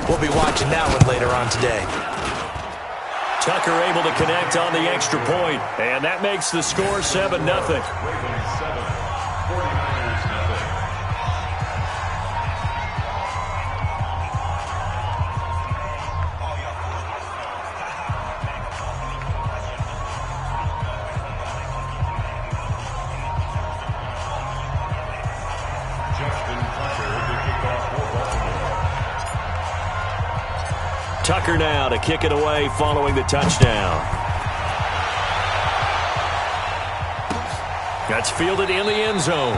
We'll be watching that one later on today. Tucker able to connect on the extra point, and that makes the score 7-0. Tucker now to kick it away following the touchdown. That's fielded in the end zone.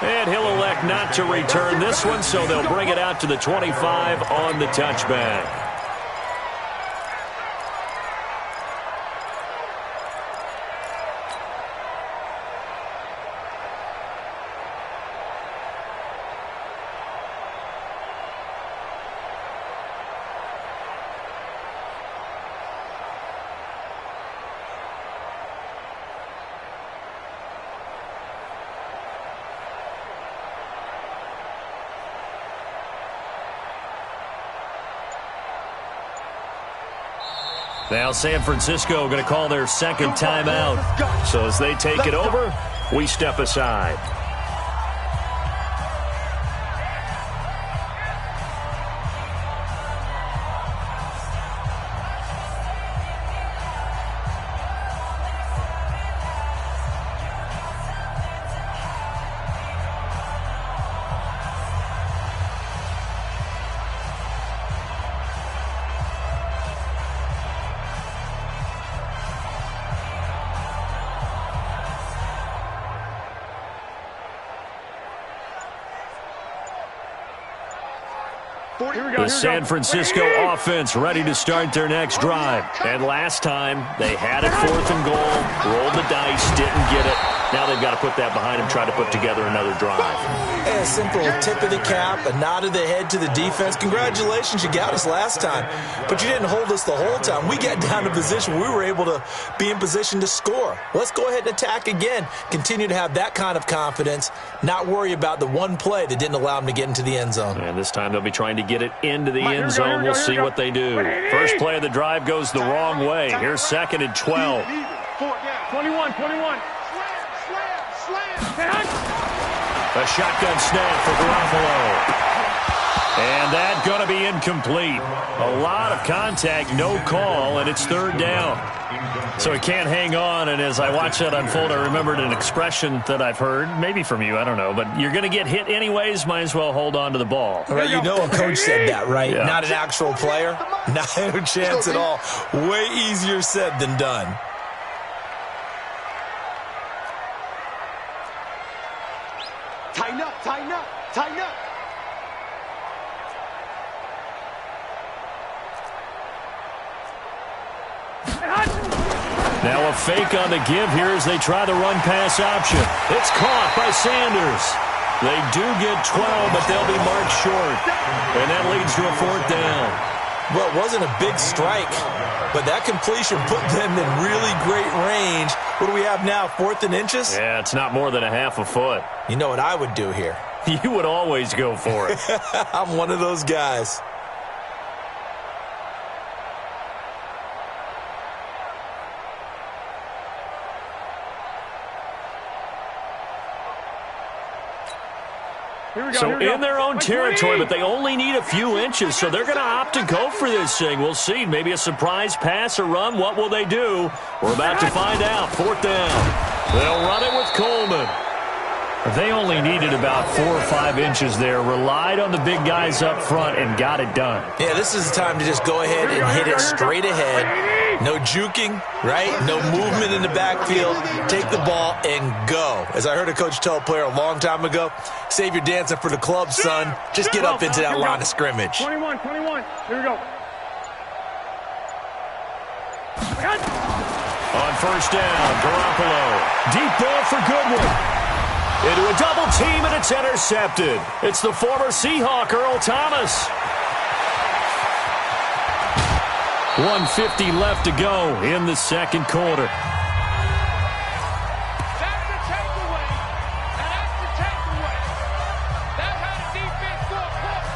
And he'll elect not to return this one, so they'll bring it out to the 25 on the touchback. Now San Francisco going to call their second timeout. So as they take it over, we step aside. The San Francisco offense ready to start their next drive. And last time, they had it 4th and goal, rolled the dice, didn't get it. Now they've got to put that behind them, try to put together another drive. A simple tip of the cap, a nod of the head to the defense. Congratulations, you got us last time. But you didn't hold us the whole time. We got down to position. We were able to be in position to score. Let's go ahead and attack again. Continue to have that kind of confidence, not worry about the one play that didn't allow them to get into the end zone. And this time they'll be trying to get it into the end zone. We'll see what they do. First play of the drive goes the wrong way. Here's 2nd and 12. 21. A shotgun snap for Garoppolo. And that's going to be incomplete. A lot of contact, no call, and it's 3rd down. So he can't hang on, and as I watch that unfold, I remembered an expression that I've heard, maybe from you, I don't know, but you're going to get hit anyways, might as well hold on to the ball. Right, you know a coach said that, right? Yeah. Not an actual player. Not a chance at all. Way easier said than done. Tighten up. Now a fake on the give here as they try the run-pass option. It's caught by Sanders. They do get 12, but they'll be marked short. And that leads to a 4th down. Well, it wasn't a big strike, but that completion put them in really great range. What do we have now, 4th and inches? Yeah, it's not more than a half a foot. You know what I would do here? You would always go for it. I'm one of those guys. So in their own territory, but they only need a few inches, so they're going to opt to go for this thing. We'll see. Maybe a surprise pass or run. What will they do? We're about to find out. 4th down. They'll run it with Coleman. They only needed about 4 or 5 inches there, relied on the big guys up front, and got it done. Yeah, this is the time to just go ahead and hit it straight ahead. No juking, right? No movement in the backfield. Take the ball and go. As I heard a coach tell a player a long time ago, save your dancing for the club, son. Just get up into that line of scrimmage. 21. Here we go. On 1st down, Garoppolo. Deep ball for Goodwin. Into a double team, and it's intercepted. It's the former Seahawk, Earl Thomas. 1:50 left to go in the 2nd quarter. That's the takeaway. And that's the takeaway. That's how the defense scored points.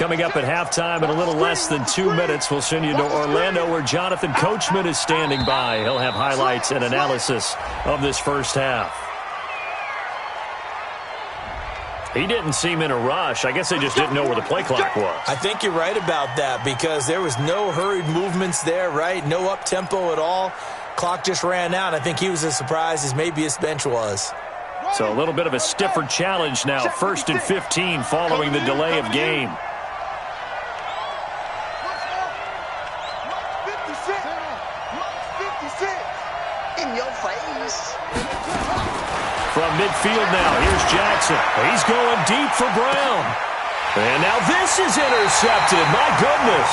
Coming up at halftime in a little less than 2 minutes, we'll send you to Orlando where Jonathan Coachman is standing by. He'll have highlights and analysis of this first half. He didn't seem in a rush. I guess they just didn't know where the play clock was. I think you're right about that because there was no hurried movements there, right? No up-tempo at all. Clock just ran out. I think he was as surprised as maybe his bench was. So a little bit of a stiffer challenge now. 1st and 15 following the delay of game. In your face. From midfield now, here's Jackson. He's going deep for Brown. And now this is intercepted. My goodness.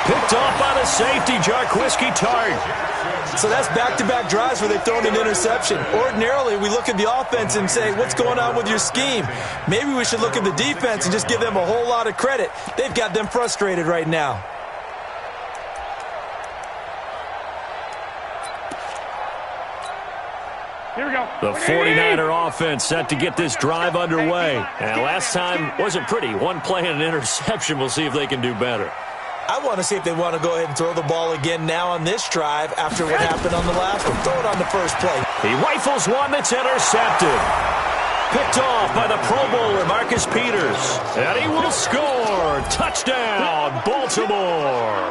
Picked off by the safety, Jarquiski Tart. So that's back-to-back drives where they've thrown an interception. Ordinarily, we look at the offense and say, what's going on with your scheme? Maybe we should look at the defense and just give them a whole lot of credit. They've got them frustrated right now. Here we go. The 49er offense set to get this drive underway. And last time wasn't pretty. One play and an interception. We'll see if they can do better. I want to see if they want to go ahead and throw the ball again now on this drive after what happened on the last one. Throw it on the first play. He rifles one that's intercepted. Picked off by the Pro Bowler, Marcus Peters. And he will score. Touchdown, Baltimore.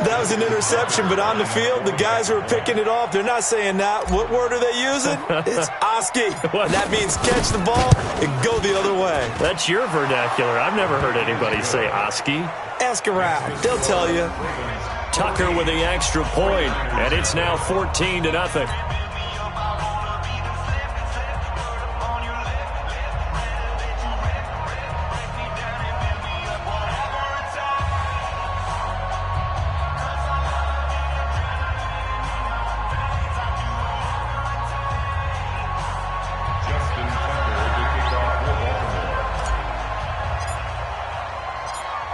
That was an interception, but on the field, the guys who are picking it off, they're not saying that. What word are they using? It's Oski. And that means catch the ball and go the other way. That's your vernacular. I've never heard anybody say Oski. Ask around. They'll tell you. Tucker with the extra point, and it's now 14-0.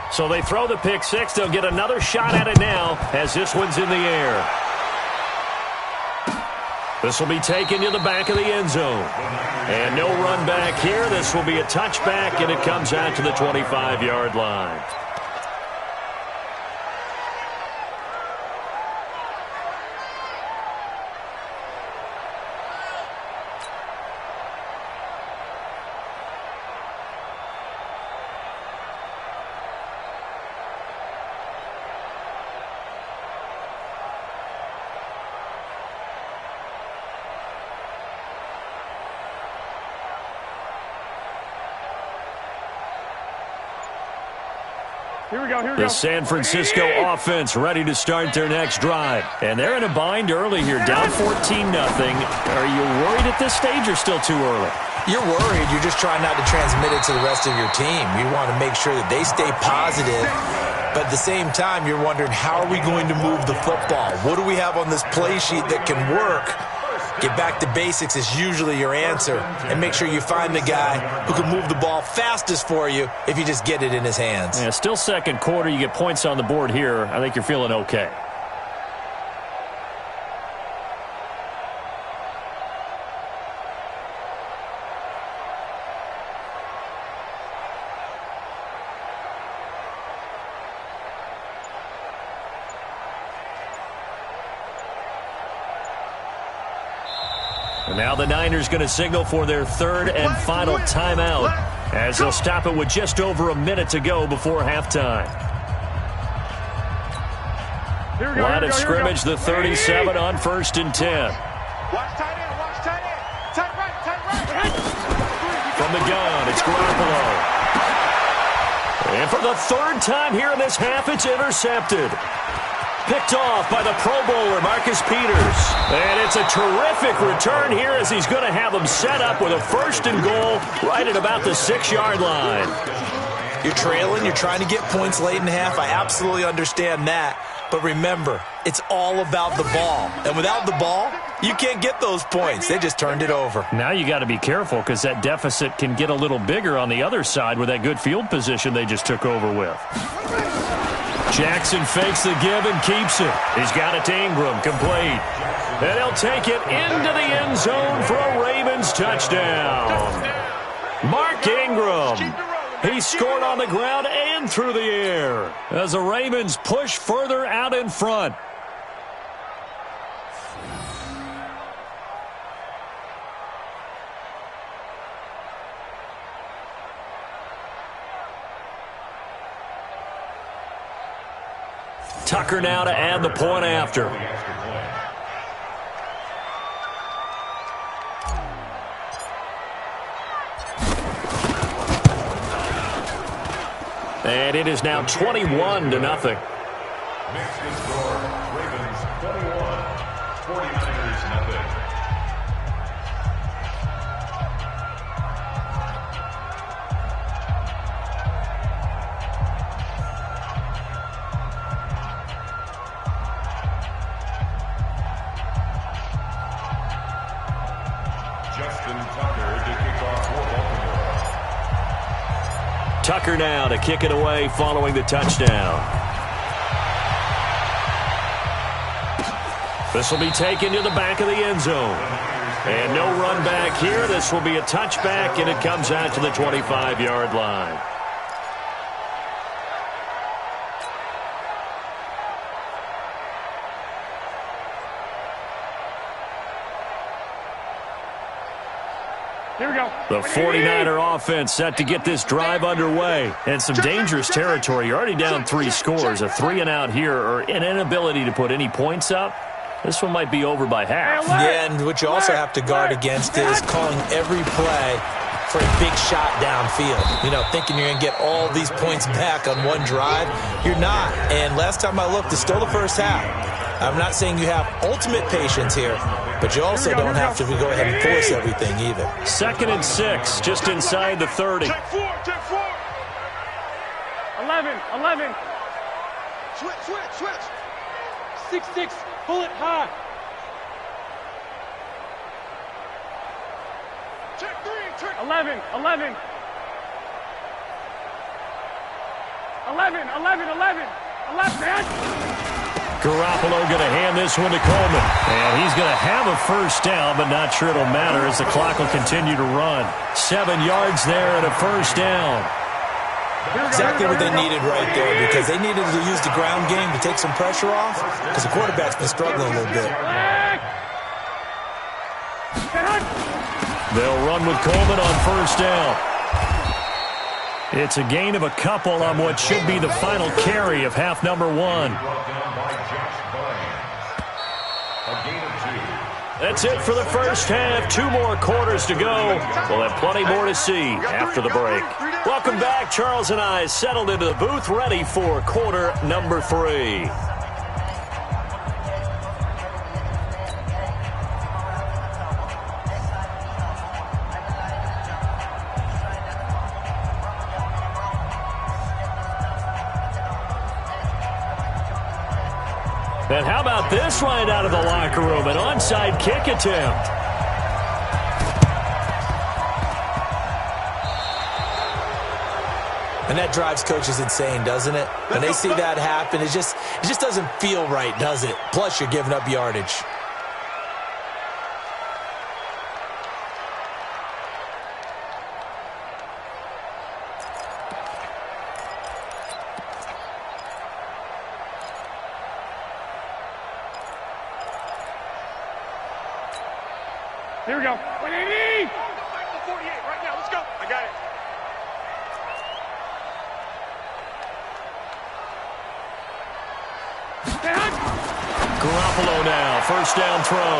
So they throw the pick six. They'll get another shot at it now as this one's in the air. This will be taken to the back of the end zone. And no run back here. This will be a touchback, and it comes out to the 25-yard line. Here we go, here we The go. San Francisco offense ready to start their next drive. And they're in a bind early here, down 14-0. Are you worried at this stage or still too early? You're worried. You're just trying not to transmit it to the rest of your team. You want to make sure that they stay positive. But at the same time, you're wondering, how are we going to move the football? What do we have on this play sheet that can work? Get back to basics is usually your answer. And make sure you find the guy who can move the ball fastest for you if you just get it in his hands. Yeah, still second quarter. You get points on the board here. I think you're feeling okay. And now the Niners going to signal for their third and final timeout as they'll stop it with just over a minute to go before halftime. Here we go, Line here we of go, scrimmage, the 37 on 1st and 10. Watch tight end, watch tight end. Tight right. From the gun, it's Garoppolo. And for the third time here in this half, it's intercepted. Picked off by the Pro Bowler, Marcus Peters. And it's a terrific return here as he's going to have them set up with a 1st and goal right at about the 6-yard line. You're trailing. You're trying to get points late in the half. I absolutely understand that. But remember, it's all about the ball. And without the ball, you can't get those points. They just turned it over. Now you got to be careful because that deficit can get a little bigger on the other side with that good field position they just took over with. Jackson fakes the give and keeps it. He's got it to Ingram, complete. And he'll take it into the end zone for a Ravens touchdown. Mark Ingram. He scored on the ground and through the air as the Ravens push further out in front. Tucker now to add the point after. And it is now 21-0. Next is score, Ravens 21, 49ers nothing. Justin Tucker to kick off for Baltimore. Tucker now to kick it away following the touchdown. This will be taken to the back of the end zone. And no run back here. This will be a touchback, and it comes out to the 25-yard line. Here we go. The 49er offense set to get this drive underway. And some dangerous territory. You're already down 3 scores. A 3-and-out here or an inability to put any points up. This one might be over by half. Yeah, and what you also have to guard against is calling every play for a big shot downfield. You know, thinking you're going to get all these points back on one drive. You're not. And last time I looked, it's still the first half. I'm not saying you have ultimate patience here, but you also don't have to go ahead and force everything either. 2nd and 6, just inside the 30. Check 4. 11. Switch. 6-6. Pull it high. Check 3. 11. 11, man. Garoppolo going to hand this one to Coleman. And he's going to have a first down, but not sure it'll matter as the clock will continue to run. 7 yards there and a first down. Exactly what they needed right there, because they needed to use the ground game to take some pressure off, because the quarterback's been struggling a little bit. They'll run with Coleman on first down. It's a gain of a couple on what should be the final carry of half number 1. That's it for the first half. 2 more quarters to go. We'll have plenty more to see after the break. Welcome back. Charles and I settled into the booth, ready for quarter number 3. And how about this right out of the locker room? An onside kick attempt. And that drives coaches insane, doesn't it? When they see that happen, it just doesn't feel right, does it? Plus, you're giving up yardage. Here we go. 180. Back to 48 right now. Let's go. I got it. Garoppolo now, first down throw.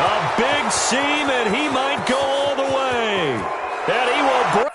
A big seam, and he might go all the way. And he will break.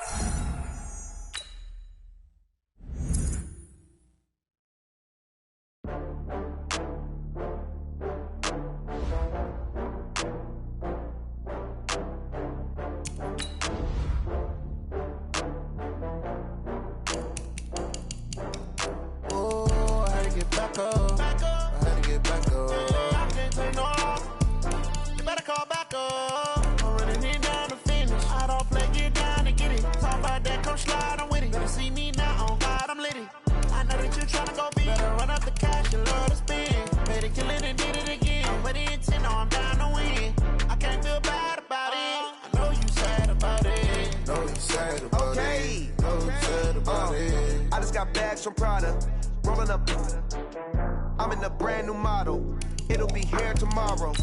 Okay. got bags from Prada. Rolling up, I'm in a brand new model. It'll be here tomorrow.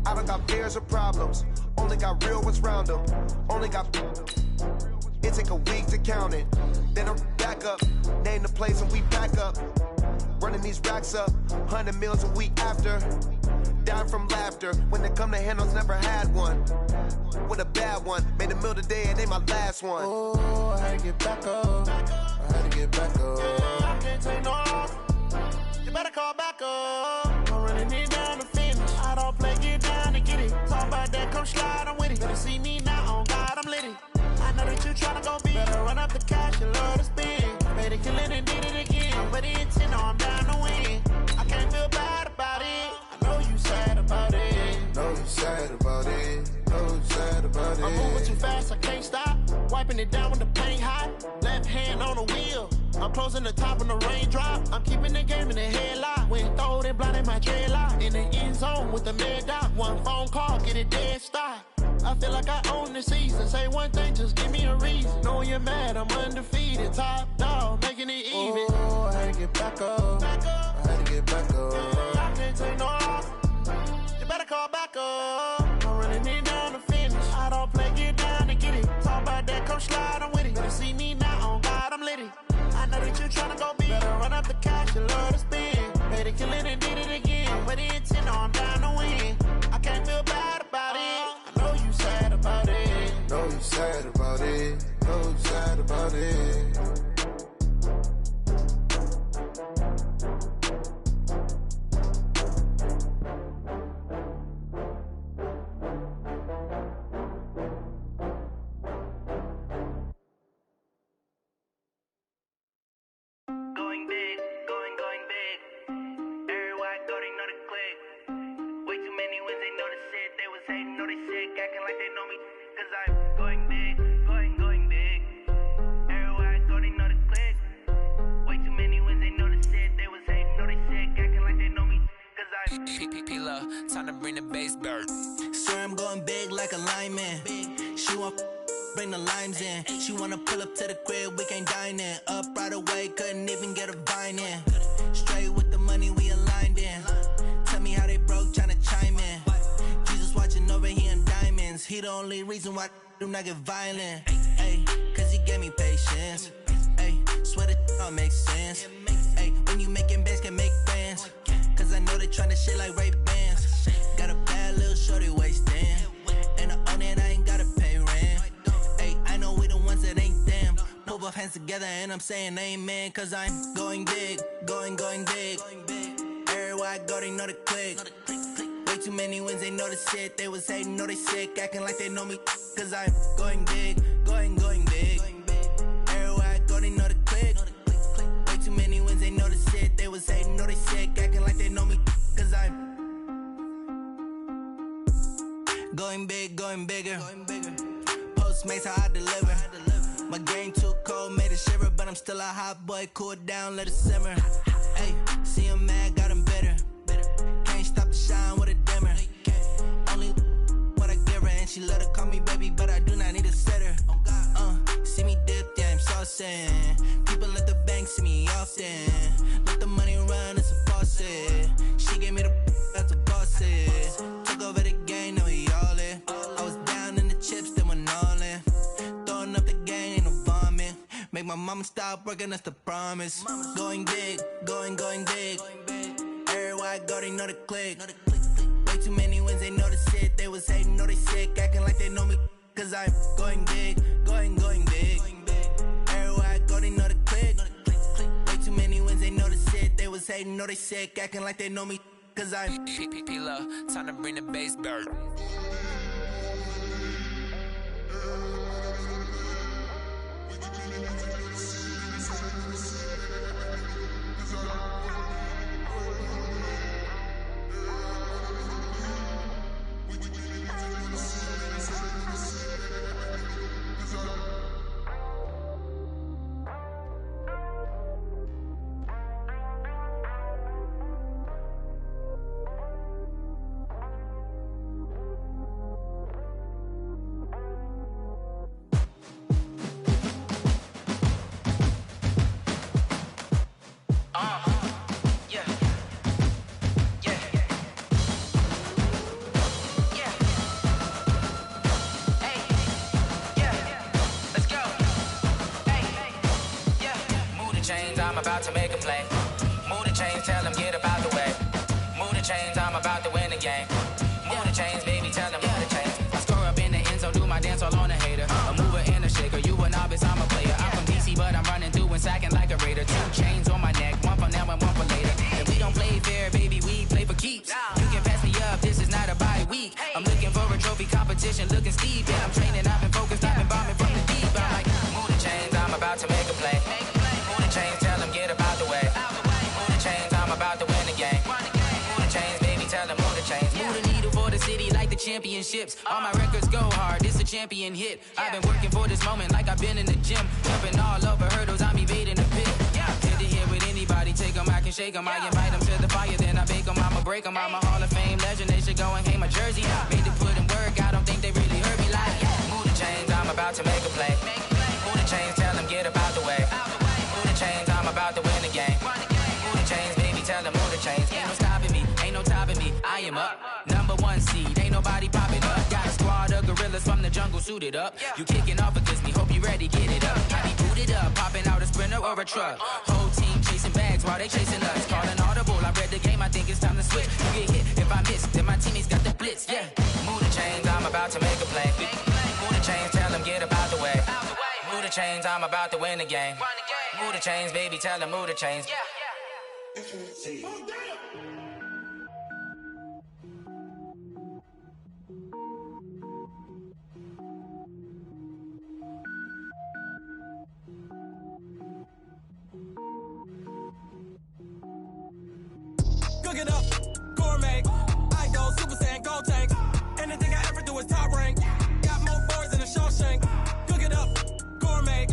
I don't got fears or problems. Only got real ones round them. Only got. It take a week to count it. Then I'm back up. Name the place and we back up. Running these racks up. 100 meals a week after. Down from laughter. When they come to handles, never had one. With a bad one. Made a meal today and ain't my last one. Oh, I had to get back up. I had to get back up. I can't take no loss. You better call back up. I'm running it down to finish. I don't play, get down and get it. Talk about that, come slide, I'm with it. Better see me now, on God, I'm lit it. I know that you tryna go big. Better run up the cash, you love to spend. Made it kill it and did it again. But the intent, no, I'm down to win. I can't feel bad about it. I know you sad about it. Know you sad about it. Know you sad about it. I'm moving too fast, I can't stop. Wiping it down with the paint hot. Left hand on the wheel. I'm closing the top when the raindrop. I'm keeping the game in the headlock. When throwed and blinded my dreadlock. In the end zone with the mad dot. One phone call, get it dead stop. I feel like I own the season. Say one thing, just give me a reason. Knowing you're mad, I'm undefeated. Top dog, making it even. Oh, I had to get back up. I had to get back up. I can't take no loss. You better call back up. I'm running it down to finish. I don't play, get down to get it. Talk about that, come slide, I'm with it. Better see me now, on God, I'm lit it. I know that you tryna go big. Better run up the cash, you love to spend. Made it kill it and did it again. But the intent, no, I'm down to win. I can't feel bad about it. I know you sad about it. Know you sad about it. Know you sad about it. Time to bring the bass bird. Swear I'm going big like a lineman. She want bring the limes in. She wanna pull up to the crib, we can't dine in. Up right away, couldn't even get a vine in. Straight with the money we aligned in. Tell me how they broke, tryna chime in. Jesus watching over here in diamonds. He the only reason why I do not get violent. Ay, cause he gave me patience. Ay, swear that all makes sense. Ay, when you making bands can make friends. Cause I know they tryna shit like Ray-Bans. Got a bad little shorty wasting. And I own it, I ain't gotta pay rent. Ay, I know we the ones that ain't them. Pull both hands together and I'm saying amen. Cause I'm going big, going big. Everywhere I go, they know the click. Way too many wins, they know the shit. They was hating, know they sick, acting like they know me. Cause I'm going big, going big. Everywhere I go, they know the click. Way too many wins, they know the shit. They was hating, know they sick, acting like they know me. Cause I'm going big, going bigger. Postmates, how I deliver. My game too cold, made it shiver. But I'm still a hot boy, cool down, let it simmer. Hey, see him mad, got him bitter. Can't stop the shine with a dimmer. Only what I give her, and she love to call me baby, but I do not need a sitter. See me dip, yeah, I'm saucing. People at the bank see me often. Let the money run, it's a faucet. She gave me the that's a boss is. Took over the game, now we all in. I was down in the chips, then went all in. Throwing up the game, ain't no vomit. Make my mama stop working, that's the promise. Going big, going big. Everywhere I go, they know the click. Way too many wins, they know the shit. They was hating, know they sick, acting like they know me. Cause I'm going big, going big. Everywhere I go, they know the click. Way too many wins, they know the shit. They was hating, know they sick, acting like they know me. Cause I'm P-P-P-Love, time to bring the bass bird. chains, I'm about to make a play. Move the chains, tell them get up out the way. Move the chains, I'm about to win the game. Move the chains, baby, tell them move the chains. I score up in the end zone, do my dance all on a hater. A mover and a shaker, you a novice, I'm a player. I'm from DC, but I'm running through and sacking like a raider. 2 chains on my neck, one for now and one for later. And we don't play fair, baby, we play for keeps. You can pass me up, this is not a bye week. I'm looking for a trophy competition, looking steep. And I'm training, I've been focused, I've been bombing from the deep. I'm like, move the chains, I'm about to make a play. Move the chains, tell them get up out the way. Move the chains, I'm about to win the game. Move the chains, baby, tell them move the chains. Move the needle for the city like the championships. All my records go hard, this a champion hit. I've been working for this moment like I've been in the gym. Jumping all over hurdles, I'm evading the pit. Hit it here with anybody, take them, I can shake them. I invite them to the fire, then I bake them, I'ma break them. I'm a Hall of Fame legend, they should go and hang my jersey. Made to put in work, I don't think they really heard me like. Move the chains, I'm about to make a play. Move the chains, tell them get up out the way. Move the chains, I'm about to win the game. Move the chains, baby, tell them move the chains. Ain't no stopping me, ain't no topping me, I am up. #1 seed, ain't nobody popping up. Got a squad of gorillas from the jungle suited up. You kicking off against me, hope you ready, get it up. I be booted up, popping out a Sprinter or a truck. Whole team chasing bags while they chasing us. Calling audible, I read the game, I think it's time to switch. You get hit, if I miss, then my teammates got the blitz, yeah. Move the chains, I'm about to make a play. Move the chains, tell them get up out the way. Move the chains, I'm about to win the game. Move the chains, baby, tell them move the chains. Cook it up, gourmet. I go Super Saiyan, gold tank. Anything I ever do is top rank. Got more boards than a Shawshank. Cook it up, gourmet.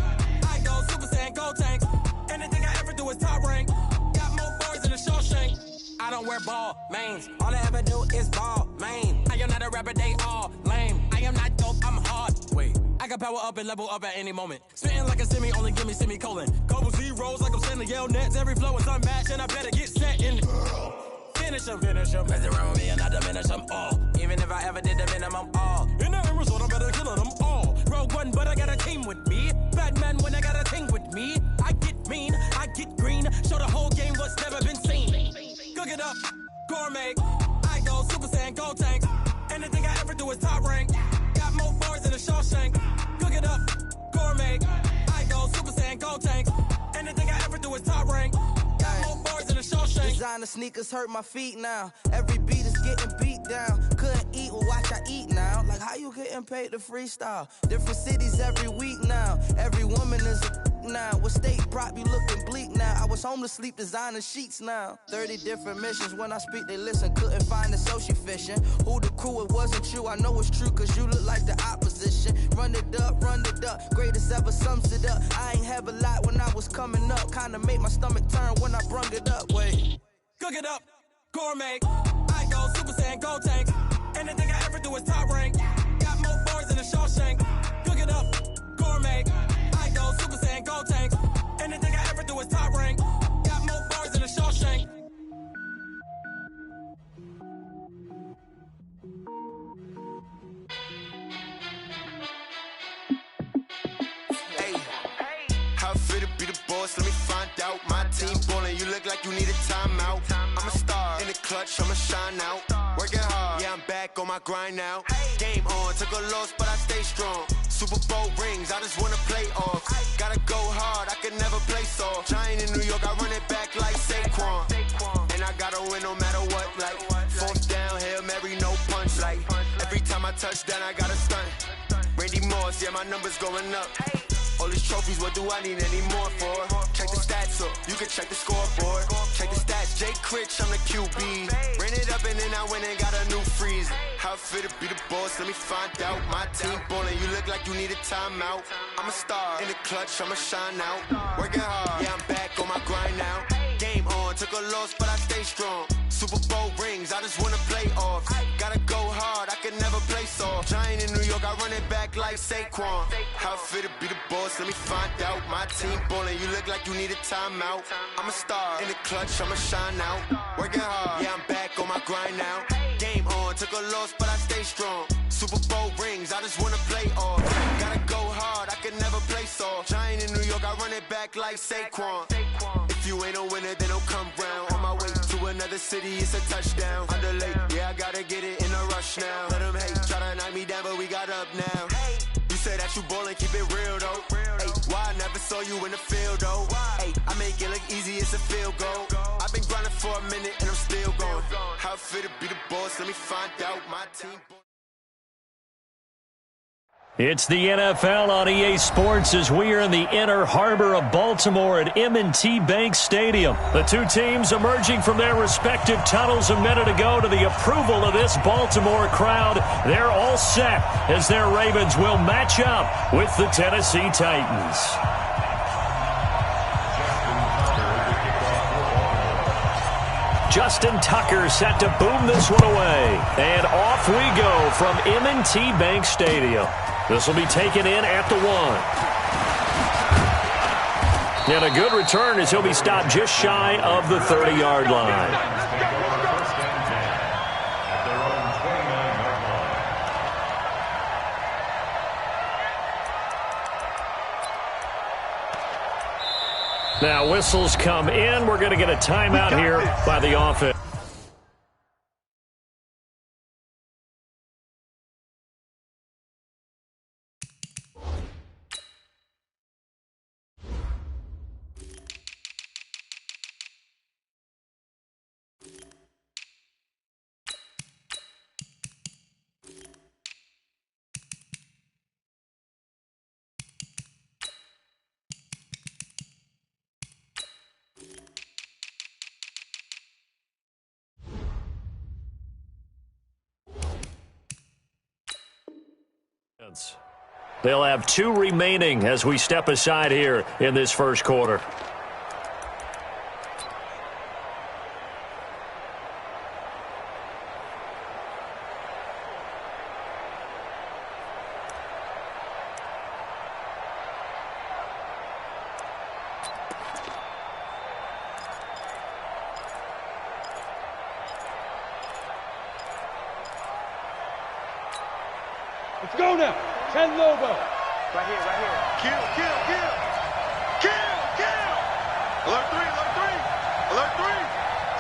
I go Super Saiyan, gold tank. Anything I ever do is top rank. Got more boards than a Shawshank. I don't wear ball mains. All I ever do is ball main. I am not a rapper, they all lame. I am not dope, I'm hard. Wait, I can power up and level up at any moment. Spitting like a semi, only give me semicolon. Couple zeros like I'm sending yell nets. Every flow is unmatched, and I better get set in. Finish them. Mess around with me and I diminish them all. Even if I ever did the minimum all. In the end result, I'm better killing them all. Rogue One, but I got a team with me. Batman when I got a team with me. I get mean, I get green. Show the whole game what's never been seen. Cook it up, gourmet. I go Super Saiyan, gold tank. Anything I ever do is top rank. Got more bars than a Shawshank. Cook it up, gourmet. I go Super Saiyan, gold tank. Anything I ever do is top rank. Got more bars than a Shawshank. Designer sneakers hurt my feet now. Every beat is getting beat down. Couldn't eat, well watch I eat now. Like how you getting paid to freestyle? Different cities every week now. Every woman is a now. What state prop you looking bleak now? I was home to sleep designing sheets now. 30 different missions. When I speak they listen. Couldn't find it so she fishing. Who the crew, it wasn't you. I know it's true cause you look like the opposition. Run it up. Greatest ever sums it up. I ain't have a lot when I was coming up. Kinda made my stomach turn when I brung it up. Wait. Cook it up, gourmet. I go Super Saiyan, gold tank. Anything I ever do is top rank. Got more bars than a Shawshank. Cook it up, gourmet. I go Super Saiyan, gold tank. Anything I ever do is top rank. Got more bars than a Shawshank. Hey, how fit to be the boss? Let me find out. My team ballin', you look like you need a timeout. I'm a star in the clutch, I'ma shine out. Working hard, yeah, I'm back on my grind now. Game on, took a loss, but I stay strong. Super Bowl rings, I just wanna play off. Gotta go hard, I can never play soft. Giant in New York, I run it back like Saquon. And I gotta win no matter what, like 4th down, Hail Mary, no punch. Like every time I touch down, I gotta stunt. Randy Moss, yeah, my numbers going up. All these trophies, what do I need any more for? Check the stats up, you can check the scoreboard. Check the stats, Jay Critch, I'm the QB. Ran it up and then I went and got a new freeze. How fit to be the boss, let me find out. My team ballin', you look like you need a timeout. I'm a star in the clutch, I'ma shine out. Working hard, yeah, I'm back on my grind now. Game on, took a loss, but I stay strong. Super Bowl rings, I just wanna play off. Gotta go hard, I can never play soft. Giant in New York, I run it back like Saquon. How fit to be the boss, let me find out. My team ballin', you look like you need a timeout. I'm a star in the clutch, I'ma shine out. Working hard, yeah, I'm back on my grind now. Game on, took a loss, but I stay strong. Super Bowl rings, I just wanna play off. Gotta go hard, I can never play saw. Giant in New York, I run it back like Saquon. If you ain't a winner, then don't come round. On my way to another city, it's a touchdown. Underlay, yeah, I gotta get it in a rush now. Let them hate, try to knock me down, but we got up now. You said that you ballin', keep it real though. Ay, why I never saw you in the field though? Ay, I make it look easy, it's a field goal. I've been grinding for a minute and I'm still going. How it feel to be the boss, let me find out my team. It's the NFL on EA Sports as we are in the inner harbor of Baltimore at M&T Bank Stadium. The two teams emerging from their respective tunnels a minute ago to the approval of this Baltimore crowd. They're all set as their Ravens will match up with the Tennessee Titans. Justin Tucker set to boom this one away. And off we go from M&T Bank Stadium. This will be taken in at the 1. And a good return as he'll be stopped just shy of the 30-yard line. Now whistles come in. We're going to get a timeout here by the offense. They'll have 2 remaining as we step aside here in this first quarter. Let's go now. 10 Lobo. Right here, right here. Kill, kill, kill. Kill, kill. Alert 3, alert 3. Alert 3.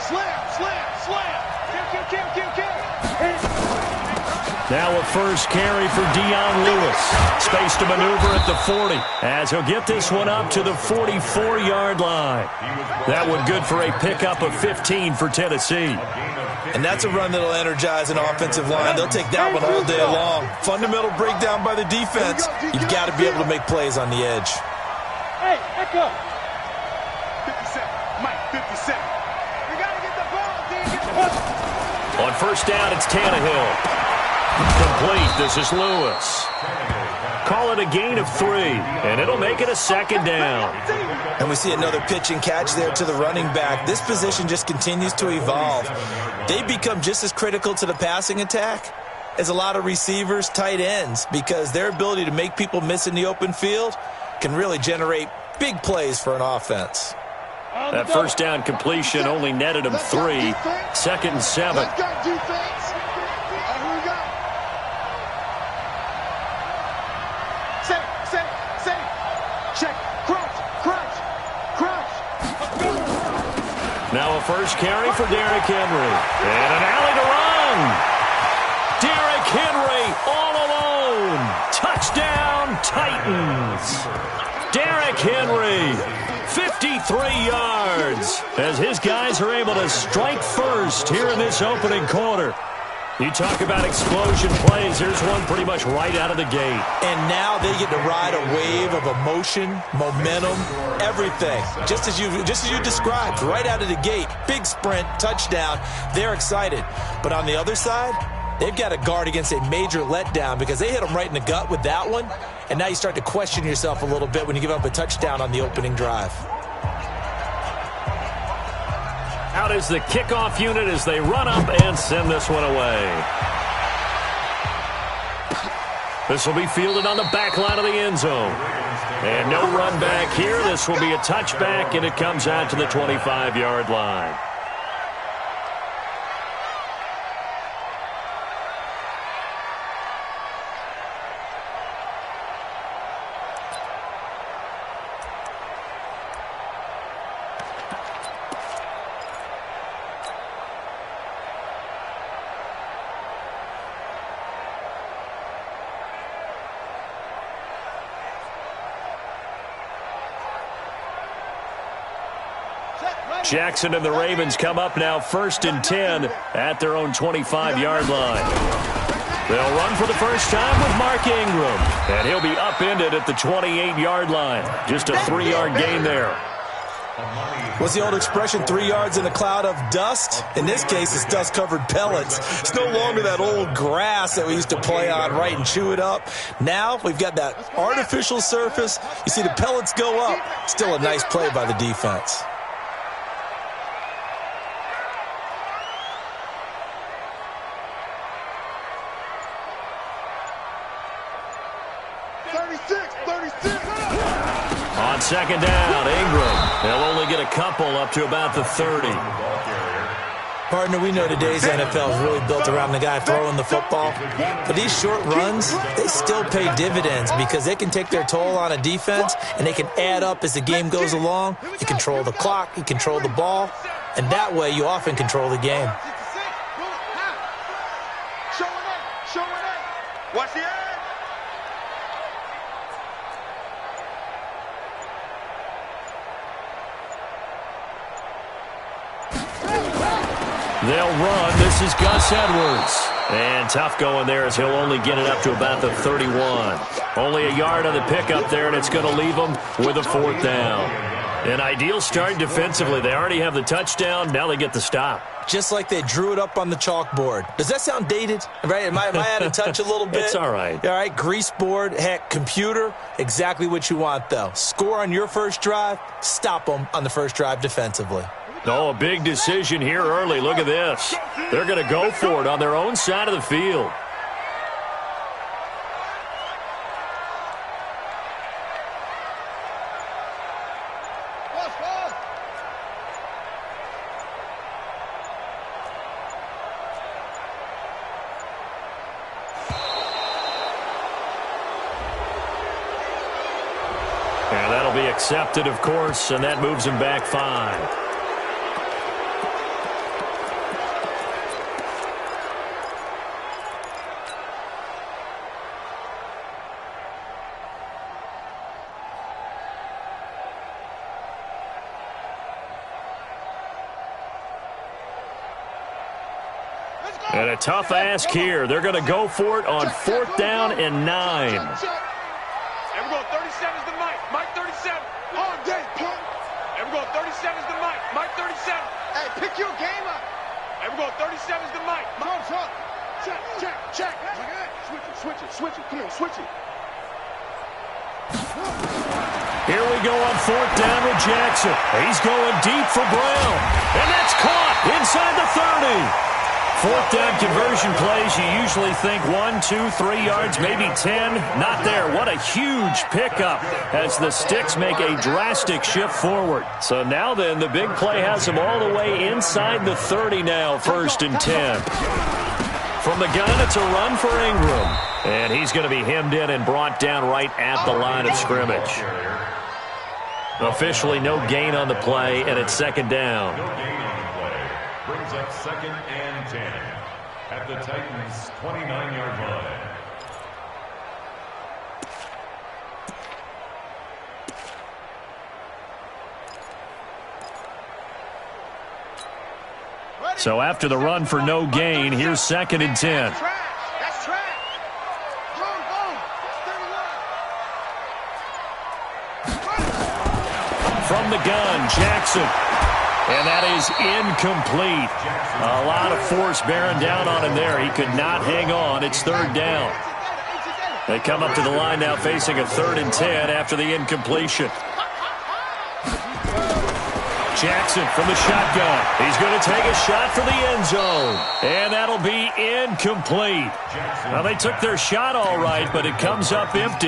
Slam, slam, slam. Kill, kill, kill, kill, kill. Now a first carry for Dion Lewis. Space to maneuver at the 40 as he'll get this one up to the 44-yard line. That one good for a pickup of 15 for Tennessee. And that's a run that'll energize an offensive line. They'll take that one all day long. Fundamental breakdown by the defense. You've got to be able to make plays on the edge. Hey, echo. 57. Mike, 57. You got to get the ball, D. On first down, it's Tannehill. Complete. This is Lewis. Call it a gain of 3, and it'll make it a second down. And we see another pitch and catch there to the running back. This position just continues to evolve. They become just as critical to the passing attack as a lot of receivers, tight ends, because their ability to make people miss in the open field can really generate big plays for an offense. That first down completion only netted him 3. Second and 7. Let's go, defense. Here we go. Set. Check. Crouch. Now a first carry for Derrick Henry. And an alley to run. Derrick Henry all alone. Touchdown, Titans. Derrick Henry, 53 yards, as his guys are able to strike first here in this opening quarter. You talk about explosion plays. Here's one pretty much right out of the gate. And now they get to ride a wave of emotion, momentum, everything. Just as you described, right out of the gate. Big sprint, touchdown. They're excited. But on the other side, they've got to guard against a major letdown because they hit them right in the gut with that one. And now you start to question yourself a little bit when you give up a touchdown on the opening drive. Out is the kickoff unit as they run up and send this one away. This will be fielded on the back line of the end zone. And no run back here. This will be a touchback, and it comes out to the 25-yard line. Jackson and the Ravens come up now 1st and 10 at their own 25-yard line. They'll run for the first time with Mark Ingram, and he'll be upended at the 28-yard line. Just a 3-yard gain there. What's the old expression, 3 yards in a cloud of dust? In this case, it's dust-covered pellets. It's no longer that old grass that we used to play on, right, and chew it up. Now we've got that artificial surface. You see the pellets go up. Still a nice play by the defense. On second down, Ingram. They'll only get a couple up to about the 30. Partner, we know today's NFL is really built around the guy throwing the football. But these short runs, they still pay dividends because they can take their toll on a defense and they can add up as the game goes along. You control the clock, you control the ball, and that way you often control the game. Watch the edge. They'll run. This is Gus Edwards. And tough going there as he'll only get it up to about the 31. Only a yard on the pickup there, and it's going to leave them with a 4th down. An ideal start defensively. They already have the touchdown. Now they get the stop. Just like they drew it up on the chalkboard. Does that sound dated? Right? Am I out of touch a little bit? It's all right. All right, grease board, heck, computer, exactly what you want, though. Score on your first drive, stop them on the first drive defensively. Oh, a big decision here early. Look at this. They're going to go for it on their own side of the field. And that'll be accepted, of course, and that moves him back 5. And a tough ask here. They're going to go for it on 4th down and 9. And we're going 37 is the Mike. Mike 37. All day, punk. And we're going 37 is the Mike. Mike 37. Hey, pick your game up. And we're going 37 is the Mike. Mike's up. Check, check, check. Switch it, switch it. Come on, switch it. Here we go on 4th down with Jackson. He's going deep for Brown. And that's caught inside the 30. 4th down conversion plays, you usually think 1, 2, 3 yards, maybe 10. Not there. What a huge pickup as the Sticks make a drastic shift forward. So now then, the big play has them all the way inside the 30 now, 1st and 10. From the gun, it's a run for Ingram. And he's going to be hemmed in and brought down right at the line of scrimmage. Officially no gain on the play, and it's 2nd down. Brings up 2nd and 10 at the Titans' 29-yard line. So after the run for no gain, here's 2nd and 10. That's trash. From the gun, Jackson. And that is incomplete. A lot of force bearing down on him there. He could not hang on. It's 3rd down. They come up to the line now facing a 3rd and 10 after the incompletion. Jackson from the shotgun. He's going to take a shot for the end zone. And that'll be incomplete. Now, they took their shot all right, but it comes up empty.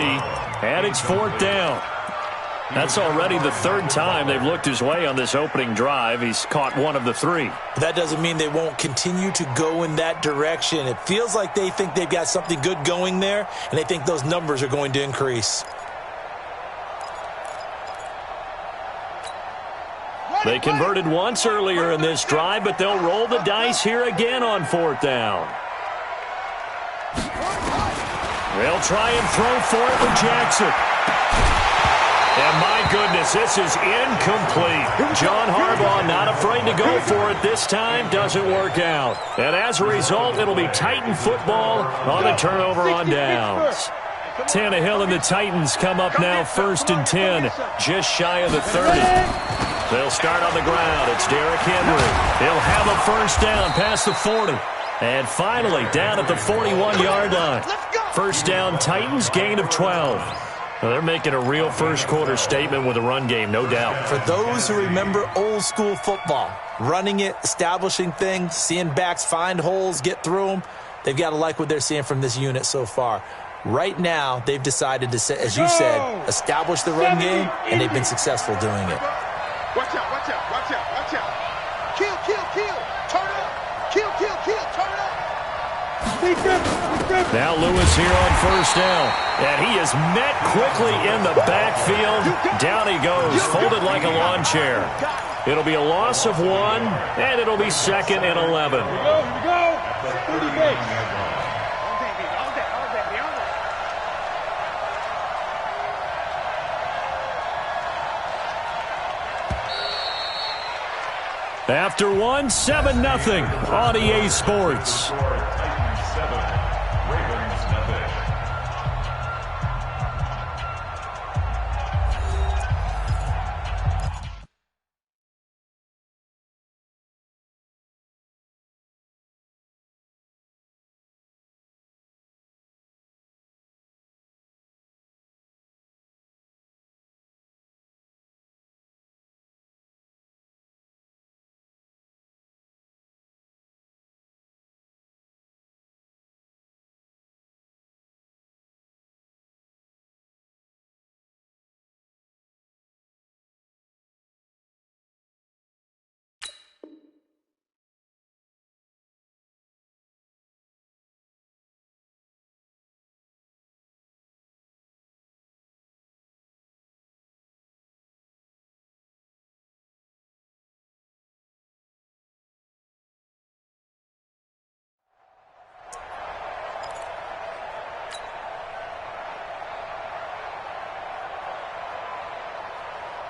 And it's 4th down. That's already the 3rd time they've looked his way on this opening drive. He's caught 1 of the 3. That doesn't mean they won't continue to go in that direction. It feels like they think they've got something good going there, and they think those numbers are going to increase. They converted once earlier in this drive, but they'll roll the dice here again on 4th down. They'll try and throw for it with Jackson. And my goodness, this is incomplete. John Harbaugh not afraid to go for it this time. Doesn't work out. And as a result, it'll be Titan football on the turnover on downs. Tannehill and the Titans come up now 1st and 10, just shy of the 30. They'll start on the ground. It's Derrick Henry. He'll have a first down past the 40. And finally, down at the 41-yard line. First down, Titans, gain of 12. Well, they're making a real first-quarter statement with a run game, no doubt. For those who remember old-school football, running it, establishing things, seeing backs find holes, get through them, they've got to like what they're seeing from this unit so far. Right now, they've decided to, as you said, establish the run game, and they've been successful doing it. Watch out, watch out, watch out, watch out. Kill, kill, kill. Turn up. Kill, kill, kill. Turn up. Now Lewis here on first down. And he is met quickly in the backfield. Down he goes, folded like a lawn chair. It'll be a loss of 1, and it'll be 2nd and 11. Here we go. 30 base. After 1, 7-0 on EA Sports. Titans 7, Ravens nothing.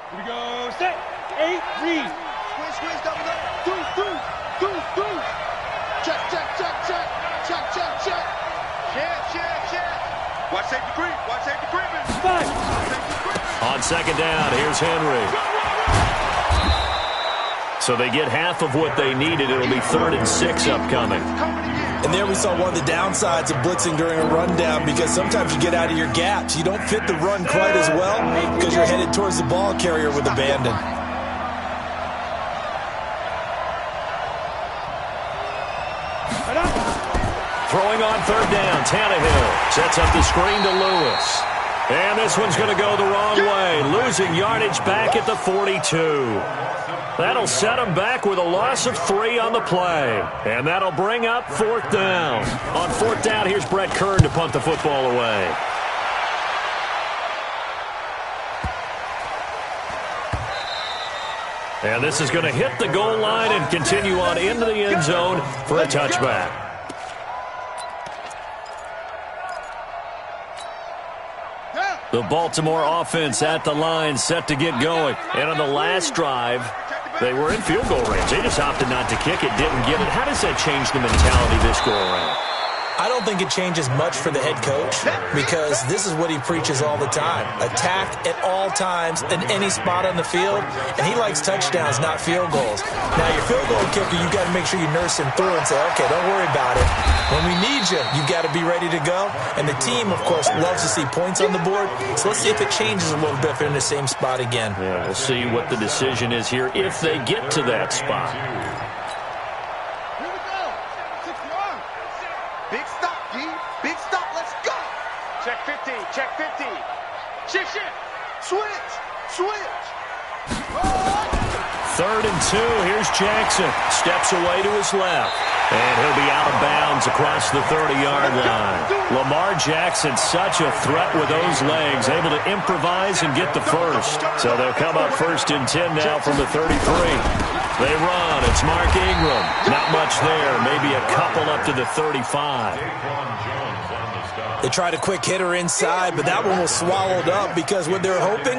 Here we go. Set. 8, read. Squeeze, double, do. Check. Watch safety creeping. 5. On second down, here's Henry. So they get half of what they needed. It'll be 3rd and 6 upcoming. And there we saw one of the downsides of blitzing during a rundown, because sometimes you get out of your gaps. You don't fit the run quite as well because you're headed towards the ball carrier with abandon. Throwing on 3rd down, Tannehill sets up the screen to Lewis. And this one's going to go the wrong way, losing yardage back at the 42. That'll set him back with a loss of 3 on the play. And that'll bring up 4th down. On 4th down, here's Brett Kern to punt the football away. And this is going to hit the goal line and continue on into the end zone for a touchback. The Baltimore offense at the line, set to get going. And on the last drive, they were in field goal range. They just opted not to kick it, didn't get it. How does that change the mentality this go around? I don't think it changes much for the head coach, because this is what he preaches all the time. Attack at all times in any spot on the field, and he likes touchdowns, not field goals. Now, your field goal kicker, you've got to make sure you nurse him through and say, okay, don't worry about it. When we need you, you've got to be ready to go. And the team, of course, loves to see points on the board, so let's see if it changes a little bit if they're in the same spot again. Yeah, we'll see what the decision is here if they get to that spot. Check 50. Shift. Switch. 3rd and 2. Here's Jackson. Steps away to his left. And he'll be out of bounds across the 30-yard line. Lamar Jackson, such a threat with those legs, able to improvise and get the first. So they'll come up 1st and 10 now from the 33. They run. It's It's Mark Ingram. Not much there. Maybe a couple up to the 35. They tried a quick hitter inside, but that one was swallowed up because what they're hoping,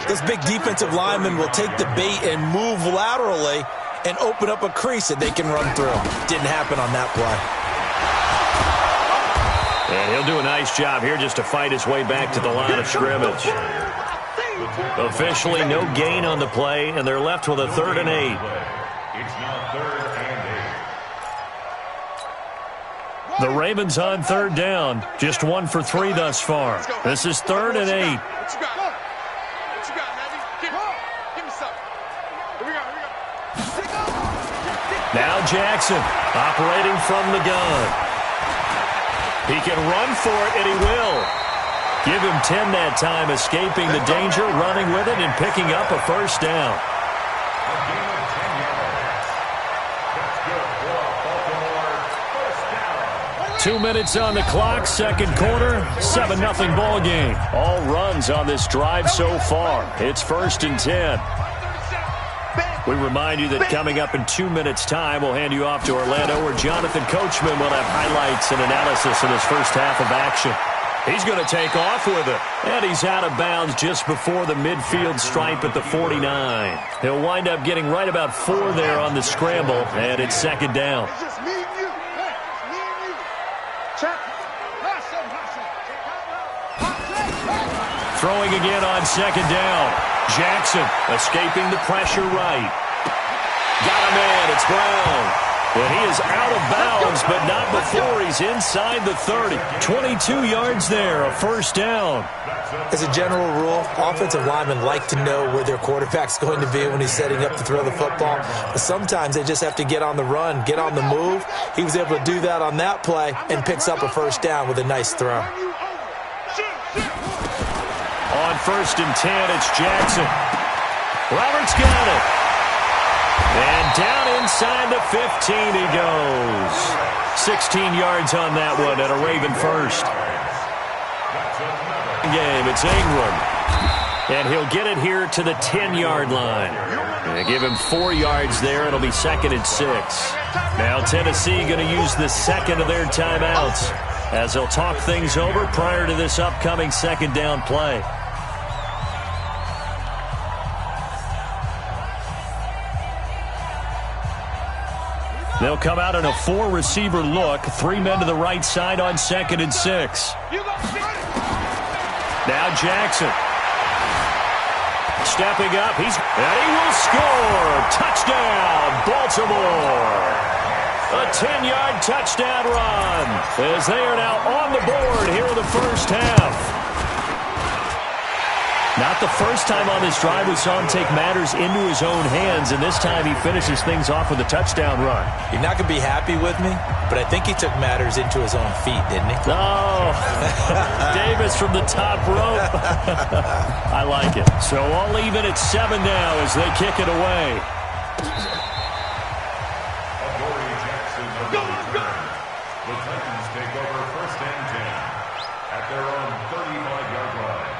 those big defensive linemen will take the bait and move laterally and open up a crease that they can run through. Didn't happen on that play. And he'll do a nice job here just to fight his way back to the line of scrimmage. Officially no gain on the play, and they're left with a 3rd and 8. It's now 3rd and 8. The Ravens on 3rd down. Just 1 for 3 thus far. This is 3rd and 8. What you got? What you got, Navy? Give me something. Here we go. Now Jackson operating from the gun. He can run for it, and he will. Give him 10 that time, escaping the danger, running with it, and picking up a 1st down. A gain of 10 yards. That's good for Baltimore. 1st down. 2 minutes on the clock, 2nd quarter, 7-0 ball game. All runs on this drive so far. It's 1st and 10. We remind you that coming up in 2 minutes' time, we'll hand you off to Orlando, where Jonathan Coachman will have highlights and analysis in his first half of action. He's going to take off with it. And he's out of bounds just before the midfield stripe at the 49. He'll wind up getting right about 4 there on the scramble, and it's 2nd down. It's just me and you. Hey, it's me and you. Check. Throwing again on 2nd down. Jackson escaping the pressure right. Got a man. It's Brown. And he is out of bounds, but not before he's inside the 30. 22 yards there, a 1st down. As a general rule, offensive linemen like to know where their quarterback's going to be when he's setting up to throw the football. But sometimes they just have to get on the run, get on the move. He was able to do that on that play and picks up a 1st down with a nice throw. On 1st and 10, it's Jackson. Roberts got it. And down inside the 15 he goes. 16 yards on that one and a Raven 1st. Game, it's Ingram. And he'll get it here to the 10-yard line. And give him 4 yards there. It'll be 2nd and 6. Now Tennessee going to use the 2nd of their timeouts as they'll talk things over prior to this upcoming 2nd down play. They'll come out in a 4-receiver look. 3 men to the right side on 2nd and 6. Now Jackson. Stepping up. And he will score. Touchdown, Baltimore. A 10-yard touchdown run as they are now on the board here in the first half. Not the first time on this drive we saw him take matters into his own hands, and this time he finishes things off with a touchdown run. You're not going to be happy with me, but I think he took matters into his own feet, didn't he? Oh, Davis from the top rope. I like it. So all even at 7 now as they kick it away. The Titans take over 1st and 10 at their own 35-yard line.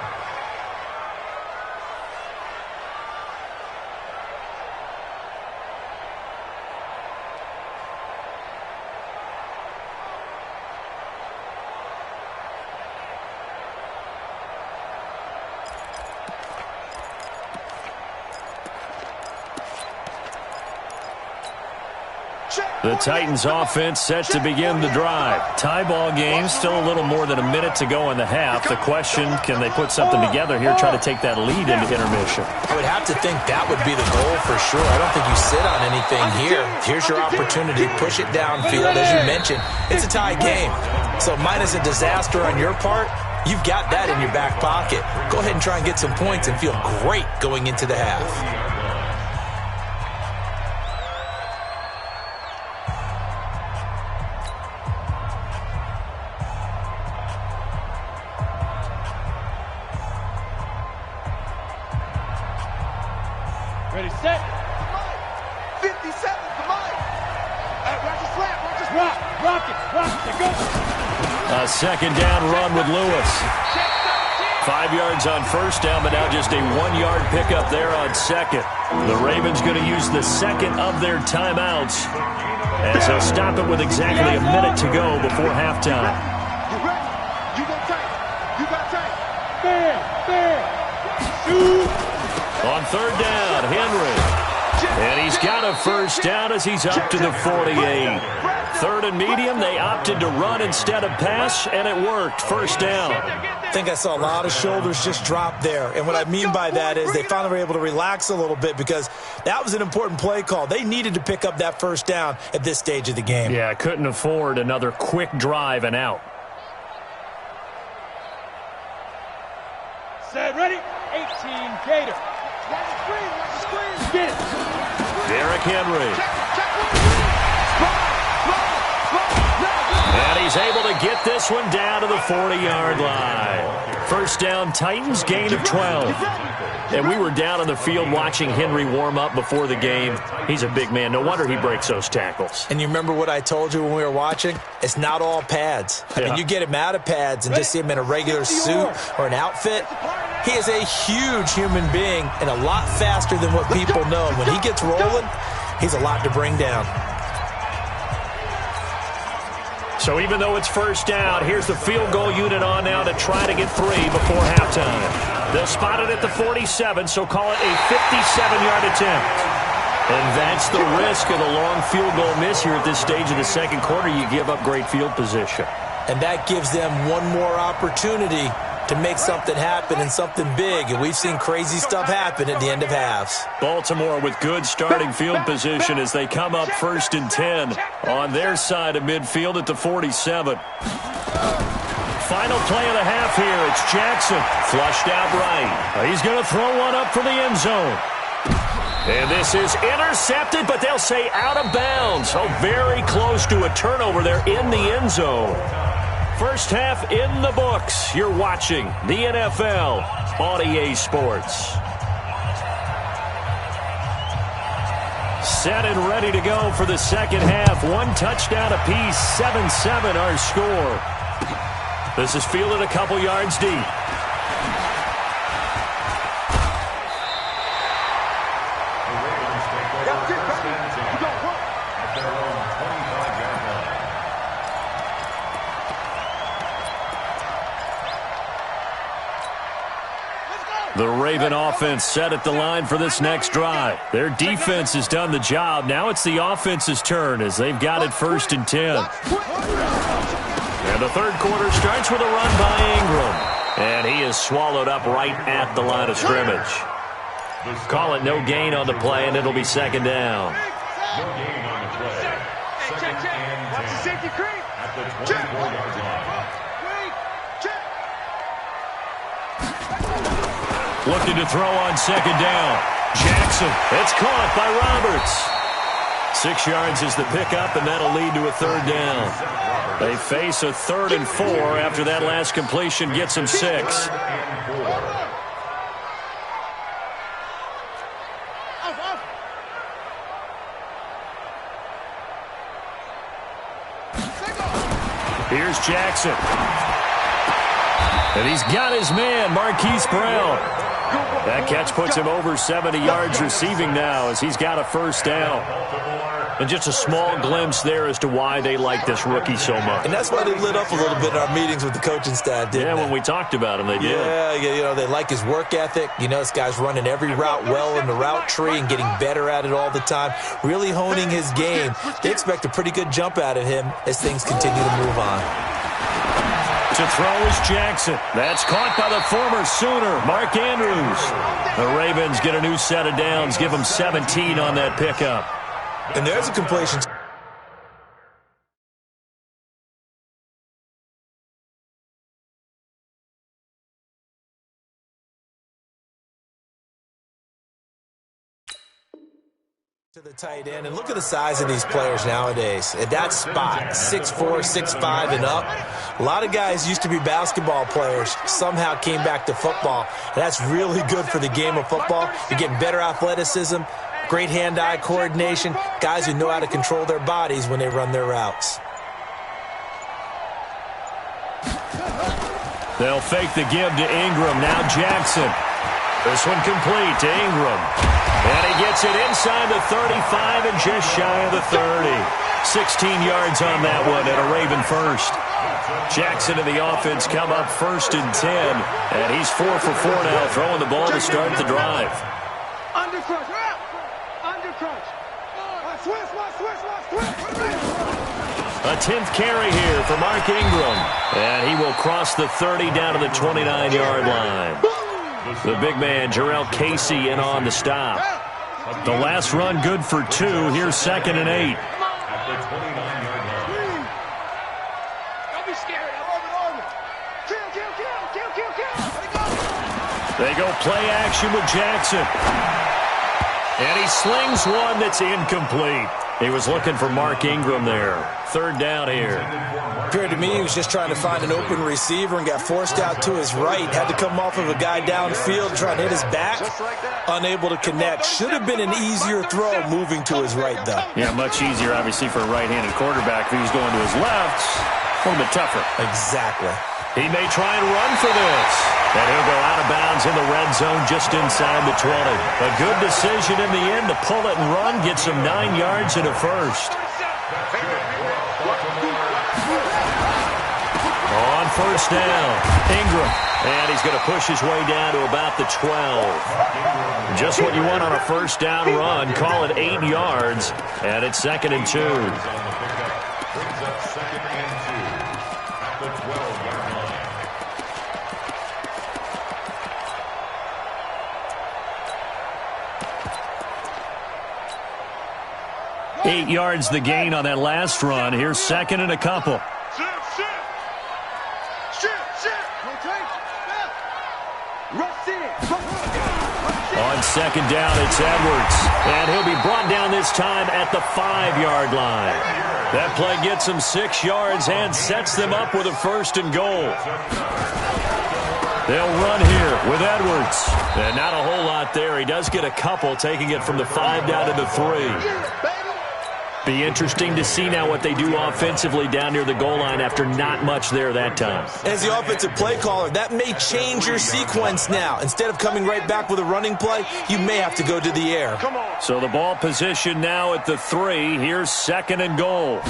The Titans offense set to begin the drive. Tie ball game, still a little more than a minute to go in the half. The question, can they put something together here, try to take that lead into intermission? I would have to think that would be the goal for sure. I don't think you sit on anything here. Here's your opportunity. Push it downfield. As you mentioned, it's a tie game. So minus a disaster on your part, you've got that in your back pocket. Go ahead and try and get some points and feel great going into the half. Ready, set. 57, come on. Watch the slap, watch the Rock it, go. A 2nd down run with Lewis. 5 yards on first down, but now just a 1-yard pickup there on second. The Ravens going to use the second of their timeouts as they'll stop it with exactly a minute to go before halftime. You ready? You got time. You got time. Fair. Shoot. On third down, Henry. And he's got a first down as he's up to the 48. Third and medium, they opted to run instead of pass, and it worked. First down. I think I saw a lot of shoulders just drop there. And what I mean by that is they finally were able to relax a little bit because that was an important play call. They needed to pick up that first down at this stage of the game. Yeah, couldn't afford another quick drive and out. Set, ready? 18, Gator. Get it. Derrick Henry. And he's able to get this one down to the 40-yard line. First down, Titans, gain of 12. And we were down on the field watching Henry warm up before the game. He's a big man. No wonder he breaks those tackles. And you remember what I told you when we were watching? It's not all pads. I mean, you get him out of pads and just see him in a regular suit or an outfit. He is a huge human being and a lot faster than what people know. When he gets rolling, he's a lot to bring down. So even though it's first down, here's the field goal unit on now to try to get 3 before halftime. They'll spot it at the 47, so call it a 57-yard attempt. And that's the risk of the long field goal miss here at this stage of the second quarter. You give up great field position. And that gives them one more opportunity to make something happen and something big. And we've seen crazy stuff happen at the end of halves. Baltimore with good starting field position as they come up 1st and 10 on their side of midfield at the 47. Final play of the half here. It's Jackson. Flushed out right. He's going to throw one up for the end zone. And this is intercepted, but they'll say out of bounds. So very close to a turnover there in the end zone. First half in the books. You're watching the NFL on EA Sports. Set and ready to go for the second half. 1 touchdown apiece, 7-7 our score. This is fielded a couple yards deep. The Raven offense set at the line for this next drive. Their defense has done the job. Now it's the offense's turn as they've got it 1st and 10. And the third quarter starts with a run by Ingram. And he is swallowed up right at the line of scrimmage. Call it no gain on the play, and it'll be second down. No gain on the play. Second and 10. Watch the safety creep. At the 24-yard line. Looking to throw on second down. Jackson. It's caught by Roberts. 6 yards is the pickup, and that'll lead to a third down. They face a 3rd and 4 after that last completion gets them 6. Here's Jackson. And he's got his man, Marquise Brown. That catch puts him over 70 yards receiving now as he's got a first down. And just a small glimpse there as to why they like this rookie so much. And that's why they lit up a little bit in our meetings with the coaching staff, didn't they? When we talked about him, they did. Yeah, you know, they like his work ethic. You know, this guy's running every route well in the route tree and getting better at it all the time. Really honing his game. They expect a pretty good jump out of him as things continue to move on. To throw is Jackson. That's caught by the former Sooner, Mark Andrews. The Ravens get a new set of downs, give them 17 on that pickup. And there's a completion. To the tight end, and look at the size of these players nowadays. At that spot, 6'4", 6'5", and up. A lot of guys used to be basketball players, somehow came back to football. And that's really good for the game of football. You're getting better athleticism, great hand-eye coordination, guys who know how to control their bodies when they run their routes. They'll fake the give to Ingram. Now Jackson. This one complete to Ingram. And he gets it inside the 35 and just shy of the 30. 16 yards on that one and a Raven first. Jackson and the offense come up 1st and 10. And he's 4 for 4 now, throwing the ball to start the drive. Under crunch. Under crunch. A 10th carry here for Mark Ingram. And he will cross the 30 down to the 29-yard line. The big man, Jarrell Casey, in on the stop. The last run good for 2. Here's 2nd and 8. At the 29-yard line. Don't be scared. Kill. They go play action with Jackson. And he slings one that's incomplete. He was looking for Mark Ingram there. 3rd down here. Appeared to me he was just trying to find an open receiver and got forced out to his right. Had to come off of a guy downfield trying to hit his back. Unable to connect. Should have been an easier throw moving to his right, though. Yeah, much easier, obviously, for a right-handed quarterback. If he's going to his left, a little bit tougher. Exactly. He may try and run for this. And he'll go out of bounds in the red zone just inside the 20. A good decision in the end to pull it and run. Gets him 9 yards and a first. On 1st down, Ingram. And he's going to push his way down to about the 12. Just what you want on a 1st down run. Call it 8 yards. And it's 2nd and 2. Brings up 2nd and 2 at the 12-yard line. 8 yards the gain on that last run. Here's 2nd and a couple. On 2nd down, it's Edwards. And he'll be brought down this time at the 5-yard line. That play gets him 6 yards and sets them up with a 1st and goal. They'll run here with Edwards. And not a whole lot there. He does get a couple, taking it from the 5 down to the 3. Be interesting to see now what they do offensively down near the goal line after not much there that time. As the offensive play caller, that may change your sequence now. Instead of coming right back with a running play, you may have to go to the air. Come on. So the ball position now at the 3. Here's 2nd and goal.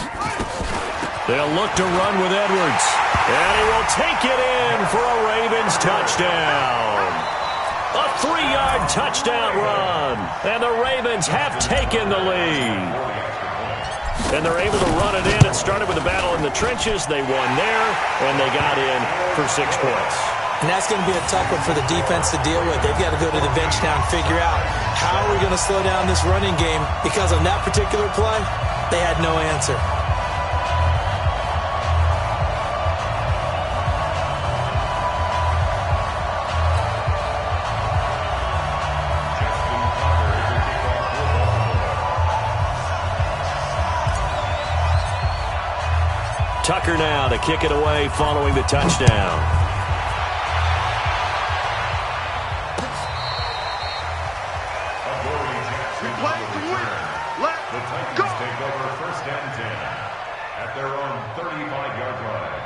They'll look to run with Edwards. And he will take it in for a Ravens touchdown. A 3-yard touchdown run. And the Ravens have taken the lead. And they're able to run it in. It started with a battle in the trenches. They won there, and they got in for 6 points. And that's going to be a tough one for the defense to deal with. They've got to go to the bench now and figure out how are we going to slow down this running game, because on that particular play, they had no answer. Tucker now to kick it away following the touchdown. The Titans take over 1st and 10 at their own 35-yard line.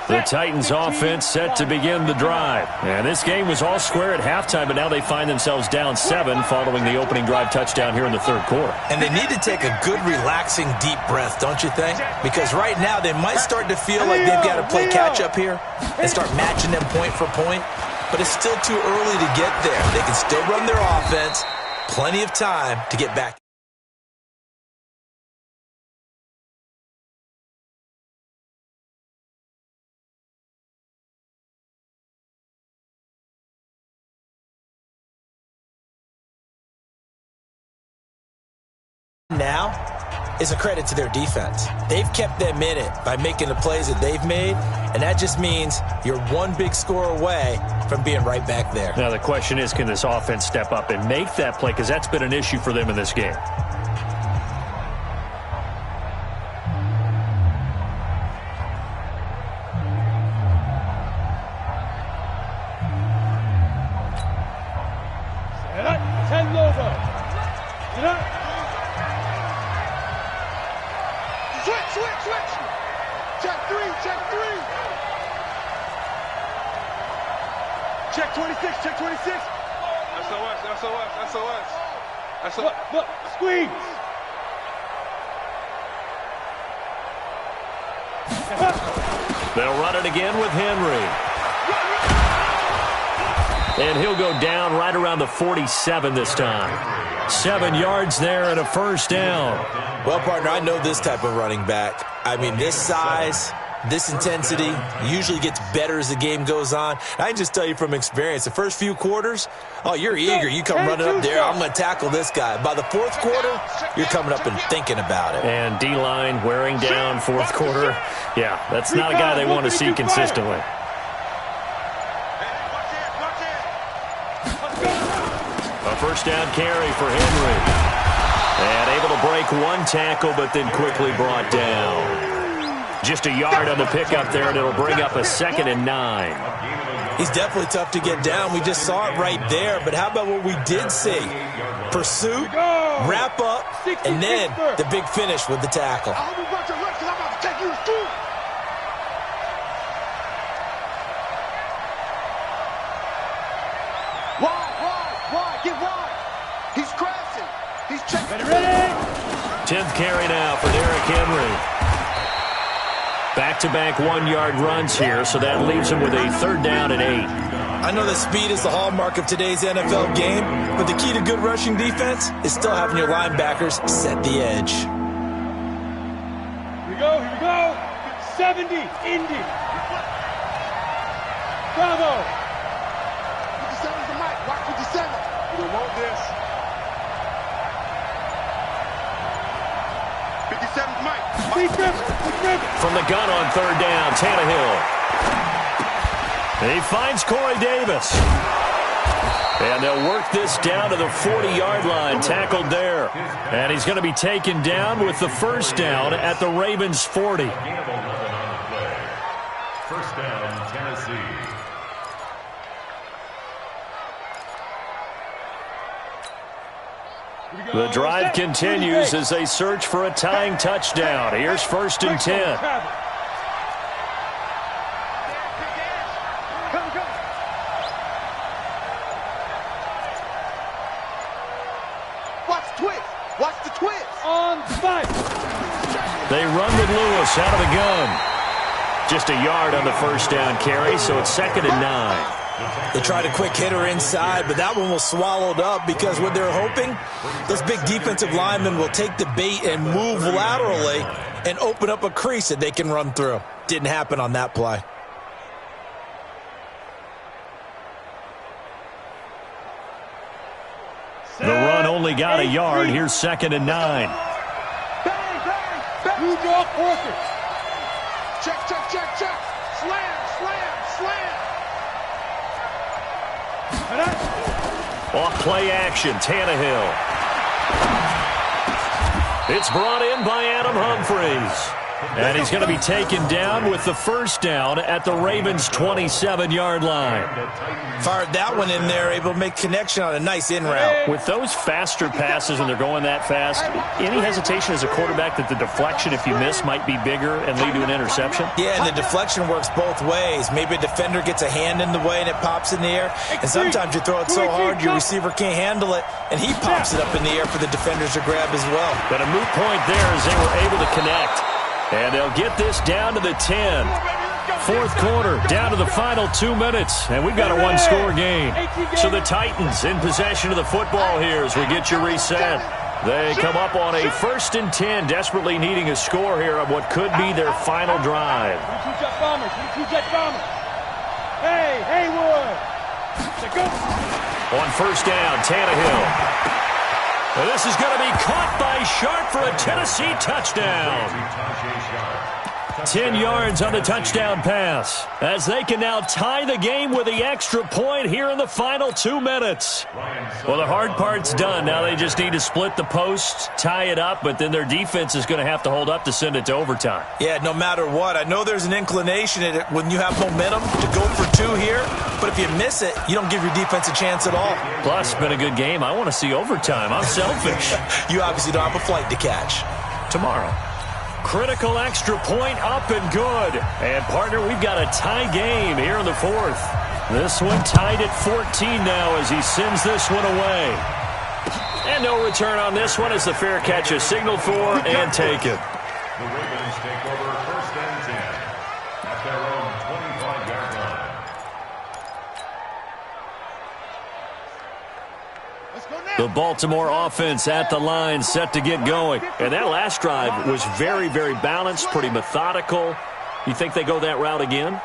The Titans offense set to begin the drive. And this game was all square at halftime, but now they find themselves down 7 following the opening drive touchdown here in the 3rd quarter. And they need to take a good, relaxing, deep breath, don't you think? Because right now they might start to feel like they've got to play catch-up here and start matching them point for point. But it's still too early to get there. They can still run their offense. Plenty of time to get back. Now is a credit to their defense. They've kept them in it by making the plays that they've made, and that just means you're one big score away from being right back there. Now the question is, can this offense step up and make that play? Because that's been an issue for them in this game. Check 26, check 26. SOS, SOS, SOS. Look, squeeze. They'll run it again with Henry. And he'll go down right around the 47 this time. 7 yards there and a first down. Well, partner, I know this type of running back. I mean, this size, this intensity usually gets better as the game goes on. I can just tell you from experience, the first few quarters, oh, you're eager. You come running up there, I'm going to tackle this guy. By the fourth quarter, you're coming up and thinking about it. And D-line wearing down fourth quarter. Yeah, that's not a guy they want to see consistently. A first down carry for Henry. And able to break one tackle, but then quickly brought down. Just a yard on the pickup there, and it'll bring up a 2nd and 9. He's definitely tough to get down. We just saw it right there. But how about what we did see? Pursuit, wrap up, and then the big finish with the tackle. I hope you brought your lunch because I'm about to take you to school. Wide, get wide. He's crashing. He's checking. Ready? 10th carry now for Derrick Henry. Back-to-back 1-yard runs here, so that leaves him with a 3rd down and 8. I know that speed is the hallmark of today's NFL game, but the key to good rushing defense is still having your linebackers set the edge. Here we go. 70, Indy. Bravo. 57's the mic. Watch 57. You don't want this. 57's mic. From the gun on 3rd down, Tannehill. He finds Corey Davis. And they'll work this down to the 40-yard line, tackled there. And he's going to be taken down with the first down at the Ravens' 40. First down, Tennessee. The drive continues as they search for a tying touchdown. Here's 1st and 10. Watch the twist. On spike. They run with Lewis out of the gun. Just a yard on the first down carry, so it's 2nd and 9. They tried a quick hitter inside, but that one was swallowed up because what they're hoping, those big defensive linemen will take the bait and move laterally and open up a crease that they can run through. Didn't happen on that play. The run only got a yard. Here's 2nd and 9. Bang, bang, bang. New dog Orchid. Check. Slam. Off play action, Tannehill. It's brought in by Adam Humphries. And he's going to be taken down with the first down at the Ravens' 27-yard line. Fired that one in there, able to make connection on a nice in route. With those faster passes when they're going that fast, any hesitation as a quarterback that the deflection, if you miss, might be bigger and lead to an interception? Yeah, and the deflection works both ways. Maybe a defender gets a hand in the way and it pops in the air. And sometimes you throw it so hard your receiver can't handle it, and he pops it up in the air for the defenders to grab as well. But a moot point there as they were able to connect. And they'll get this down to the 10. Fourth quarter, down to the final 2 minutes, and we've got a one-score game. So the Titans in possession of the football here as we get you reset. They come up on a 1st and 10, desperately needing a score here on what could be their final drive. Hey, Haywood. On first down, Tannehill. And this is going to be caught by Sharp for a Tennessee touchdown. 10 yards on the touchdown pass as they can now tie the game with the extra point here in the final 2 minutes. Well, the hard part's done. Now they just need to split the post, tie it up, but then their defense is going to have to hold up to send it to overtime. Yeah, no matter what. I know there's an inclination in it when you have momentum to go for 2 here, but if you miss it, you don't give your defense a chance at all. Plus, it's been a good game. I want to see overtime. I'm selfish. You obviously don't have a flight to catch. Tomorrow. Critical extra point up and good. And, partner, we've got a tie game here in the fourth. This one tied at 14 now as he sends this one away. And no return on this one as the fair catch is signaled for and taken. The Ravens take over 1st and 10 at their own 25-yard line. The Baltimore offense at the line, set to get going. And that last drive was very, very balanced, pretty methodical. You think they go that route again?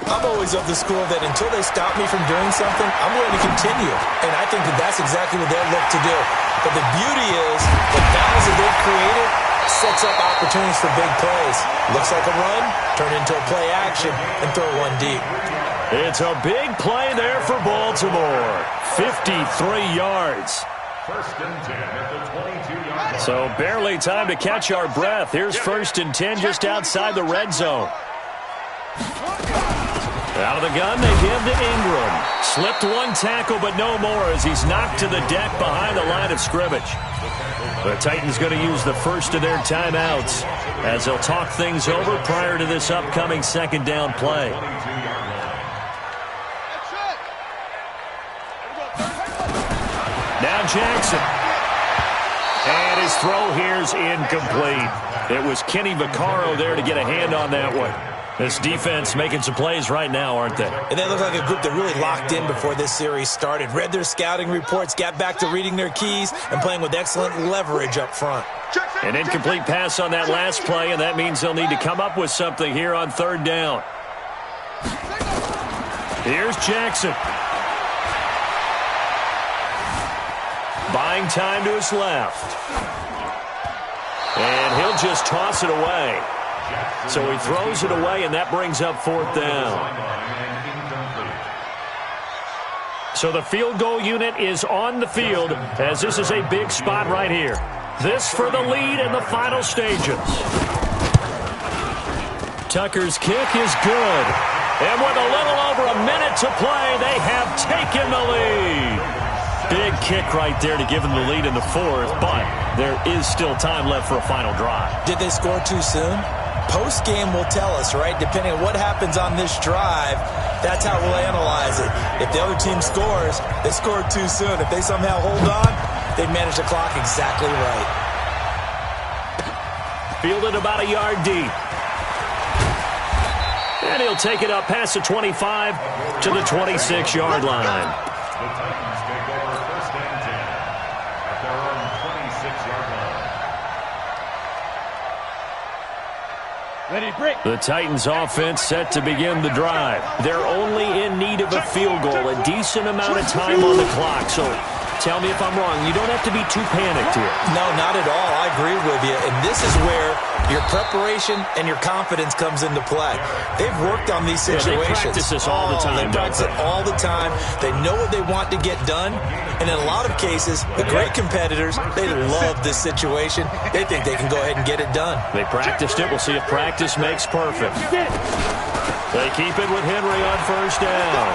I'm always of the school that until they stop me from doing something, I'm going to continue. And I think that that's exactly what they'll look to do. But the beauty is the balance that they've created sets up opportunities for big plays. Looks like a run, turn into a play action, and throw one deep. It's a big play there for Baltimore. 53 yards. 1st and 10 at the 22-yard line. So barely time to catch our breath. Here's 1st and 10 just outside the red zone. Out of the gun, they give to Ingram. Slipped one tackle, but no more as he's knocked to the deck behind the line of scrimmage. The Titans going to use the first of their timeouts as they'll talk things over prior to this upcoming 2nd down play. Now Jackson. And his throw here's incomplete. It was Kenny Vaccaro there to get a hand on that one. This defense making some plays right now, aren't they? And they look like a group that really locked in before this series started. Read their scouting reports, got back to reading their keys, and playing with excellent leverage up front. An incomplete pass on that last play, and that means they'll need to come up with something here on 3rd down. Here's Jackson. Buying time to his left. And he'll just toss it away. So he throws it away, and that brings up 4th down. So the field goal unit is on the field as this is a big spot right here. This for the lead in the final stages. Tucker's kick is good. And with a little over a minute to play, they have taken the lead. Big kick right there to give them the lead in the 4th, but there is still time left for a final drive. Did they score too soon? Post-game will tell us, right? Depending on what happens on this drive, that's how we'll analyze it. If the other team scores, they scored too soon. If they somehow hold on, they manage the clock exactly right. Fielded about a yard deep. And he'll take it up past the 25 to the 26-yard line. The Titans take over 1st and 10 at their own 26-yard line. Ready, break. The Titans offense set to begin the drive. They're only in need of a field goal, a decent amount of time on the clock. So tell me if I'm wrong. You don't have to be too panicked here. No, not at all. I agree with you. And this is where your preparation and your confidence comes into play. They've worked on these situations. They practice this all the time. They practice it all the time. They know what they want to get done. And in a lot of cases, the great competitors, they love this situation. They think they can go ahead and get it done. They practiced it. We'll see if practice makes perfect. They keep it with Henry on 1st down.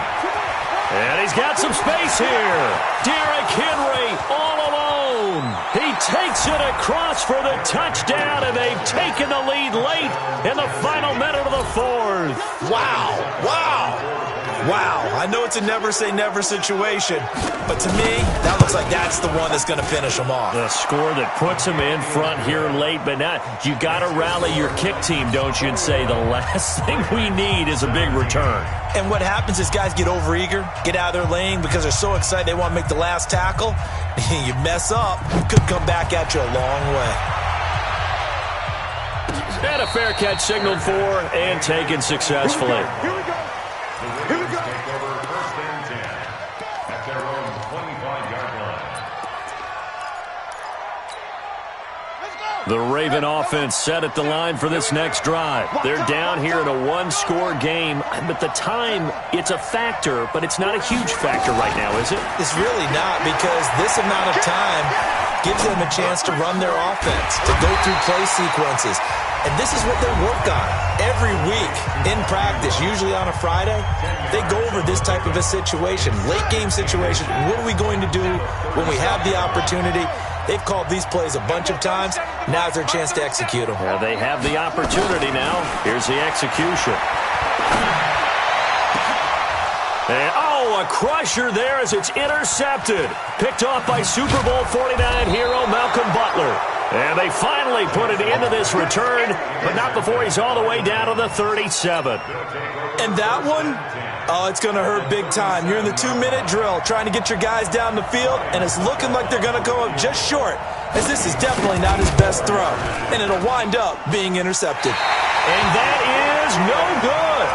And he's got some space here. Derrick Henry all alone. He takes it across for the touchdown, and they've taken the lead late in the final minute of the 4th. Wow. Wow. Wow. I know it's a never-say-never situation, but to me, that looks like that's the one that's going to finish them off. The score that puts them in front here late, but now you got to rally your kick team, don't you, and say the last thing we need is a big return. And what happens is guys get overeager, get out of their lane because they're so excited they want to make the last tackle. You mess up, it could come back at you a long way. And a fair catch signaled for and taken successfully. Here we go. Here we go. Take over 1st and 10 at their own 25-yard line. The Raven offense set at the line for this next drive. They're down here in a one-score game, but the time, it's a factor, but it's not a huge factor right now, is it? It's really not, because this amount of time gives them a chance to run their offense, to go through play sequences. And this is what they work on every week in practice, usually on a Friday. They go over this type of a situation, late game situation. What are we going to do when we have the opportunity? They've called these plays a bunch of times. Now's their chance to execute them. Yeah, they have the opportunity now. Here's the execution. And, a crusher there as it's intercepted. Picked off by Super Bowl 49 hero Malcolm Butler. And they finally put it into this return, but not before he's all the way down to the 37. And that one, it's going to hurt big time. You're in the 2-minute drill trying to get your guys down the field, and it's looking like they're going to come up just short, as this is definitely not his best throw. And it'll wind up being intercepted. And that is no good.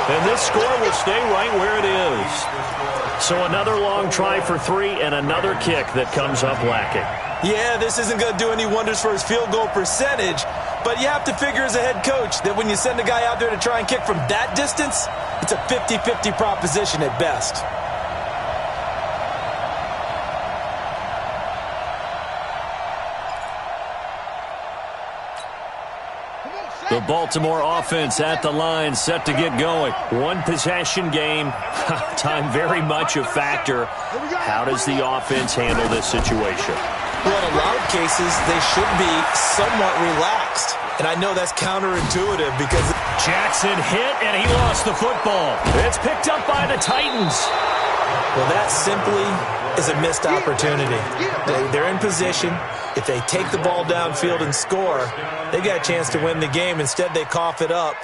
And this score will stay right where it is. So another long try for 3 and another kick that comes up lacking. Yeah, this isn't going to do any wonders for his field goal percentage, but you have to figure as a head coach that when you send a guy out there to try and kick from that distance, it's a 50-50 proposition at best. The Baltimore offense at the line, set to get going. One possession game. Time very much a factor. How does the offense handle this situation? Well, in a lot of cases, they should be somewhat relaxed. And I know that's counterintuitive because Jackson hit, and he lost the football. It's picked up by the Titans. Well, that simply is a missed opportunity. They're in position. If they take the ball downfield and score, they've got a chance to win the game. Instead, they cough it up.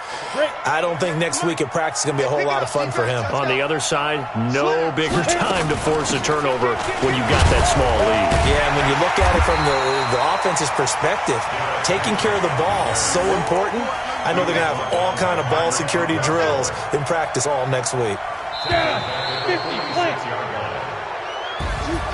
I don't think next week at practice is going to be a whole lot of fun for him. On the other side, no bigger time to force a turnover when you've got that small lead. Yeah, and when you look at it from the offense's perspective, taking care of the ball is so important. I know they're going to have all kind of ball security drills in practice all next week.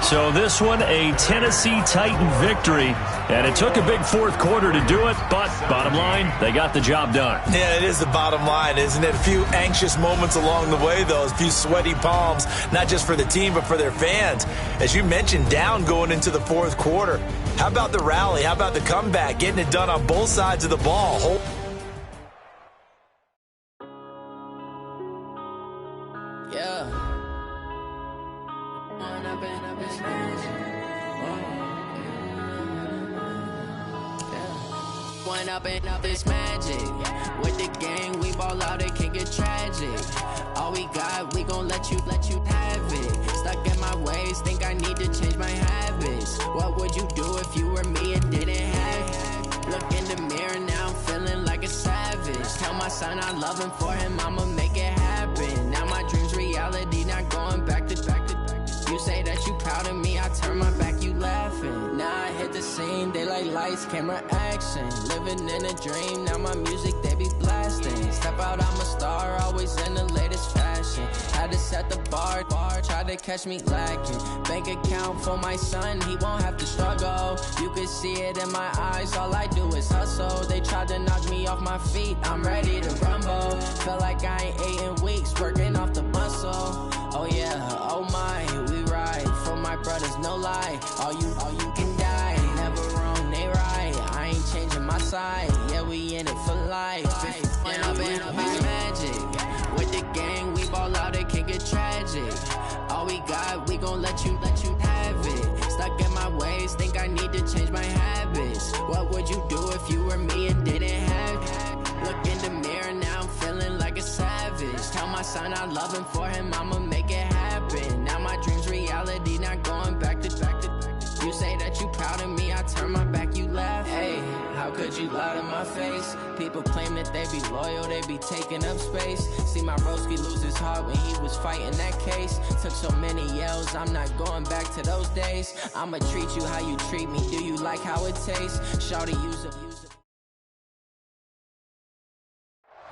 So this one, a Tennessee Titan victory, and it took a big fourth quarter to do it, but bottom line, they got the job done. Yeah, it is the bottom line, isn't it? A few anxious moments along the way, though, a few sweaty palms, not just for the team, but for their fans. As you mentioned, down going into the fourth quarter. How about the rally? How about the comeback? Getting it done on both sides of the ball. Up this magic. With the gang, we ball out, it can get tragic. All we got, we gon' let you have it. Stuck in my ways, think I need to change my habits. What would you do if you were me and didn't have it? Look in the mirror, now I'm feeling like a savage. Tell my son I love him, for him I'ma make it happen. Now my dream's reality, not going back to. You say that you proud of me, I turn my back, you laughing. Now I hit the scene, they like lights, camera, action. Living in a dream, now my music, they be blasting. Step out, I'm a star, always in the latest fashion. Had to set the bar, try to catch me lacking. Bank account for my son, he won't have to struggle. You can see it in my eyes, all I do is hustle. They tried to knock me off my feet, I'm ready to rumble. Felt like I ain't ate in weeks, working off the muscle. Oh yeah, oh my, we ride for my brothers, no lie. All you can die, never wrong, they right. I ain't changing my side, yeah, we in it for life. When up in magic, with the gang, we ball out, it can get tragic. All we got, we gon' let you have it. Stuck in my ways, think I need to change my habits. What would you do if you were me and didn't have it? Look in the mirror, now I'm feeling like a savage. Tell my son I love him, for him I'ma make it happen. Now my dream's reality, not going back to. You say that you proud of me, I turn my back, you laugh. Hey, how could you lie to my face? People claim that they be loyal, they be taking up space. See my broski lose his heart when he was fighting that case. Took so many yells, I'm not going back to those days. I'ma treat you how you treat me, do you like how it tastes? Shawty, use it.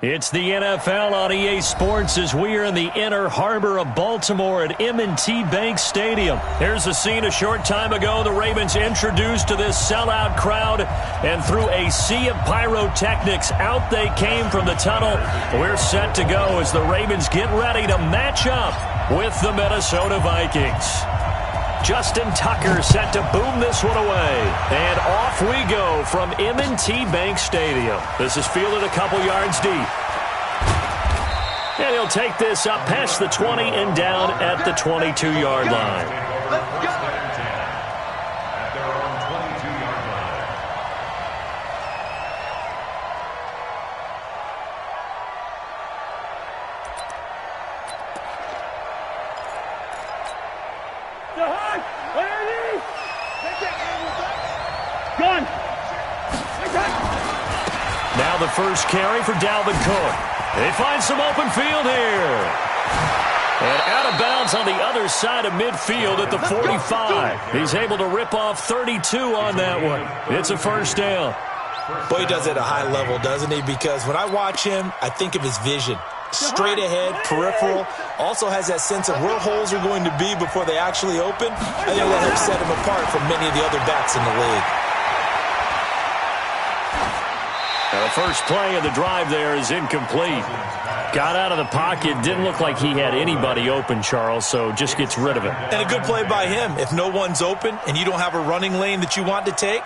It's the NFL on EA Sports as we are in the inner harbor of Baltimore at M&T Bank Stadium. Here's a scene a short time ago. The Ravens introduced to this sellout crowd, and through a sea of pyrotechnics, out they came from the tunnel. We're set to go as the Ravens get ready to match up with the Minnesota Vikings. Justin Tucker set to boom this one away. And off we go from M&T Bank Stadium. This is fielded a couple yards deep. And he'll take this up past the 20 and down at the 22-yard line. Let's go. At their own 22-yard line. Gun. Now the first carry for Dalvin Cook. They find some open field here. And out of bounds on the other side of midfield at the 45. He's able to rip off 32 on that one. It's a first down. Boy, he does it at a high level, doesn't he? Because when I watch him, I think of his vision. Straight ahead, peripheral, also has that sense of where holes are going to be before they actually open. I think that helps set him apart from many of the other backs in the league. Now the first play of the drive there is incomplete. Got out of the pocket, didn't look like he had anybody open, Charles, so just gets rid of it. And a good play by him. If no one's open and you don't have a running lane that you want to take,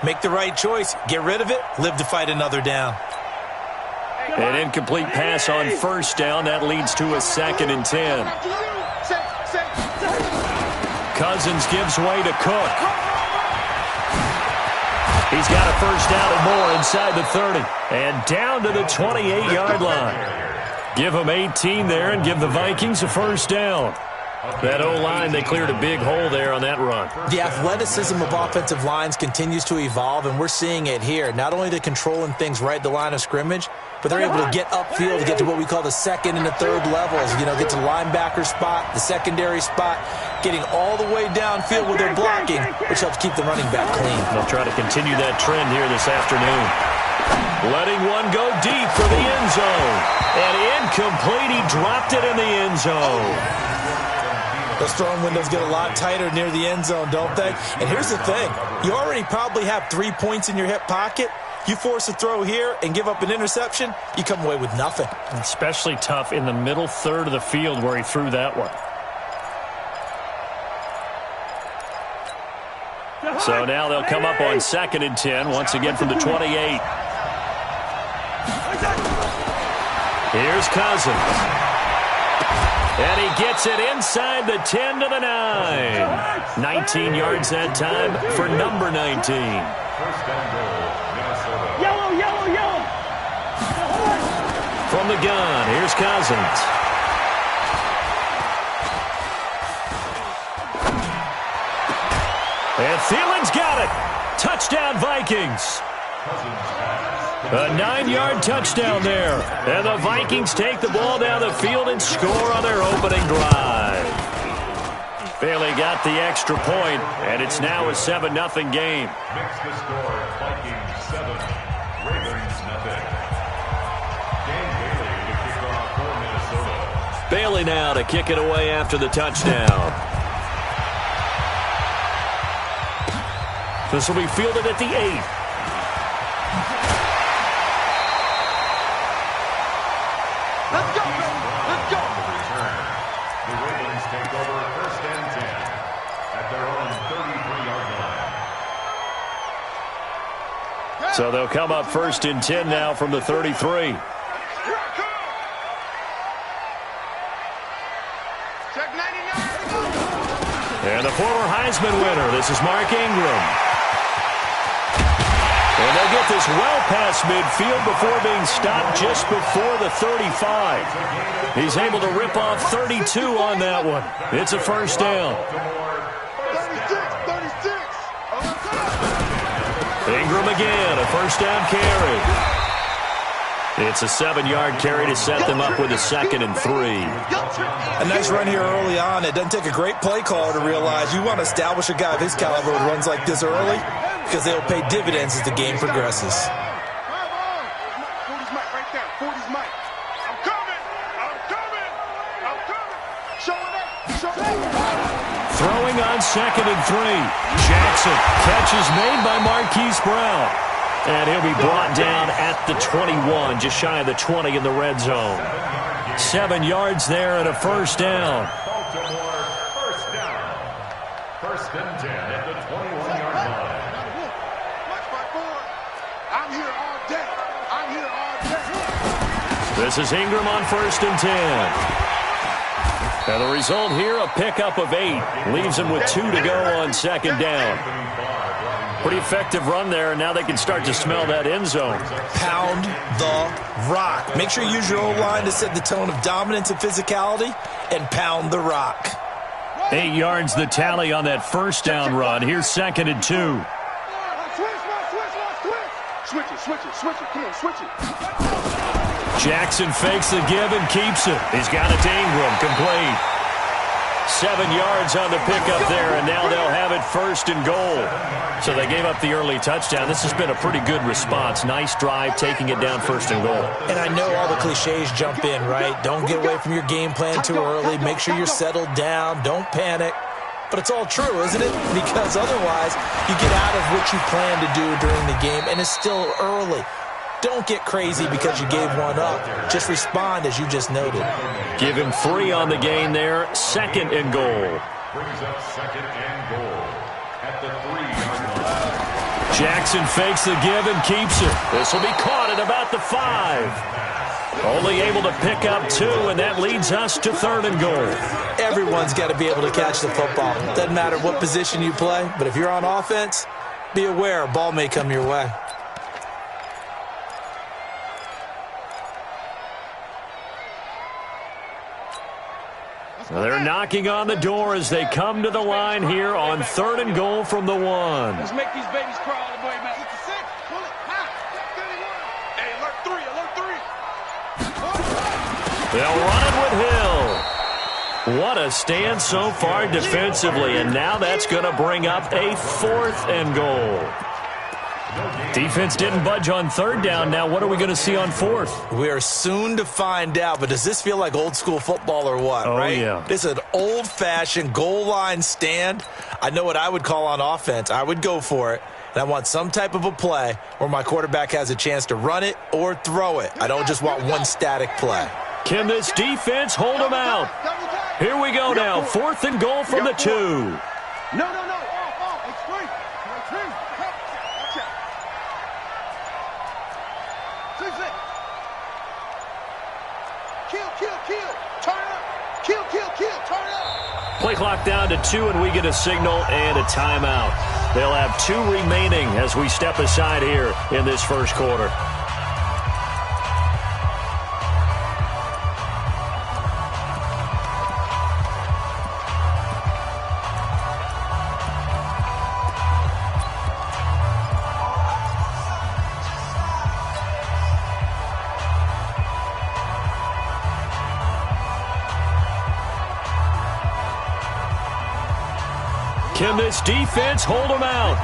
make the right choice. Get rid of it. Live to fight another down. An incomplete pass on first down. That leads to a 2nd and 10. Cousins gives way to Cook. He's got a first down and more inside the 30. And down to the 28-yard line. Give them 18 there and give the Vikings a first down. That O-line, they cleared a big hole there on that run. The athleticism of offensive lines continues to evolve, and we're seeing it here. Not only the controlling things right at the line of scrimmage, but they're able to get upfield to get to what we call the second and the third levels. You know, get to the linebacker spot, the secondary spot, getting all the way downfield with their blocking, which helps keep the running back clean. They'll try to continue that trend here this afternoon. Letting one go deep for the end zone. And incomplete. He dropped it in the end zone. Those throwing windows get a lot tighter near the end zone, don't they? And here's the thing. You already probably have 3 points in your hip pocket. You force a throw here and give up an interception, you come away with nothing. Especially tough in the middle third of the field where he threw that one. So now they'll come up on 2nd and 10, once again from the 28. Here's Cousins. And he gets it inside the 10 to the 9. 19 yards that time for number 19. First and goal, Minnesota. Yellow. From the gun, here's Cousins. And Thielen's got it. Touchdown, Vikings. A 9-yard touchdown there. And the Vikings take the ball down the field and score on their opening drive. Bailey got the extra point, and it's now a 7-0 game. Makes the score Vikings 7, Ravens nothing. Dan Bailey to kick off for Minnesota. Bailey now to kick it away after the touchdown. This will be fielded at the 8. So they'll come up 1st and 10 now from the 33. And the former Heisman winner, this is Mark Ingram. And they'll get this well past midfield before being stopped just before the 35. He's able to rip off 32 on that one. It's a first down. Ingram again, a first down carry. It's a 7-yard carry to set them up with a 2nd and 3. A nice run here early on. It doesn't take a great play caller to realize you want to establish a guy of his caliber who runs like this early because they'll pay dividends as the game progresses. 40's Mike right there. 40's Mike. I'm coming. Show it up. Throwing on 2nd and 3. Jackson. Catch is made by Marquise Brown. And he'll be brought down at the 21, just shy of the 20 in the red zone. 7 yards there and a first down. Baltimore, first down. 1st and 10 at the 21-yard line. Watch my board. I'm here all day. This is Ingram on 1st and 10. And the result here, a pickup of 8. Leaves him with 2 to go on 2nd down. Pretty effective run there, and now they can start to smell that end zone. Pound the rock. Make sure you use your O-line to set the tone of dominance and physicality, and pound the rock. 8 yards the tally on that first down run. Here's 2nd and 2. Switch it. Come on, switch it. Jackson fakes the give and keeps it. He's got it to Ingram, complete. 7 yards on the pickup there, and now they'll have it 1st and goal. So they gave up the early touchdown. This has been a pretty good response. Nice drive, taking it down 1st and goal. And I know all the cliches jump in, right? Don't get away from your game plan too early. Make sure you're settled down. Don't panic. But it's all true, isn't it? Because otherwise, you get out of what you plan to do during the game, and it's still early. Don't get crazy because you gave one up. Just respond as you just noted. Give him 3 on the gain there. 2nd and goal. Brings up 2nd and goal at the 3-yard line. Jackson fakes the give and keeps it. This will be caught at about the 5. Only able to pick up 2, and that leads us to 3rd and goal. Everyone's got to be able to catch the football. Doesn't matter what position you play, but if you're on offense, be aware a ball may come your way. They're knocking on the door as they come to the line here on 3rd and goal from the 1. Let's make these babies cry all the way, man. Hey, alert 3. They'll run it with Hill. What a stand so far defensively, and now that's going to bring up a 4th and goal. Defense didn't budge on 3rd down. Now what are we going to see on 4th? We are soon to find out, but does this feel like old school football or what, right? Yeah. This is an old-fashioned goal line stand. I know what I would call on offense. I would go for it, and I want some type of a play where my quarterback has a chance to run it or throw it. I don't just want one static play. Can this defense hold them out? Here we go now. 4th and goal from the 2. No. It's 3. Kill. Turn up. Kill. Turn up. Play clock down to 2, and we get a signal and a timeout. They'll have 2 remaining as we step aside here in this first quarter. Can this defense hold them out?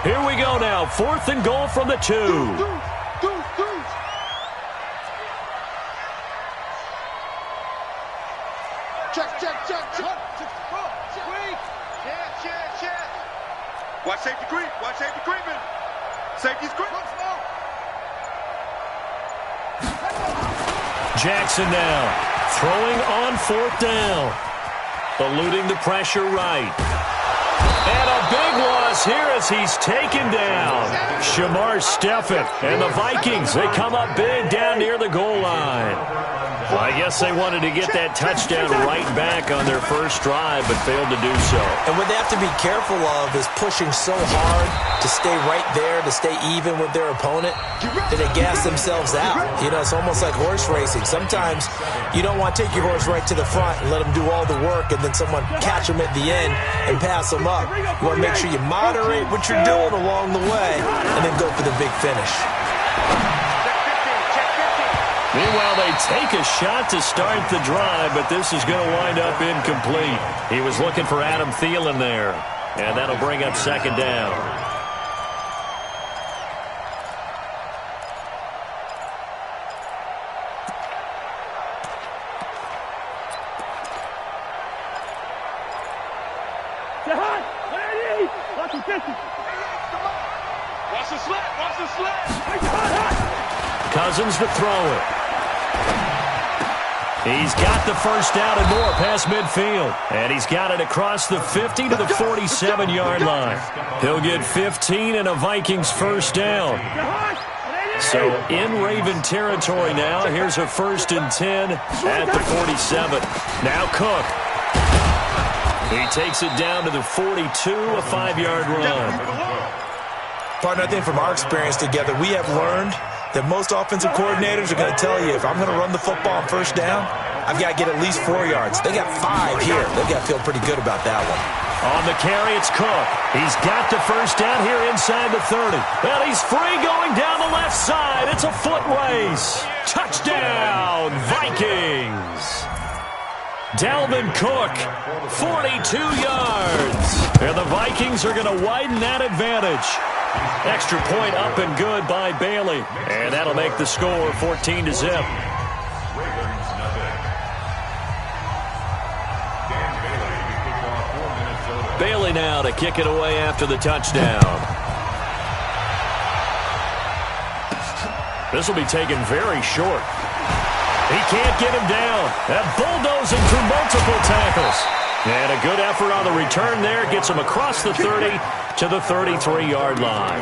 Here we go now. 4th and goal from the 2. Check. Watch safety creep. Creeping. Safety's creeping. Jackson now throwing on 4th down. Eluding the pressure right. And a big loss here as he's taken down. Shamar Stephen and the Vikings, they come up big down near the goal line. Well, I guess they wanted to get that touchdown right back on their first drive, but failed to do so. And what they have to be careful of is pushing so hard to stay right there, to stay even with their opponent, that they gas themselves out. You know, it's almost like horse racing. Sometimes you don't want to take your horse right to the front and let them do all the work, and then someone catch them at the end and pass them up. You want to make sure you moderate what you're doing along the way and then go for the big finish. Meanwhile, they take a shot to start the drive, but this is going to wind up incomplete. He was looking for Adam Thielen there, and that'll bring up 2nd down. Watch the slat. Cousins to throw it. He's got the first down and more past midfield. And he's got it across the 50 to the 47-yard line. He'll get 15 and a Vikings first down. So in Raven territory now. Here's a 1st and 10 at the 47. Now Cook. He takes it down to the 42, a 5-yard run. Partner, I think from our experience together, we have learned that most offensive coordinators are going to tell you, if I'm going to run the football on first down, I've got to get at least 4 yards. They got 5 here. They've got to feel pretty good about that one. On the carry, it's Cook. He's got the first down here inside the 30. And he's free going down the left side. It's a foot race. Touchdown, Vikings. Dalvin Cook, 42 yards. And the Vikings are going to widen that advantage. Extra point up and good by Bailey. And that'll make the score 14-0. Bailey now to kick it away after the touchdown. This will be taken very short. He can't get him down. That bulldozing through multiple tackles. And a good effort on the return there. Gets him across the 30 to the 33-yard line.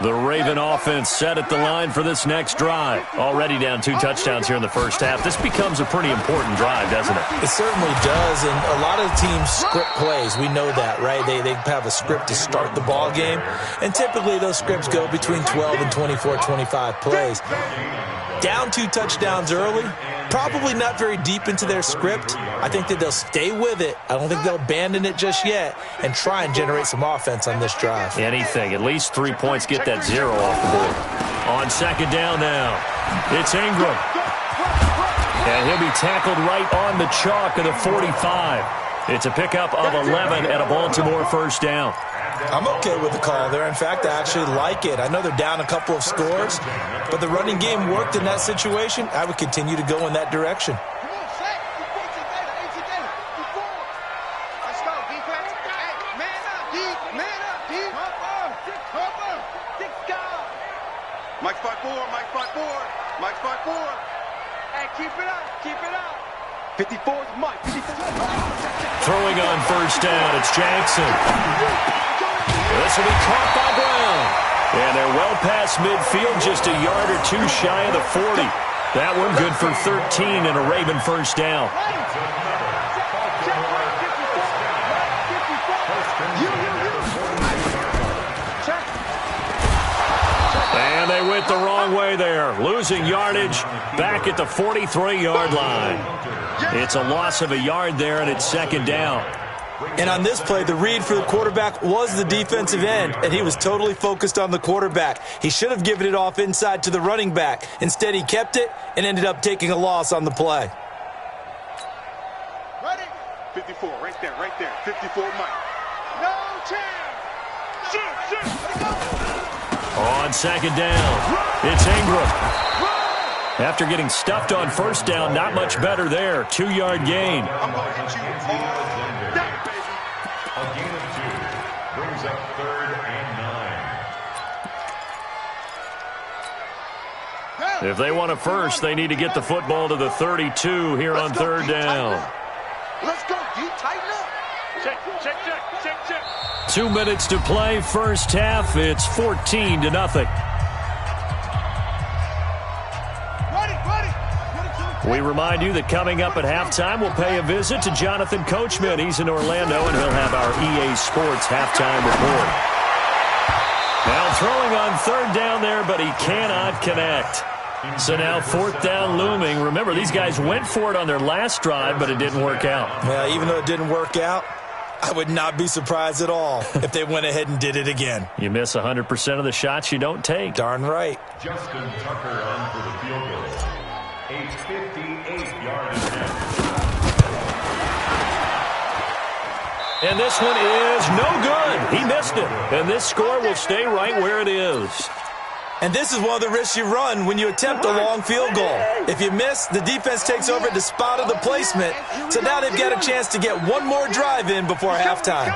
The Raven offense set at the line for this next drive. Already down 2 touchdowns here in the first half. This becomes a pretty important drive, doesn't it? It certainly does, and a lot of teams script plays. We know that, right? They have a script to start the ball game, and typically those scripts go between 12 and 24, 25 plays. Down 2 touchdowns early, probably not very deep into their script. I think that they'll stay with it. I don't think they'll abandon it just yet and try and generate some offense on this drive. Anything. At least 3 points. Get that 0 off the board. On second down now, it's Ingram. And he'll be tackled right on the chalk of the 45. It's a pickup of 11 and a Baltimore first down. I'm okay with the call there. In fact, I actually like it. I know they're down a couple of scores, but the running game worked in that situation. I would continue to go in that direction. Mike spot 4, Mike spot 4, Mike spot 4. Hey, keep it up, keep it up. 54 is Mike. 54. Throwing on first down, it's Jackson. This will be caught by Brown. And they're well past midfield, just a yard or 2 shy of the 40. That one good for 13 and a Raven first down. And they went the wrong way there, losing yardage back at the 43-yard line. It's a loss of a yard there, and it's second down. And on this play, the read for the quarterback was the defensive end, and he was totally focused on the quarterback. He should have given it off inside to the running back. Instead, he kept it and ended up taking a loss on the play. Ready? 54, right there, 54, Mike. No chance. Shoot. On second down, it's Ingram. After getting stuffed on first down, not much better there. 2-yard gain. I'm going to hit you all day, baby. A gain of 2 brings up 3rd and 9. If they want a first, they need to get the football to the 32 here on 3rd down. Let's go, D. Tighten up. Check. 2 minutes to play, first half. It's 14-0. We remind you that coming up at halftime, we'll pay a visit to Jonathan Coachman. He's in Orlando, and he'll have our EA Sports halftime report. Now throwing on 3rd down there, but he cannot connect. So now 4th down looming. Remember, these guys went for it on their last drive, but it didn't work out. Yeah, even though it didn't work out, I would not be surprised at all if they went ahead and did it again. You miss 100% of the shots you don't take. Darn right. Justin Tucker on for the field goal. A 58-yard attempt. And this one is no good. He missed it. And this score will stay right where it is. And this is one of the risks you run when you attempt a long field goal. If you miss, the defense takes over at the spot of the placement. So now they've got a chance to get one more drive in before halftime.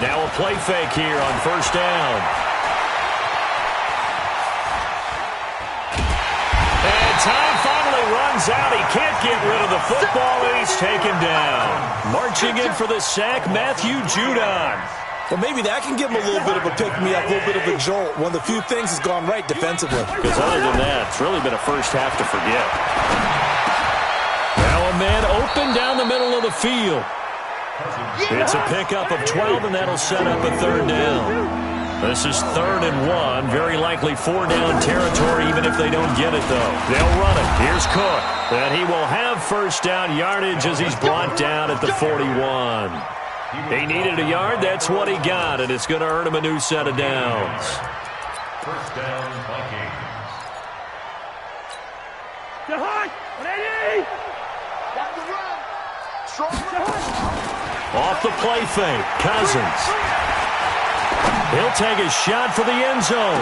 Now a play fake here on first down. And time finally runs out. He can't get rid of the football, and he's taken down. Marching in for the sack, Matthew Judon. Well, maybe that can give him a little bit of a pick-me-up, a little bit of a jolt. One of the few things has gone right defensively. Because other than that, it's really been a first half to forget. Now a man open down the middle of the field. It's a pickup of 12, and that'll set up a 3rd down. This is 3rd and 1. Very likely 4-down territory, even if they don't get it, though. They'll run it. Here's Cook. And he will have first down yardage as he's brought down at the 41. He needed a yard. That's what he got, and it's going to earn him a new set of downs. First down, Vikings. Off the play fake, Cousins. He'll take a shot for the end zone.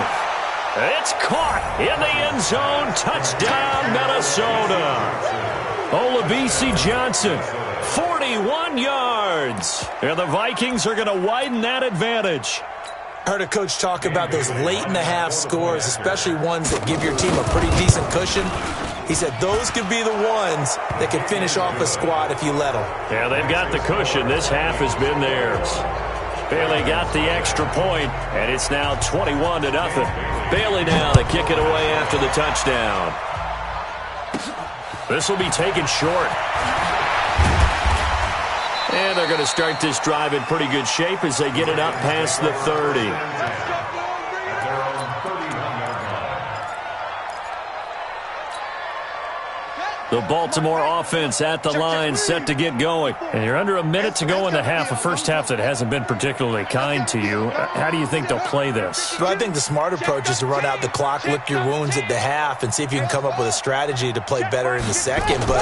It's caught in the end zone. Touchdown, Minnesota. Olabisi Johnson, 41 yards. And the Vikings are going to widen that advantage. I heard a coach talk about those late-in-the-half scores, especially ones that give your team a pretty decent cushion. He said those could be the ones that can finish off a squad if you let them. Yeah, they've got the cushion. This half has been theirs. Bailey got the extra point, and it's now 21-0. Bailey now to kick it away after the touchdown. This will be taken short. And they're going to start this drive in pretty good shape as they get it up past the 30. The Baltimore offense at the line, set to get going. And you're under a minute to go in the half, a first half that hasn't been particularly kind to you. How do you think they'll play this? Well, I think the smart approach is to run out the clock, lick your wounds at the half, and see if you can come up with a strategy to play better in the second. But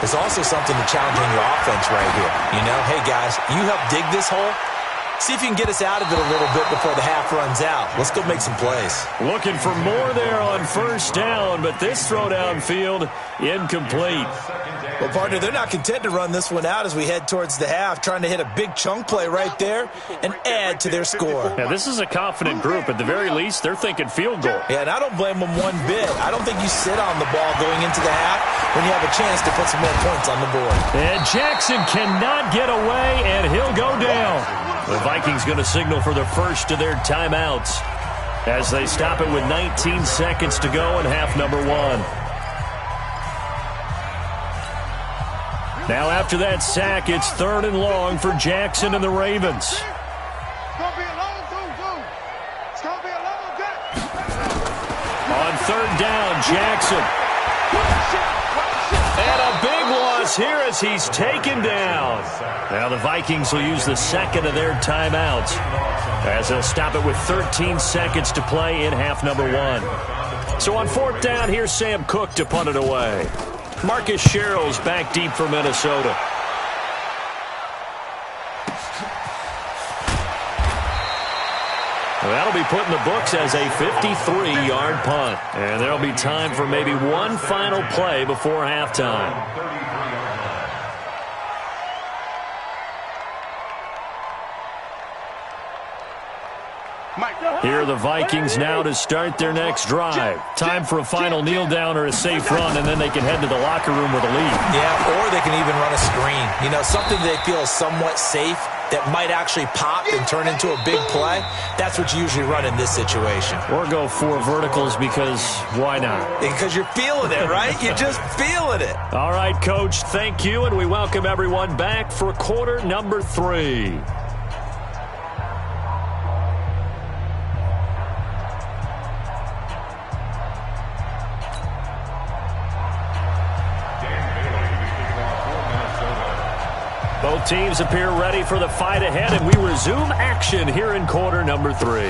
there's also something to challenging your offense right here. You know, hey, guys, you help dig this hole. See if you can get us out of it a little bit before the half runs out. Let's go make some plays. Looking for more there on first down, but this throw downfield incomplete. Well, partner, they're not content to run this one out as we head towards the half, trying to hit a big chunk play right there and add to their score. Yeah, this is a confident group. At the very least, they're thinking field goal. Yeah, and I don't blame them one bit. I don't think you sit on the ball going into the half when you have a chance to put some more points on the board. And Jackson cannot get away, and he'll go down. The Vikings going to signal for the first of their timeouts as they stop it with 19 seconds to go in half number 1. Now after that sack, it's 3rd and long for Jackson and the Ravens. It's going to be a long boom. It's going to be a long day. On 3rd down, Jackson. And a big loss here as he's taken down. Now the Vikings will use the second of their timeouts as they'll stop it with 13 seconds to play in half number 1. So on 4th down, here's Sam Cook to punt it away. Marcus Sherrill's back deep for Minnesota. Well, that'll be put in the books as a 53-yard punt. And there'll be time for maybe one final play before halftime. Here are the Vikings now to start their next drive. Time for a final kneel down or a safe run, and then they can head to the locker room with a lead. Yeah, or they can even run a screen. You know, something they feel is somewhat safe that might actually pop and turn into a big play. That's what you usually run in this situation. Or go 4 verticals because why not? Because you're feeling it, right? You're just feeling it. All right, Coach, thank you, and we welcome everyone back for quarter number 3. Both teams appear ready for the fight ahead, and we resume action here in quarter number 3.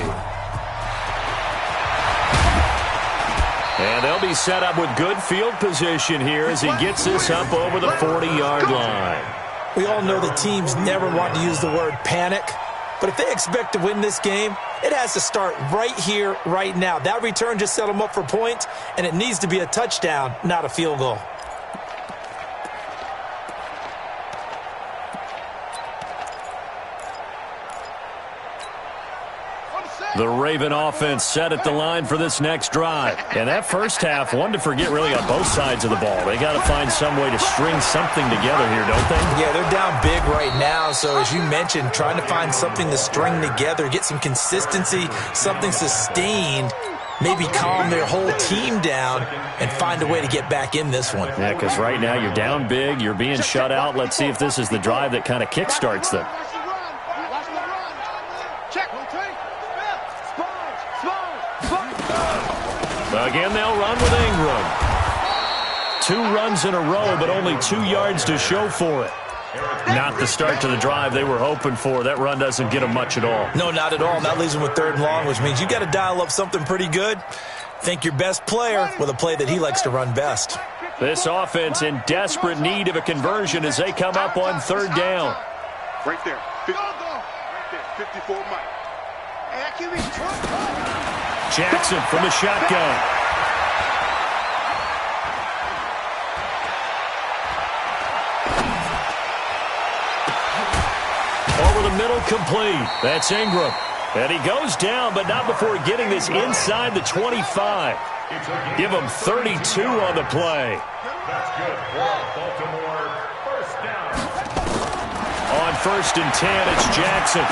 And they'll be set up with good field position here as he gets this up over the 40-yard line. We all know that teams never want to use the word panic, but if they expect to win this game, it has to start right here, right now. That return just set them up for points, and it needs to be a touchdown, not a field goal. The Raven offense set at the line for this next drive. And that first half, one to forget really on both sides of the ball. They got to find some way to string something together here, don't they? Yeah, they're down big right now. So as you mentioned, trying to find something to string together, get some consistency, something sustained, maybe calm their whole team down and find a way to get back in this one. Yeah, because right now you're down big, you're being shut out. Let's see if this is the drive that kind of kickstarts them. Again, they'll run with Ingram. 2 runs in a row, but only 2 yards to show for it. Not the start to the drive they were hoping for. That run doesn't get them much at all. No, not at all. And that leaves them with 3rd and long, which means you got to dial up something pretty good. Think your best player with a play that he likes to run best. This offense in desperate need of a conversion as they come up on 3rd down. Right there. 54 Mike. Jackson from the shotgun. Over the middle, complete. That's Ingram. And he goes down, but not before getting this inside the 25. Give him 32 on the play. That's good. Baltimore, first down. On 1st and 10, it's Jackson.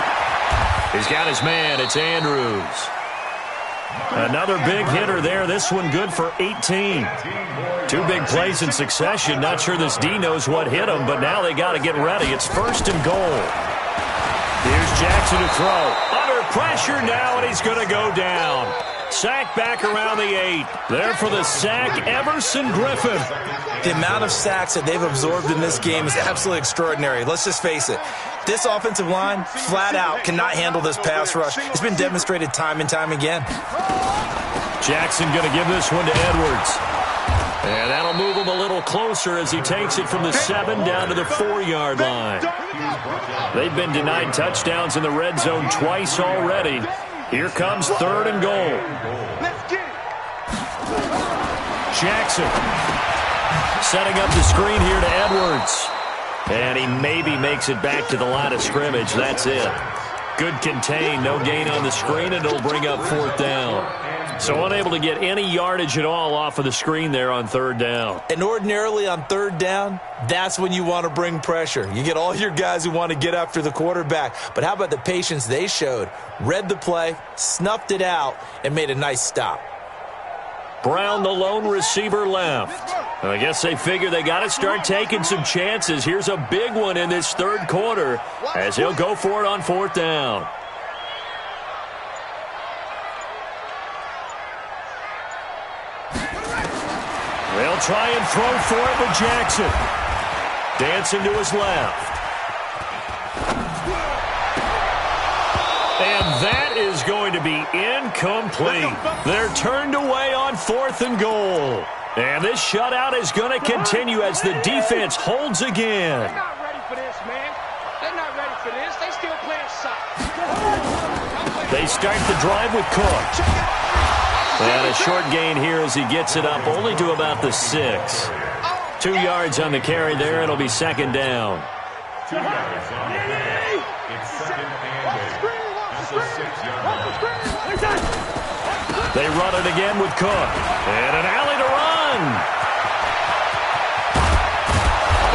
He's got his man. It's Andrews. Another big hitter there. This one good for 18. 2 big plays in succession. Not sure this D knows what hit him, but now they got to get ready. It's 1st and goal. Here's Jackson to throw. Under pressure now, and he's going to go down. Sack back around the 8. There for the sack, Everson Griffin. The amount of sacks that they've absorbed in this game is absolutely extraordinary. Let's just face it. This offensive line, flat out, cannot handle this pass rush. It's been demonstrated time and time again. Jackson going to give this one to Edwards. And that'll move him a little closer as he takes it from the 7 down to the 4-yard line. They've been denied touchdowns in the red zone twice already. Here comes 3rd and goal. Jackson setting up the screen here to Edwards. And he maybe makes it back to the line of scrimmage. That's it. Good contain, no gain on the screen, and it'll bring up 4th down. So unable to get any yardage at all off of the screen there on 3rd down. And ordinarily on 3rd down, that's when you want to bring pressure. You get all your guys who want to get after the quarterback. But how about the patience they showed? Read the play, snuffed it out, and made a nice stop. Brown, the lone receiver, left. I guess they figure they got to start taking some chances. Here's a big one in this 3rd quarter as he'll go for it on 4th down. They'll try and throw for it with Jackson. Dancing to his left. And that is going to be incomplete. They're turned away on 4th and goal. And this shutout is going to continue as the defense holds again. They're not ready for this, man. They're not ready for this. They still playing soccer. They start the drive with Cook. And a short gain here as he gets it up only to about the 6. 2 yards on the carry there. It'll be 2nd down. 2 yards on the carry. It's 2nd and 8. That's a 6-yard line. They run it again with Cook. And an alley to run.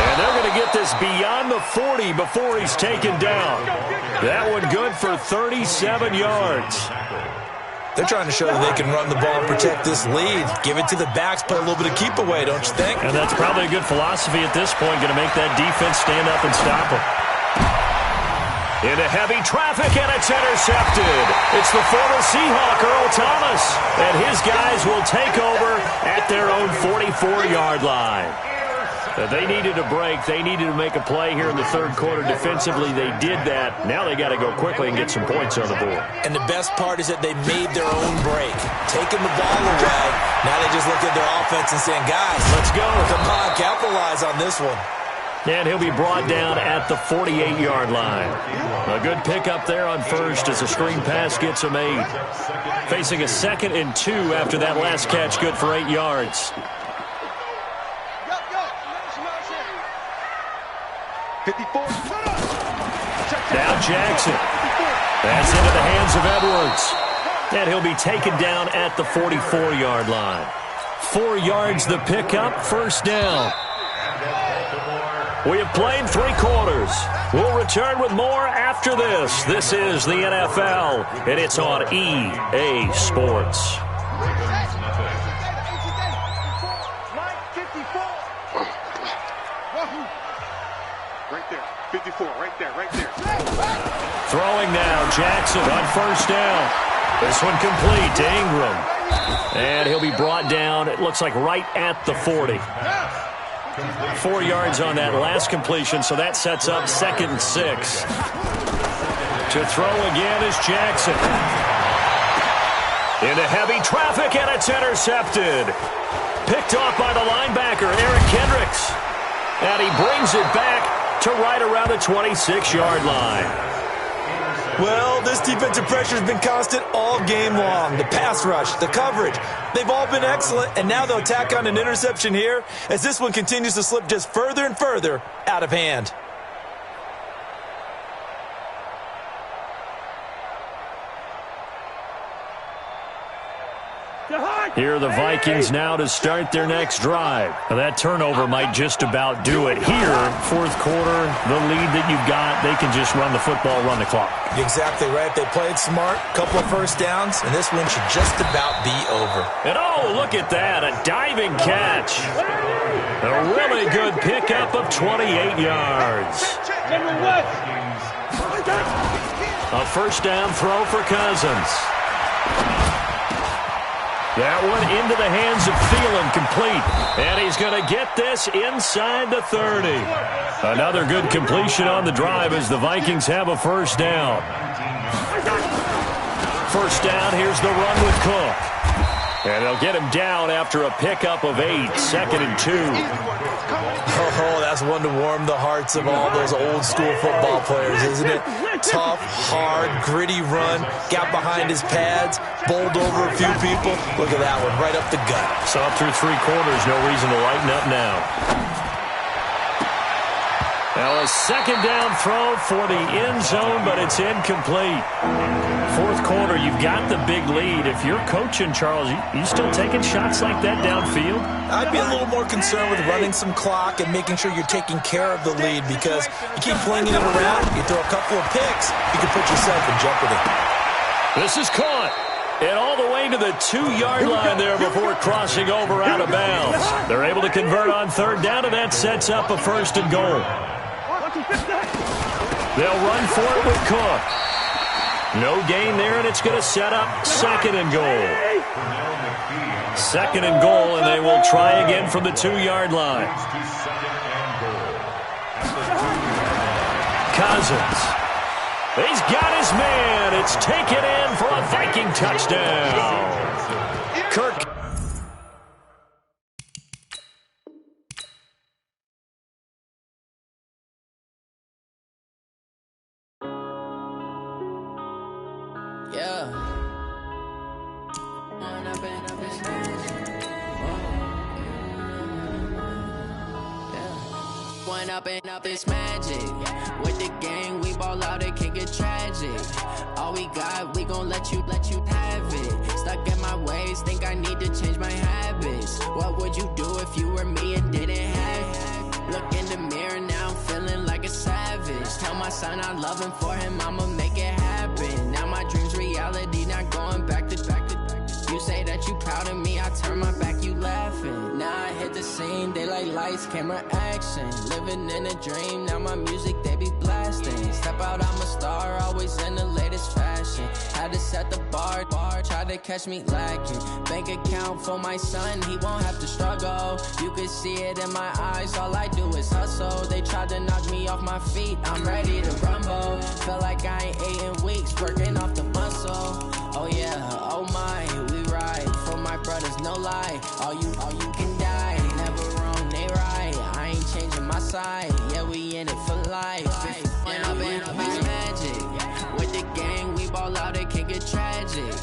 And they're going to get this beyond the 40 before he's taken down. That one good for 37 yards. They're trying to show that they can run the ball and protect this lead. Give it to the backs, play a little bit of keep away, don't you think? And that's probably a good philosophy at this point, going to make that defense stand up and stop them. Into heavy traffic, and it's intercepted. It's the former Seahawk, Earl Thomas, and his guys will take over at their own 44-yard line. They needed a break. They needed to make a play here in the 3rd quarter defensively. They did that. Now they got to go quickly and get some points on the board. And the best part is that they made their own break. Taking the ball away. Now they just looked at their offense and saying, guys, let's go. Come on, capitalize on this one. And he'll be brought down at the 48-yard line. A good pickup there on 1st as a screen pass gets him 8. Facing a 2nd and 2 after that last catch, good for 8 yards. Now Jackson. That's into the hands of Edwards. And he'll be taken down at the 44-yard line. 4 yards the pickup, 1st down. We have played 3 quarters. We'll return with more after this. This is the NFL, and it's on EA Sports. Right there. 54, right there. Throwing now, Jackson on 1st down. This one complete to Ingram. And he'll be brought down, it looks like right at the 40. 4 yards on that last completion, so that sets up 2nd and 6. To throw again is Jackson. Into heavy traffic, and it's intercepted. Picked off by the linebacker, Eric Kendricks. And he brings it back to right around the 26-yard line. Well, this defensive pressure has been constant all game long. The pass rush, the coverage, they've all been excellent, and now they'll tack on an interception here as this one continues to slip just further and further out of hand. Here are the Vikings now to start their next drive. Now that turnover might just about do it. Here, 4th quarter, the lead that you've got, they can just run the football, run the clock. Exactly right. They played smart, couple of first downs, and this one should just about be over. And oh, look at that, a diving catch. A really good pickup of 28 yards. A first down throw for Cousins. That one into the hands of Thielen, complete. And he's going to get this inside the 30. Another good completion on the drive as the Vikings have a first down. First down, here's the run with Cook. And they'll get him down after a pickup of 8, 2nd and 2. Oh, that's one to warm the hearts of all those old school football players, isn't it? Tough, hard, gritty run, got behind his pads, bowled over a few people. Look at that one, right up the gut. So up through 3 quarters, no reason to lighten up now. Now a second down throw for the end zone, but it's incomplete. 4th quarter, you've got the big lead. If you're coaching, Charles, you still taking shots like that downfield? I'd be a little more concerned with running some clock and making sure you're taking care of the lead, because you keep flinging it around, you throw a couple of picks, you can put yourself in jeopardy. This is caught. And all the way to the 2-yard line there before crossing over out of bounds. They're able to convert on 3rd down, and that sets up a 1st and goal. They'll run for it with Cook. No gain there, and it's going to set up 2nd and goal. 2nd and goal, and they will try again from the 2-yard line. Cousins. He's got his man. It's taken in for a Viking touchdown. Kirk. Up this magic. With the gang, we ball out, it can get tragic. All we got, we gon' let you have it. Stuck in my ways, think I need to change my habits. What would you do if you were me and didn't have it? Look in the mirror, now I'm feeling like a savage. Tell my son I love him, for him I'ma make it happen. Now my dream's reality, not going back to back. You say that you proud of me, I turn my back, you laughing. Now I hit the scene, they like lights, camera, action. Living in a dream, now my music, they be blasting. Step out, I'm a star, always in the latest fashion. Had to set the bar, try to catch me lacking. Bank account for my son, he won't have to struggle. You can see it in my eyes, all I do is hustle. They tried to knock me off my feet, I'm ready to rumble. Felt like I ain't ate in weeks, working off the muscle. Oh yeah, oh my, we ride for my brothers, no lie. All you can die, never wrong, they right. I ain't changing my side, yeah, we in it for life. And I've been magic. With the gang, we ball out, it can get tragic.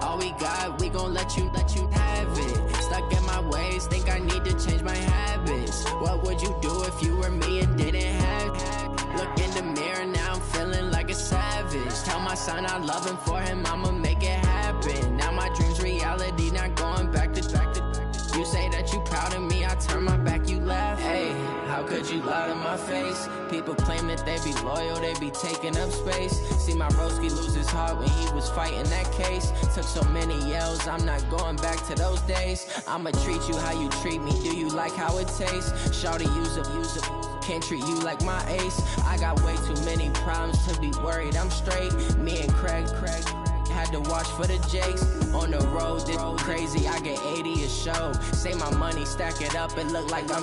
All we got, we gon' let you have it. Stuck in my ways, think I need to change my habits. What would you do if you were me and didn't have it? Look in the mirror, now I'm feeling like a savage. Tell my son I love him, for him I'ma make it happen. Now my dream's reality, not going back to back. You say that you proud of me, I turn my back, you laugh. Hey, how could you lie to my face? People claim that they be loyal, they be taking up space. See my broski lose his heart when he was fighting that case. Took so many yells, I'm not going back to those days. I'ma treat you how you treat me, do you like how it tastes? Shawty, use up, can't treat you like my ace. I got way too many problems to be worried, I'm straight. Me and Craig had to watch for the jakes. On the road, this crazy, I get 80 a show. Say my money, stack it up, it look like I'm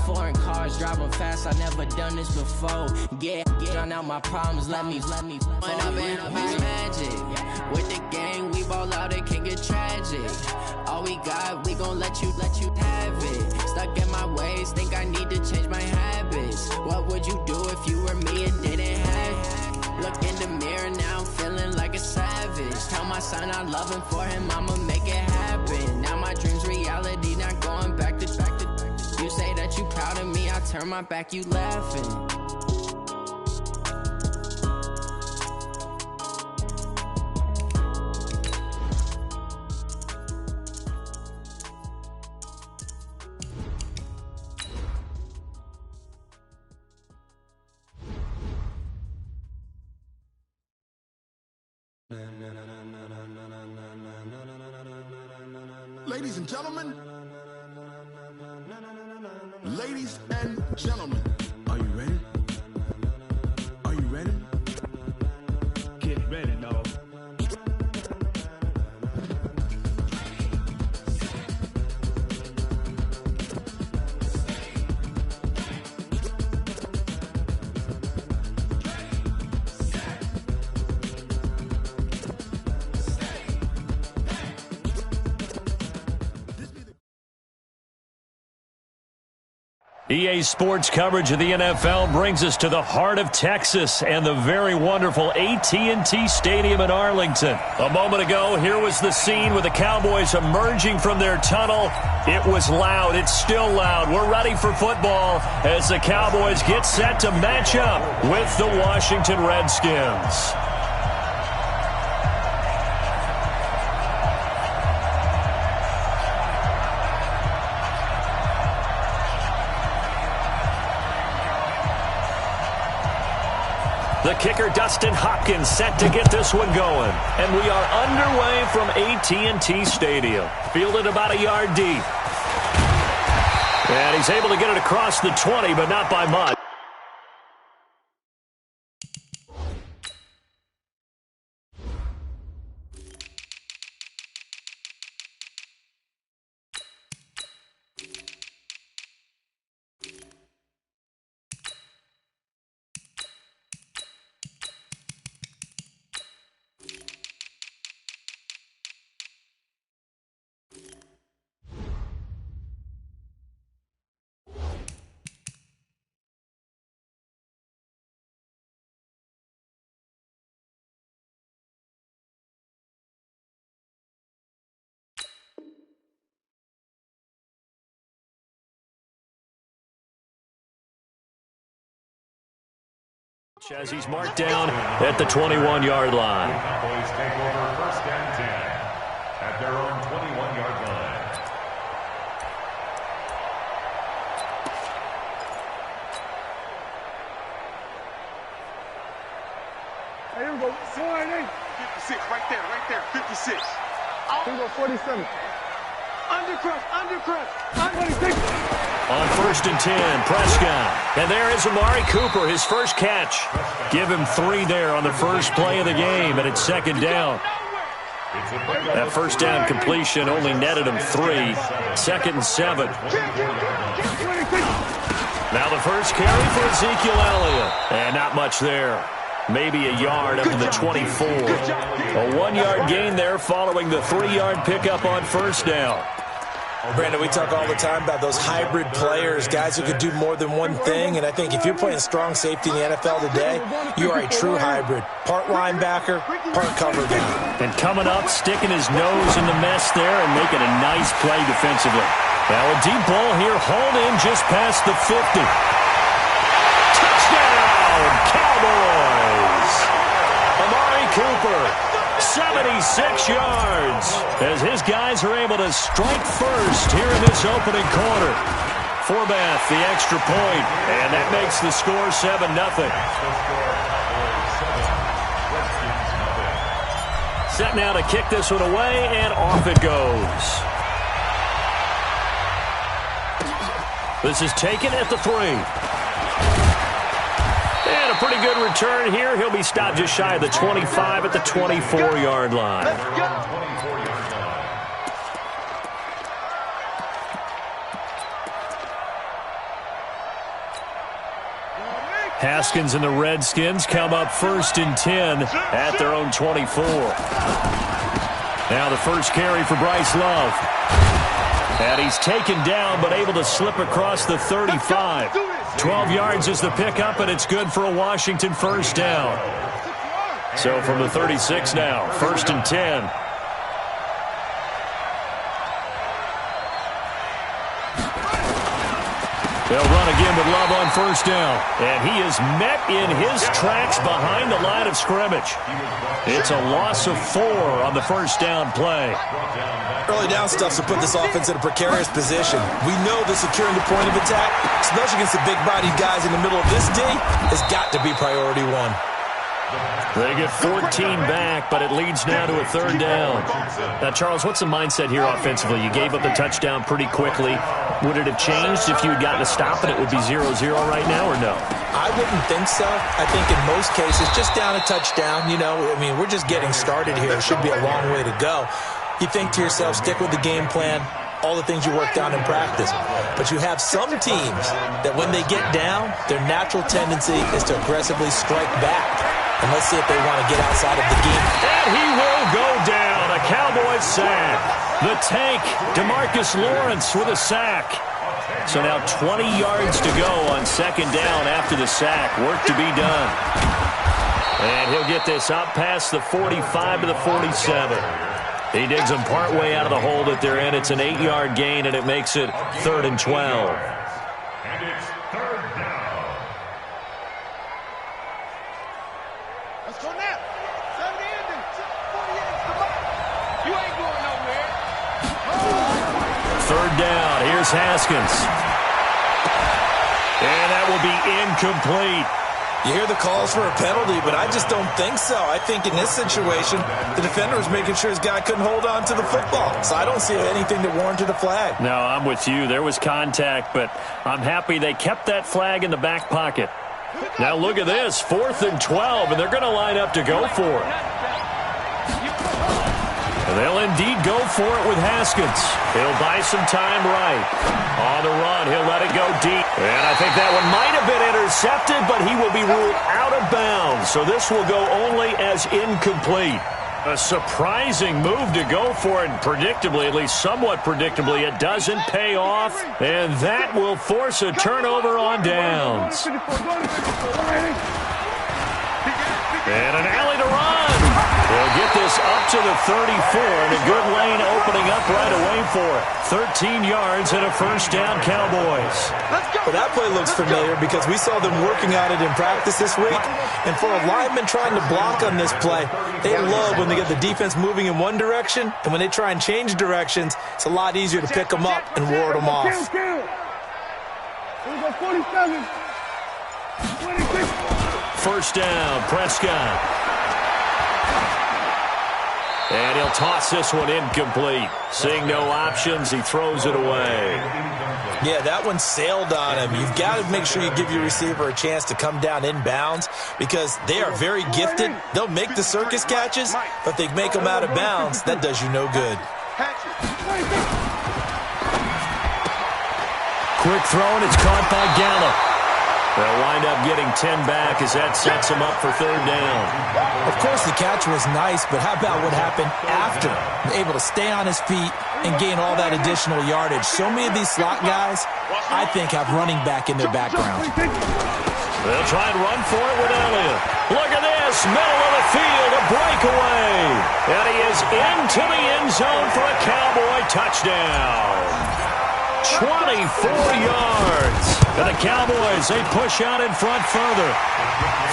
foreign cars, driving fast, I never done this before. Get drown out my problems, let me When I've been up is magic. With the gang, we ball out, it can get tragic. All we got, we gon' let you have it. Stuck in my ways, think I need to change my habits. What would you do if you were me and didn't have it? Look in the mirror, now I'm feeling like a savage. Tell my son I love him, for him I'ma make it happen. Now my dream's reality, not going back to. You say that you proud of me, I turn my back, you laughing. Ladies and gentlemen, ladies and gentlemen, are you ready? Are you ready? Get ready, dog. EA Sports coverage of the NFL brings us to the heart of Texas and the very wonderful AT&T Stadium in Arlington. A moment ago, here was the scene with the Cowboys emerging from their tunnel. It was loud. It's still loud. We're ready for football as the Cowboys get set to match up with the Washington Redskins. The kicker, Dustin Hopkins, set to get this one going. And we are underway from AT&T Stadium. Fielded about a yard deep. And he's able to get it across the 20, but not by much. As he's marked down at the 21-yard line. Cowboys take over first and 10 at their own 21-yard line. Hey, here we go. 56, right there, 56. Here we go, 47. Undercrest, 26. On first and 10, Prescott. And there is Amari Cooper, his first catch. Give him 3 there on the first play of the game, and it's second down. That first down completion only netted him 3. Second and 7. Now the first carry for Ezekiel Elliott. And not much there. Maybe a yard up to the 24. A 1-yard gain there following the 3-yard pickup on first down. Brandon, we talk all the time about those hybrid players, guys who could do more than one thing, and I think if you're playing strong safety in the NFL today, you are a true hybrid. Part linebacker, part cover guy. And coming up, sticking his nose in the mess there and making a nice play defensively. Now a deep ball here, hauled in just past the 50. Touchdown, Cowboys! Amari Cooper, 76 yards, as his guys are able to strike first here in this opening quarter. Forbath, the extra point, and that makes the score 7-0. Set now to kick this one away, and off it goes. This is taken at the 3. And And a pretty good return here. He'll be stopped just shy of the 25 at the 24-yard line. Haskins and the Redskins come up 1st and 10 at their own 24. Now the first carry for Bryce Love. And he's taken down but able to slip across the 35. 12 yards is the pickup, and it's good for a Washington first down. So from the 36 now, 1st and 10. They'll run again with Love on first down. And he is met in his tracks behind the line of scrimmage. It's a loss of 4 on the first down play. Early down stuffs will put this offense in a precarious position. We know that securing the point of attack, especially against the big-bodied guys in the middle of this D, has got to be priority 1. They get 14 back, but it leads now to a 3rd down. Now, Charles, what's the mindset here offensively? You gave up the touchdown pretty quickly. Would it have changed if you had gotten a stop and it would be 0-0 right now, or no? I wouldn't think so. I think in most cases, just down a touchdown, we're just getting started here. It should be a long way to go. You think to yourself, stick with the game plan, all the things you worked on in practice. But you have some teams that when they get down, their natural tendency is to aggressively strike back. And let's see if they want to get outside of the game. And he will go down. A Cowboys sack. The tank, DeMarcus Lawrence with a sack. So now 20 yards to go on 2nd down after the sack. Work to be done. And he'll get this up past the 45 to the 47. He digs them partway out of the hole that they're in. It's an 8-yard gain, and it makes it 3rd and 12. And it's 3rd down. Let's go now. 7 ending. 48's the mark. You ain't going nowhere. 3rd down. Here's Haskins. And that will be incomplete. You hear the calls for a penalty, but I just don't think so. I think in this situation, the defender was making sure his guy couldn't hold on to the football. So I don't see anything that warranted a flag. No, I'm with you. There was contact, but I'm happy they kept that flag in the back pocket. Now look at this, 4th and 12, and they're going to line up to go for it. And they'll indeed go for it with Haskins. He'll buy some time right. On the run, he'll let it go deep. And I think that one might have been intercepted, but he will be ruled out of bounds. So this will go only as incomplete. A surprising move to go for it, and predictably, at least somewhat predictably, it doesn't pay off. And that will force a turnover on downs. And an alley to run. They'll get this up to the 34, and a good lane opening up right away for it. 13 yards and a first down, Cowboys. Well, that play looks familiar because we saw them working on it in practice this week. And for a lineman trying to block on this play, they love when they get the defense moving in one direction, and when they try and change directions, it's a lot easier to pick them up and ward them off. First down, Prescott. And he'll toss this one incomplete. Seeing no options, he throws it away. Yeah, that one sailed on him. You've got to make sure you give your receiver a chance to come down inbounds because they are very gifted. They'll make the circus catches, but if they make them out of bounds, that does you no good. Quick throw, and it's caught by Gallup. They'll wind up getting 10 back as that sets him up for 3rd down. Of course, the catch was nice, but how about what happened after? Able to stay on his feet and gain all that additional yardage. So many of these slot guys, I think, have running back in their background. They'll try and run for it with Elliott. Look at this, middle of the field, a breakaway. And he is into the end zone for a Cowboy touchdown. 24 yards. And the Cowboys, they push out in front further.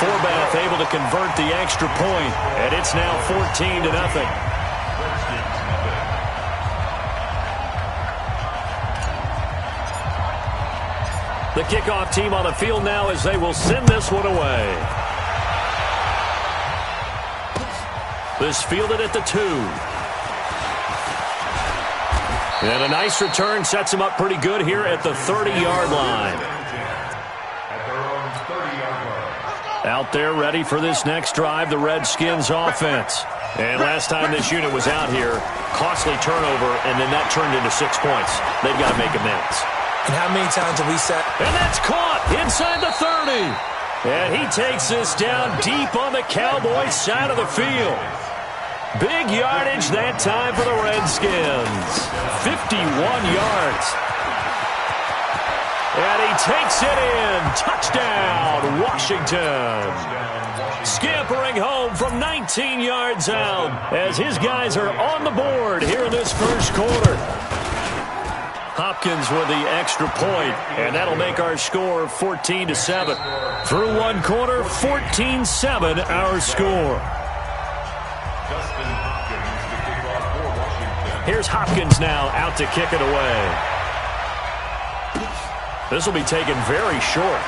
Forbath able to convert the extra point, and it's now 14-0. The kickoff team on the field now as they will send this one away. This fielded at the 2. And a nice return sets him up pretty good here at the 30-yard line. Out there ready for this next drive, the Redskins offense. And last time this unit was out here, costly turnover, and then that turned into 6 points. They've got to make amends. And how many times have we said? And that's caught inside the 30. And he takes this down deep on the Cowboys side of the field. Big yardage that time for the Redskins. 51 yards. And he takes it in. Touchdown, Washington. Scampering home from 19 yards out as his guys are on the board here in this first quarter. Hopkins with the extra point, and that'll make our score 14-7. Through one quarter, 14-7 our score. Here's Hopkins now out to kick it away. This will be taken very short.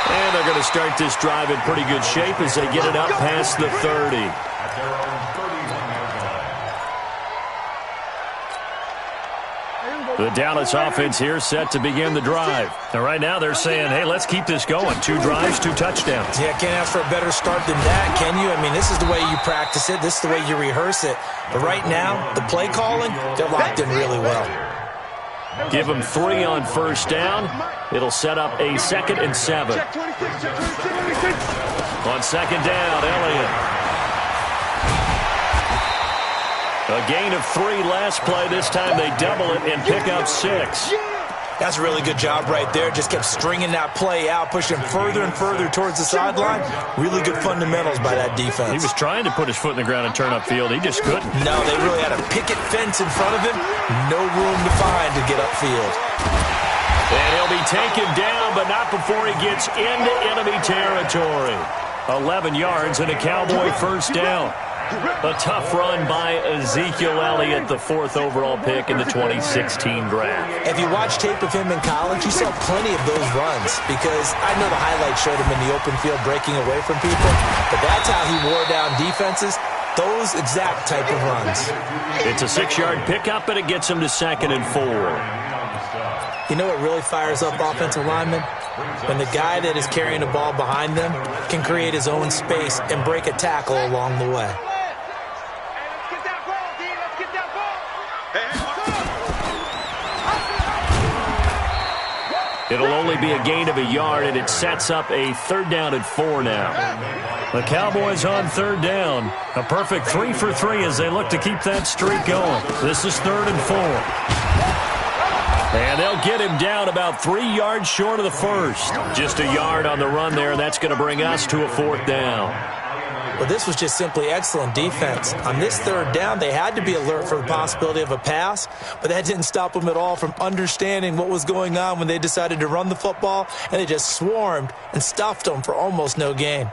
And they're going to start this drive in pretty good shape as they get it up past the 30. The Dallas offense here set to begin the drive. And right now they're saying, hey, let's keep this going. 2 drives, 2 touchdowns. Yeah, can't ask for a better start than that, can you? I mean, this is the way you practice it. This is the way you rehearse it. But right now, the play calling, they're locked in really well. Give them 3 on first down. It'll set up a 2nd and 7. On second down, Elliott. A gain of 3 last play. This time they double it and pick up 6. That's a really good job right there. Just kept stringing that play out, pushing further and further towards the sideline. Really good fundamentals by that defense. He was trying to put his foot in the ground and turn upfield. He just couldn't. No, they really had a picket fence in front of him. No room to find to get upfield. And he'll be taken down, but not before he gets into enemy territory. 11 yards and a Cowboy first down. A tough run by Ezekiel Elliott, the 4th overall pick in the 2016 draft. If you watch tape of him in college, you saw plenty of those runs because I know the highlights showed him in the open field breaking away from people, but that's how he wore down defenses, those exact type of runs. It's a 6-yard pickup, and it gets him to 2nd and 4. You know what really fires up offensive linemen? When the guy that is carrying the ball behind them can create his own space and break a tackle along the way. It'll only be a gain of a yard, and it sets up a 3rd down and 4 now. The Cowboys on 3rd down. A perfect 3 for 3 as they look to keep that streak going. This is 3rd and 4. And they'll get him down about 3 yards short of the first. Just a yard on the run there, and that's going to bring us to a 4th down. Well, this was just simply excellent defense. On this 3rd down, they had to be alert for the possibility of a pass, but that didn't stop them at all from understanding what was going on when they decided to run the football, and they just swarmed and stuffed them for almost no gain.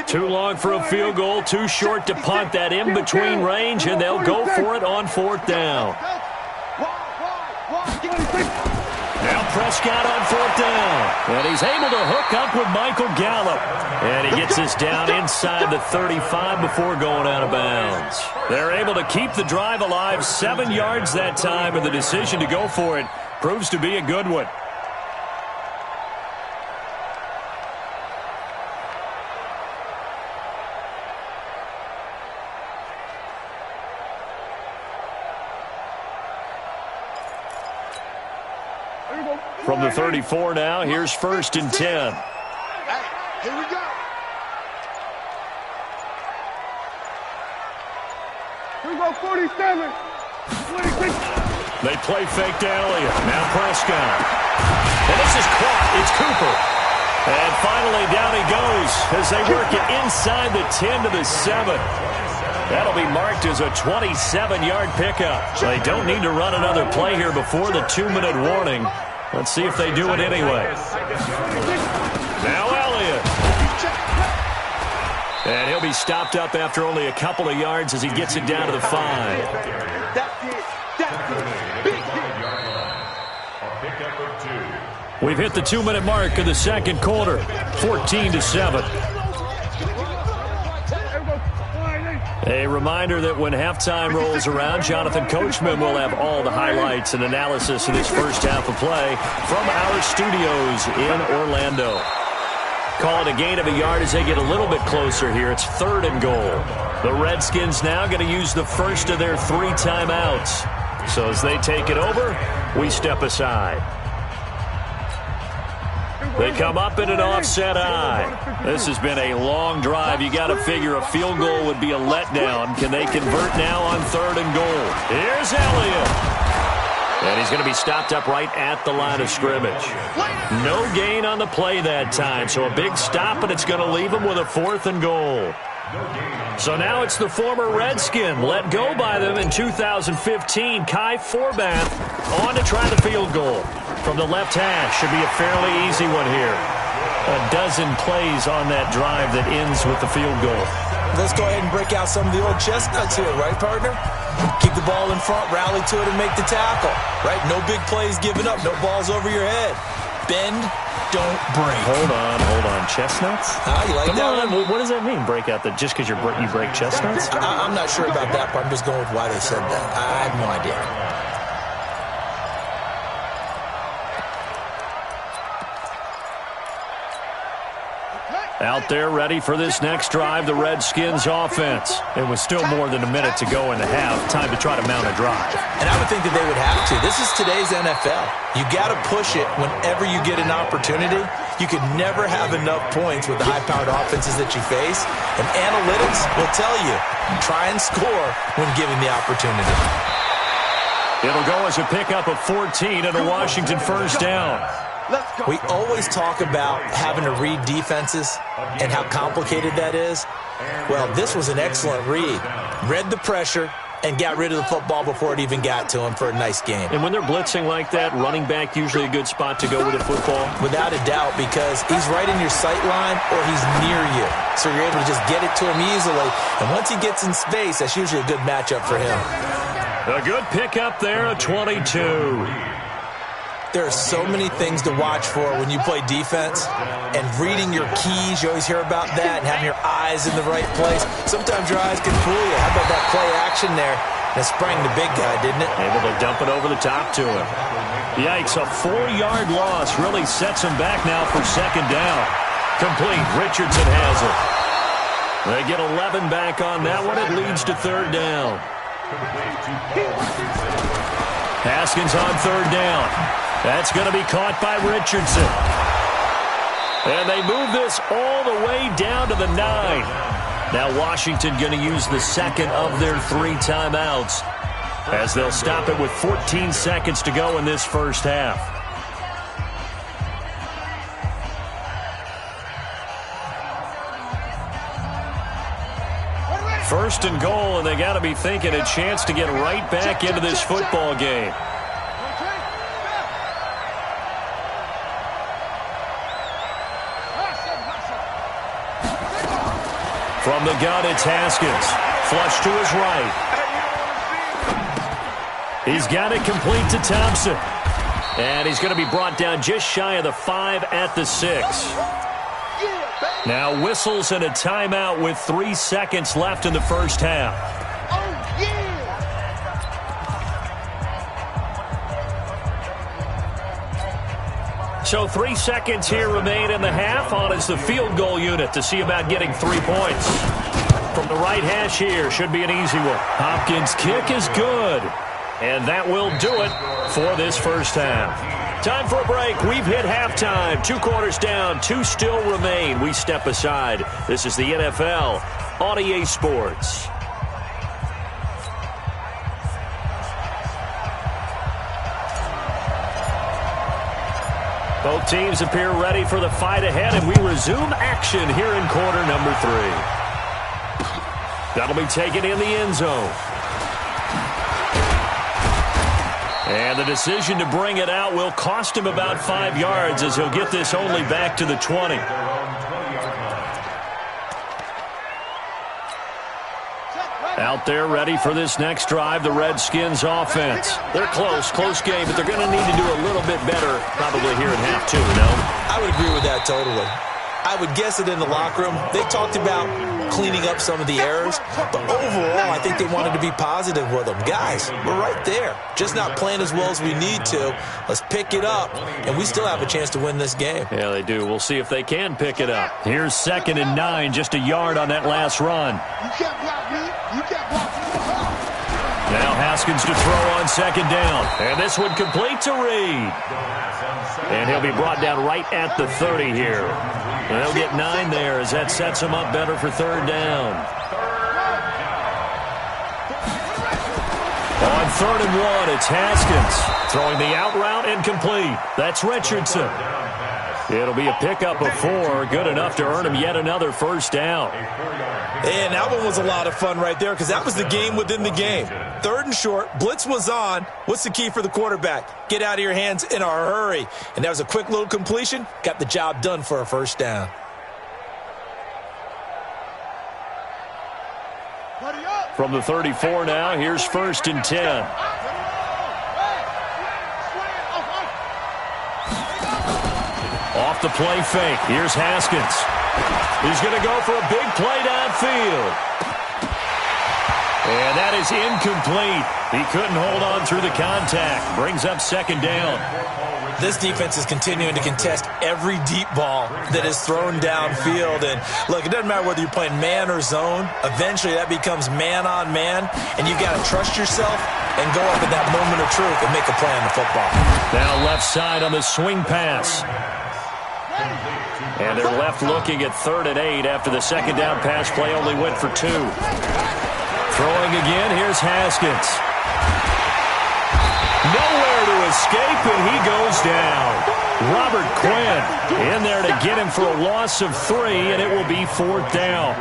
Too long for a field goal, too short to punt. That in-between range, and they'll go for it on 4th down. Now Prescott on 4th down. And he's able to hook up with Michael Gallup. And he gets this down inside the 35 before going out of bounds. They're able to keep the drive alive, 7 yards that time, and the decision to go for it proves to be a good one. From the 34 now, here's 1st and 10. Hey, here we go. Here we go, 47. 26. They play fake to Elliott. Now Prescott. And this is caught. It's Cooper. And finally down he goes as they work it inside the 10 to the 7. That'll be marked as a 27-yard pickup. They don't need to run another play here before the 2-minute warning. Let's see if they do it anyway. Now Elliott. And he'll be stopped up after only a couple of yards as he gets it down to the 5. We've hit the 2-minute mark of the second quarter, 14-7. A reminder that when halftime rolls around, Jonathan Coachman will have all the highlights and analysis of this first half of play from our studios in Orlando. Call it a gain of a yard as they get a little bit closer here. It's 3rd and goal. The Redskins now going to use the first of their 3 timeouts. So as they take it over, we step aside. They come up in an offset eye. This has been a long drive. You got to figure a field goal would be a letdown. Can they convert now on 3rd and goal? Here's Elliott. And he's going to be stopped up right at the line of scrimmage. No gain on the play that time. So a big stop, and it's going to leave him with a 4th and goal. So now it's the former Redskin let go by them in 2015. Kai Forbath on to try the field goal from the left hash. Should be a fairly easy one here. A dozen plays on that drive that ends with the field goal. Let's go ahead and break out some of the old chestnuts here, right, partner? Keep the ball in front, rally to it, and make the tackle, right? No big plays given up, no balls over your head. Bend, don't break. Hold on. Chestnuts? You like that one? What does that mean, break out? Just because you break chestnuts? I'm not sure about that part. I'm just going with why they said that. I have no idea. Out there ready for this next drive, the Redskins offense. It was still more than a minute to go in the half. Time to try to mount a drive. And I would think that they would have to. This is today's NFL. You got to push it whenever you get an opportunity. You could never have enough points with the high-powered offenses that you face. And analytics will tell you, try and score when given the opportunity. It'll go as a pickup of 14 and a Washington first down. We always talk about having to read defenses and how complicated that is. Well, this was an excellent read. Read the pressure and got rid of the football before it even got to him for a nice game. And when they're blitzing like that, running back usually a good spot to go with the football? Without a doubt, because he's right in your sight line or he's near you. So you're able to just get it to him easily. And once he gets in space, that's usually a good matchup for him. A good pickup there, a 22. There are so many things to watch for when you play defense, and reading your keys, you always hear about that, and having your eyes in the right place. Sometimes your eyes can fool you. How about that play action there? That sprang the big guy, didn't it? Able to dump it over the top to him. Yikes, a 4-yard loss really sets him back now for 2nd down. Complete, Richardson has it. They get 11 back on that one. It leads to 3rd down. Haskins on 3rd down. That's going to be caught by Richardson. And they move this all the way down to the 9. Now Washington going to use the 2nd of their 3 timeouts as they'll stop it with 14 seconds to go in this first half. First and goal, and they got to be thinking a chance to get right back into this football game. From the gun, it's Haskins. Flush to his right. He's got it complete to Thompson. And he's going to be brought down just shy of the 5 at the 6. Now whistles and a timeout with 3 seconds left in the first half. So 3 seconds here remain in the half. On is the field goal unit to see about getting 3 points. From the right hash here, should be an easy one. Hopkins' kick is good. And that will do it for this first half. Time for a break. We've hit halftime. 2 quarters down, 2 still remain. We step aside. This is the NFL on EA Sports. Both teams appear ready for the fight ahead, and we resume action here in quarter number 3. That'll be taken in the end zone. And the decision to bring it out will cost him about 5 yards as he'll get this only back to the 20. Out there ready for this next drive, the Redskins offense. They're close game, but they're going to need to do a little bit better probably here in half 2, no? I would agree with that totally. I would guess it in the locker room. They talked about cleaning up some of the errors, but overall, I think they wanted to be positive with them. Guys, we're right there. Just not playing as well as we need to. Let's pick it up, and we still have a chance to win this game. Yeah, they do. We'll see if they can pick it up. Here's 2nd and 9, just a yard on that last run. You can't block me. You can't block me. Now Haskins to throw on 2nd down. And this one complete to Reed. And he'll be brought down right at the 30 here. And they'll get 9 there as that sets him up better for 3rd down. On 3rd and 1, it's Haskins. Throwing the out route incomplete. That's Richardson. It'll be a pickup of 4. Good enough to earn him yet another 1st down. And that one was a lot of fun right there because that was the game within the game. 3rd and short, blitz was on. What's the key for the quarterback? Get out of your hands in a hurry. And that was a quick little completion. Got the job done for a 1st down. From the 34 now, here's 1st and 10. Off the play fake. Here's Haskins. He's going to go for a big play downfield. And that is incomplete. He couldn't hold on through the contact. Brings up 2nd down. This defense is continuing to contest every deep ball that is thrown downfield. And, look, it doesn't matter whether you're playing man or zone. Eventually, that becomes man-on-man, and you've got to trust yourself and go up at that moment of truth and make a play on the football. Now left side on the swing pass. And they're left looking at 3rd and 8 after the 2nd down pass play only went for 2. Throwing again, here's Haskins. Nowhere to escape, and he goes down. Robert Quinn in there to get him for a loss of 3, and it will be 4th down.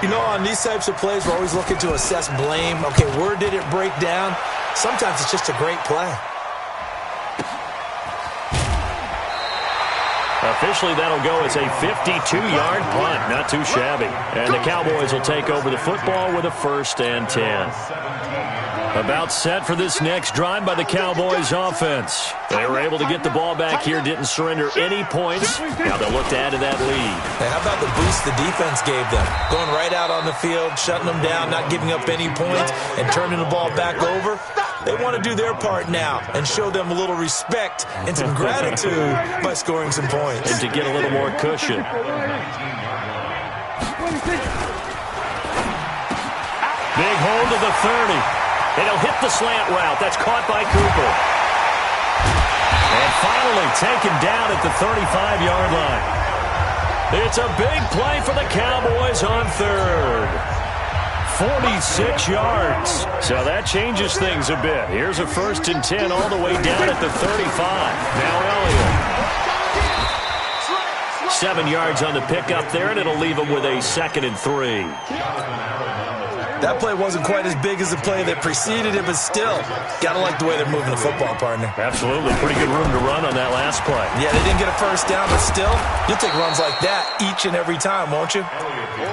You know, on these types of plays, we're always looking to assess blame. Okay, where did it break down? Sometimes it's just a great play. Officially, that'll go as a 52-yard punt. Not too shabby. And the Cowboys will take over the football with a 1st and 10. About set for this next drive by the Cowboys offense. They were able to get the ball back here, didn't surrender any points. Now they'll look to add to that lead. Hey, how about the boost the defense gave them? Going right out on the field, shutting them down, not giving up any points, and turning the ball back over. They want to do their part now and show them a little respect and some gratitude by scoring some points. And to get a little more cushion. Big hold to the 30. And he'll hit the slant route. That's caught by Cooper. And finally taken down at the 35-yard line. It's a big play for the Cowboys on 3rd. 46 yards. So that changes things a bit. Here's a 1st and 10 all the way down at the 35. Now Elliott. 7 yards on the pickup there, and it'll leave him with a 2nd and 3. That play wasn't quite as big as the play that preceded it, but still, got to like the way they're moving the football, partner. Absolutely. Pretty good room to run on that last play. Yeah, they didn't get a 1st down, but still, you'll take runs like that each and every time, won't you?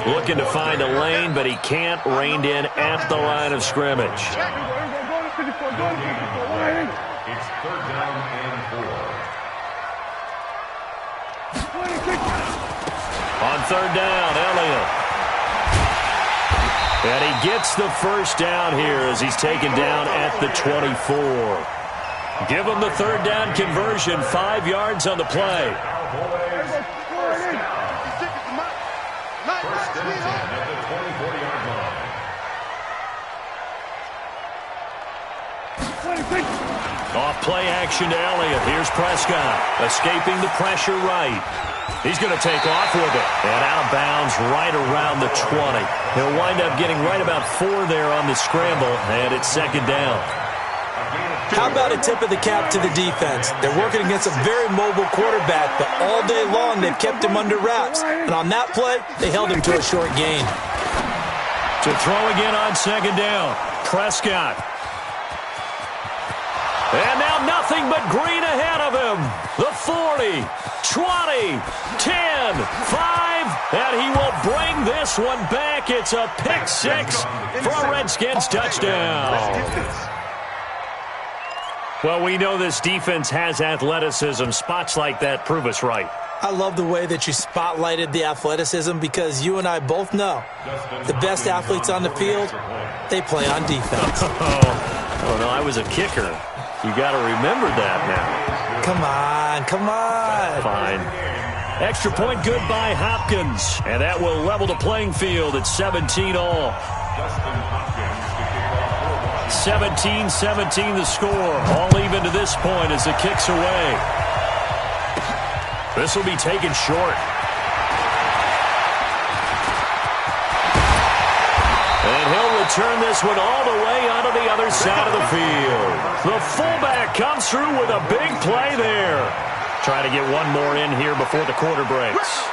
Looking to find a lane, but he can't. Reined in at the line of scrimmage. It's 3rd down and 4. On 3rd down, Elliott. And he gets the 1st down here as he's taken down at the 24. Give him the 3rd down conversion, 5 yards on the play. First and 10 at the 24-yard line. Off play action to Elliott. Here's Prescott escaping the pressure right. He's going to take off with it. And out of bounds right around the 20. He'll wind up getting right about 4 there on the scramble, and it's 2nd down. How about a tip of the cap to the defense? They're working against a very mobile quarterback, but all day long they've kept him under wraps. And on that play, they held him to a short gain. To throw again on 2nd down, Prescott. And now nothing but green ahead of him. The 40, 20, 10, 5, and he will bring this one back. It's a pick 6 for a Redskins touchdown. Well, we know this defense has athleticism. Spots like that prove us right. I love the way that you spotlighted the athleticism because you and I both know the best athletes on the field, they play on defense. Oh, no, I was a kicker. You got to remember that now. Come on. Fine. Extra point good by Hopkins. And that will level the playing field at 17 all. 17-17 the score. All even to this point as the kick's away. This will be taken short. And he'll return this one all the way onto the other side of the field. The fullback comes through with a big play there. Trying to get one more in here before the quarter breaks.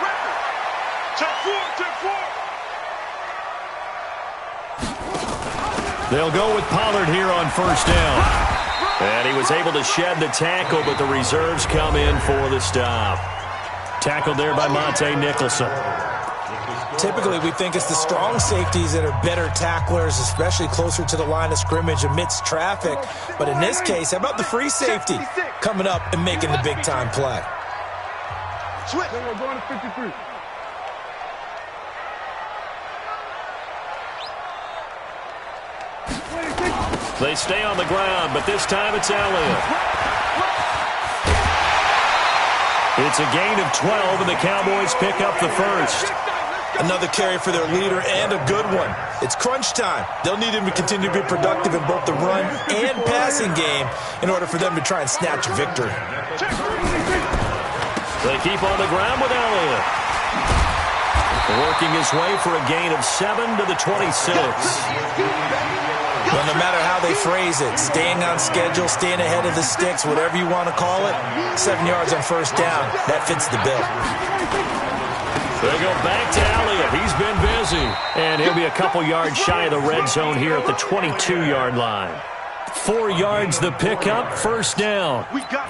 They'll go with Pollard here on first down. And he was able to shed the tackle, but the reserves come in for the stop. Tackled there by Monte Nicholson. Typically, we think it's the strong safeties that are better tacklers, especially closer to the line of scrimmage amidst traffic. But in this case, how about the free safety coming up and making the big-time play? Switch. We're going to 53. They stay on the ground, but this time it's Elliott. It's a gain of 12, and the Cowboys pick up the first. Another carry for their leader and a good one. It's crunch time. They'll need him to continue to be productive in both the run and passing game in order for them to try and snatch a victory. They keep on the ground with Elliott. Working his way for a gain of 7 to the 26. Well, no matter how they phrase it, staying on schedule, staying ahead of the sticks, whatever you want to call it, 7 yards on first down, that fits the bill. They go back to Elliott. He's been busy. And he'll be a couple yards shy of the red zone here at the 22-yard line. 4 yards the pickup, first down.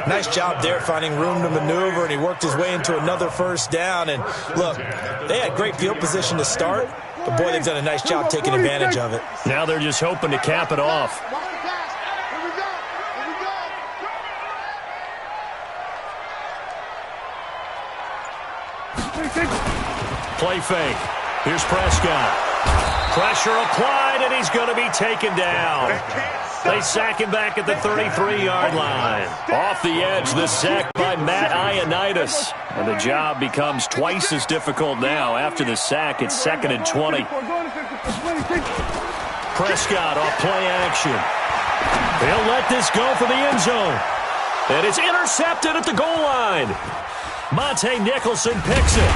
Nice job there finding room to maneuver, and he worked his way into another first down. And look, they had great field position to start, but boy, they've done a nice job taking advantage of it. Now they're just hoping to cap it off. Play fake. Here's Prescott. Pressure applied, and he's going to be taken down. They sack him back at the 33-yard line. Off the edge, the sack by Matt Ioannidis. And the job becomes twice as difficult now. After the sack, it's 2nd and 20. Prescott off play action. They'll let this go for the end zone. And it's intercepted at the goal line. Monte Nicholson picks it.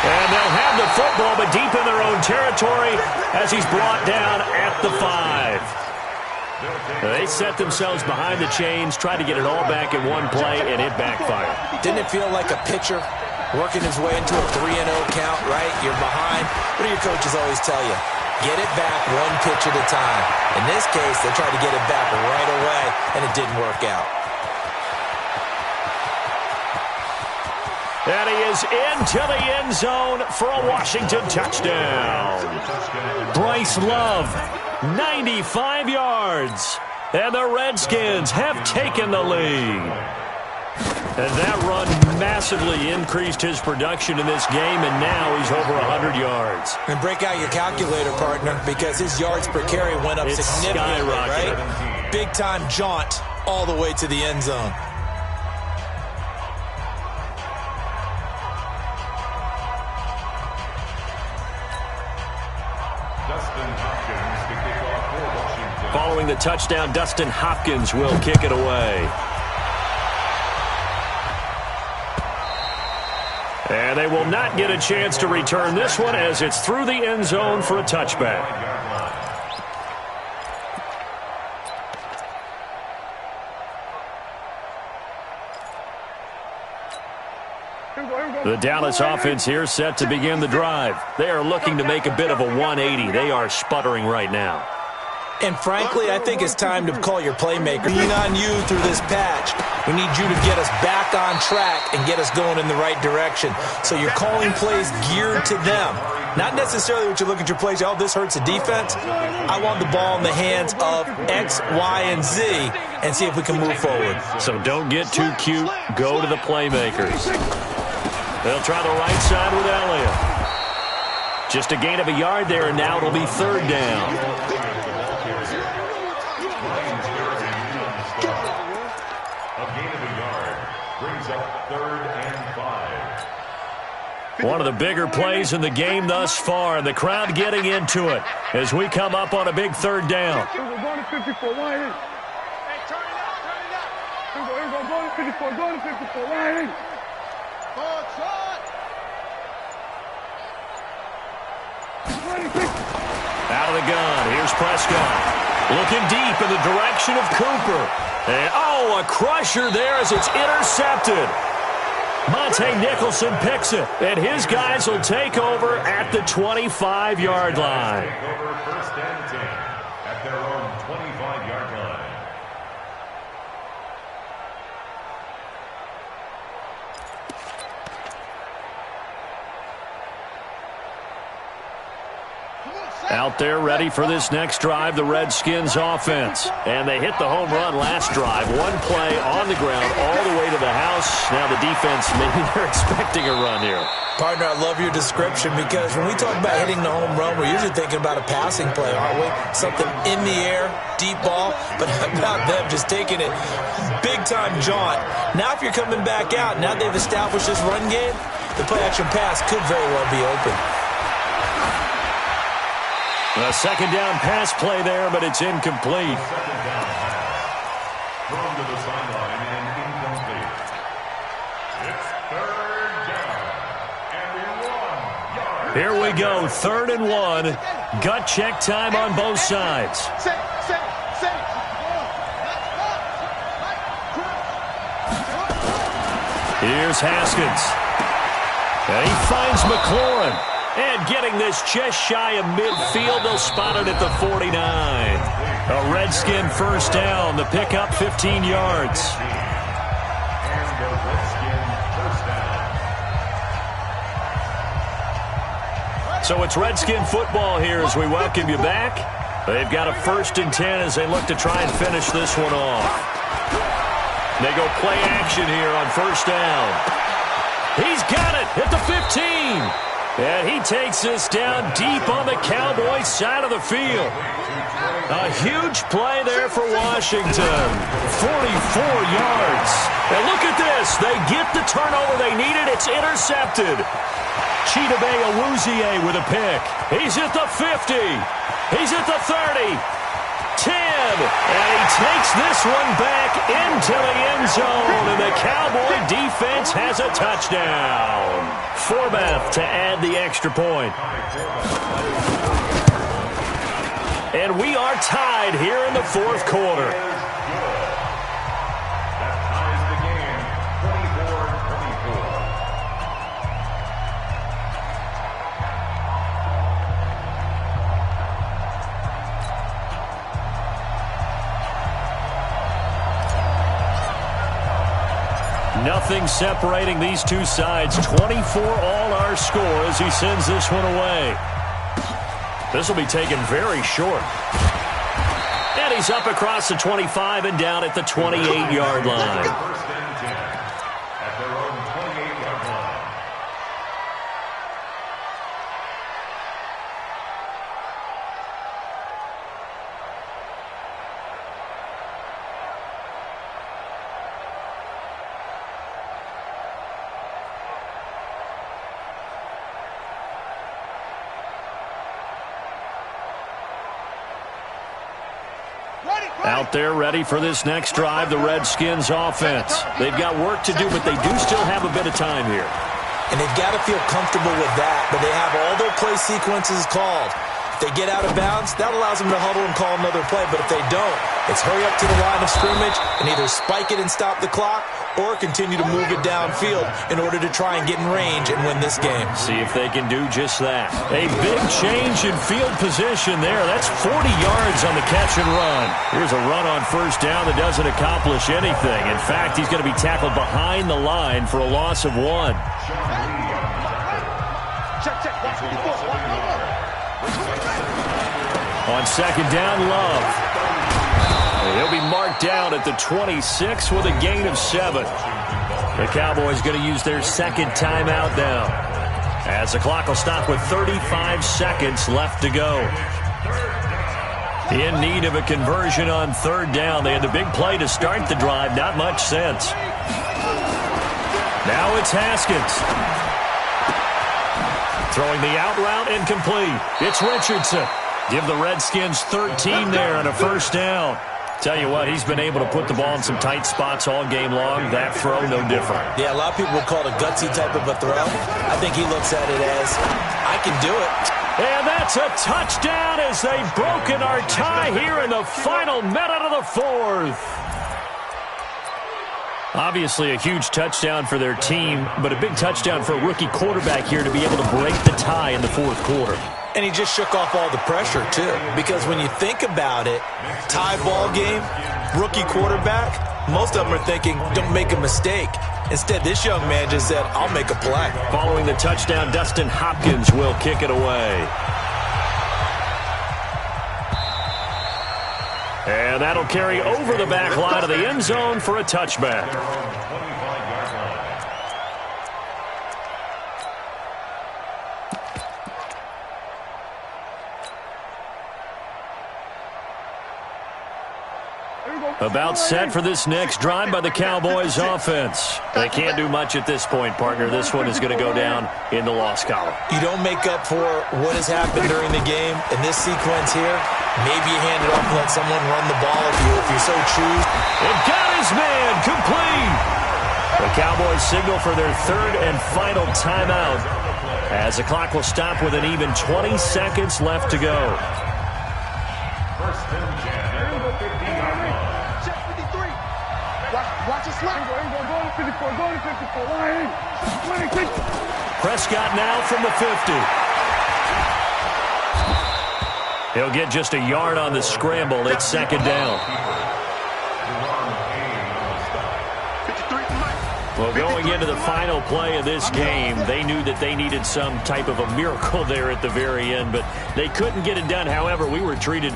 And they'll have the football, but deep in their own territory as he's brought down at the 5. They set themselves behind the chains, tried to get it all back in one play, and it backfired. Didn't it feel like a pitcher working his way into a 3-0 count, right? You're behind. What do your coaches always tell you? Get it back one pitch at a time. In this case, they tried to get it back right away, and it didn't work out. And he is into the end zone for a Washington touchdown. Bryce Love, 95 yards. And the Redskins have taken the lead. And that run massively increased his production in this game, and now he's over 100 yards. And break out your calculator, partner, because his yards per carry went up significantly, right? Big-time jaunt all the way to the end zone. Following the touchdown, Dustin Hopkins will kick it away. And they will not get a chance to return this one as it's through the end zone for a touchback. The Dallas offense here set to begin the drive. They are looking to make a bit of a 180. They are sputtering right now. And frankly, I think it's time to call your playmaker. Lean on you through this patch. We need you to get us back on track and get us going in the right direction. So you're calling plays geared to them. Not necessarily what you look at your plays, oh, this hurts the defense. I want the ball in the hands of X, Y, and Z and see if we can move forward. So don't get too cute. Go to the playmakers. They'll try the right side with Elliott. Just a gain of a yard there, and now it'll be third down. A gain of a yard brings up 3rd and 5. One of the bigger plays in the game thus far, and the crowd getting into it as we come up on a big third down. We're going to 54, line in. Hey, turn it up, turn it up. Here we go, going to 54, going to 54, line in. Out of the gun, here's Prescott. Looking deep in the direction of Cooper. And, a crusher there as it's intercepted. Monte Nicholson picks it, and his guys will take over at the 25-yard line. Take over 1st and 10 at their own 25-yard line. Out there ready for this next drive, the Redskins offense. And they hit the home run last drive. One play on the ground all the way to the house. Now the defense, maybe they're expecting a run here. Partner, I love your description because when we talk about hitting the home run, we're usually thinking about a passing play, aren't we? Something in the air, deep ball, but how about them just taking it big-time jaunt. Now if you're coming back out, now they've established this run game, the play-action pass could very well be open. A second down pass play there, but it's incomplete. Second down pass. Thrown to the sideline and incomplete. It's 3rd down and 1 yard. Here we go, 3rd and 1. Gut check time on both sides. Here's Haskins. And he finds McLaurin. And getting this just shy of midfield, they'll spot it at the 49. A Redskin first down, the pickup 15 yards. And the Redskin first down. So it's Redskin football here as we welcome you back. They've got a 1st and 10 as they look to try and finish this one off. They go play action here on 1st down. He's got it at the 15. And he takes this down deep on the Cowboys side of the field. A huge play there for Washington. 44 yards. And look at this. They get the turnover they needed. It's intercepted. Chidobe Awuzie with a pick. He's at the 50. He's at the 30. 10. And he takes this one back into the end zone. And the Cowboy defense has a touchdown. Forbath to add the extra point. And we are tied here in the 4th quarter. That ties the game, 24-24. Nothing separating these two sides. 24 all our score as he sends this one away. This will be taken very short. And he's up across the 25 and down at the 28-yard line. 1st and 10 at their own 28-yard line. Out there ready for this next drive, the Redskins offense. They've got work to do, but they do still have a bit of time here. And they've got to feel comfortable with that, but they have all their play sequences called. If they get out of bounds, that allows them to huddle and call another play, but if they don't, it's hurry up to the line of scrimmage and either spike it and stop the clock or continue to move it downfield in order to try and get in range and win this game. See if they can do just that. A big change in field position there. That's 40 yards on the catch and run. Here's a run on 1st down that doesn't accomplish anything. In fact, he's going to be tackled behind the line for a loss of 1. On 2nd down, Love. He'll be marked down at the 26 with a gain of 7. The Cowboys going to use their second timeout now, as the clock will stop with 35 seconds left to go. In need of a conversion on third down. They had the big play to start the drive. Not much sense. Now it's Haskins. Throwing the out route, incomplete. It's Richardson. Give the Redskins 13 there on a first down. Tell you what, he's been able to put the ball in some tight spots all game long. That throw, no different. Yeah, a lot of people would call it a gutsy type of a throw. I think he looks at it as, I can do it. And that's a touchdown as they've broken our tie here in the final minute of the fourth. Obviously a huge touchdown for their team, but a big touchdown for a rookie quarterback here to be able to break the tie in the fourth quarter. And he just shook off all the pressure, too. Because when you think about it, tie ball game, rookie quarterback, most of them are thinking, don't make a mistake. Instead, this young man just said, I'll make a play. Following the touchdown, Dustin Hopkins will kick it away. And that'll carry over the back line of the end zone for a touchback. About set for this next drive by the Cowboys offense. They can't do much at this point, partner. This one is going to go down in the loss column. You don't make up for what has happened during the game in this sequence here. Maybe you hand it off and let someone run the ball if you so choose. It got his man complete. The Cowboys signal for their third and final timeout as the clock will stop with an even 20 seconds left to go. First and 10, 50-yard line. Watch it slide. Go to 54. Go to 54. Prescott now from the 50. He'll get just a yard on the scramble. It's second down. Well, going into the final play of this game, they knew that they needed some type of a miracle there at the very end, but they couldn't get it done. However, we were treated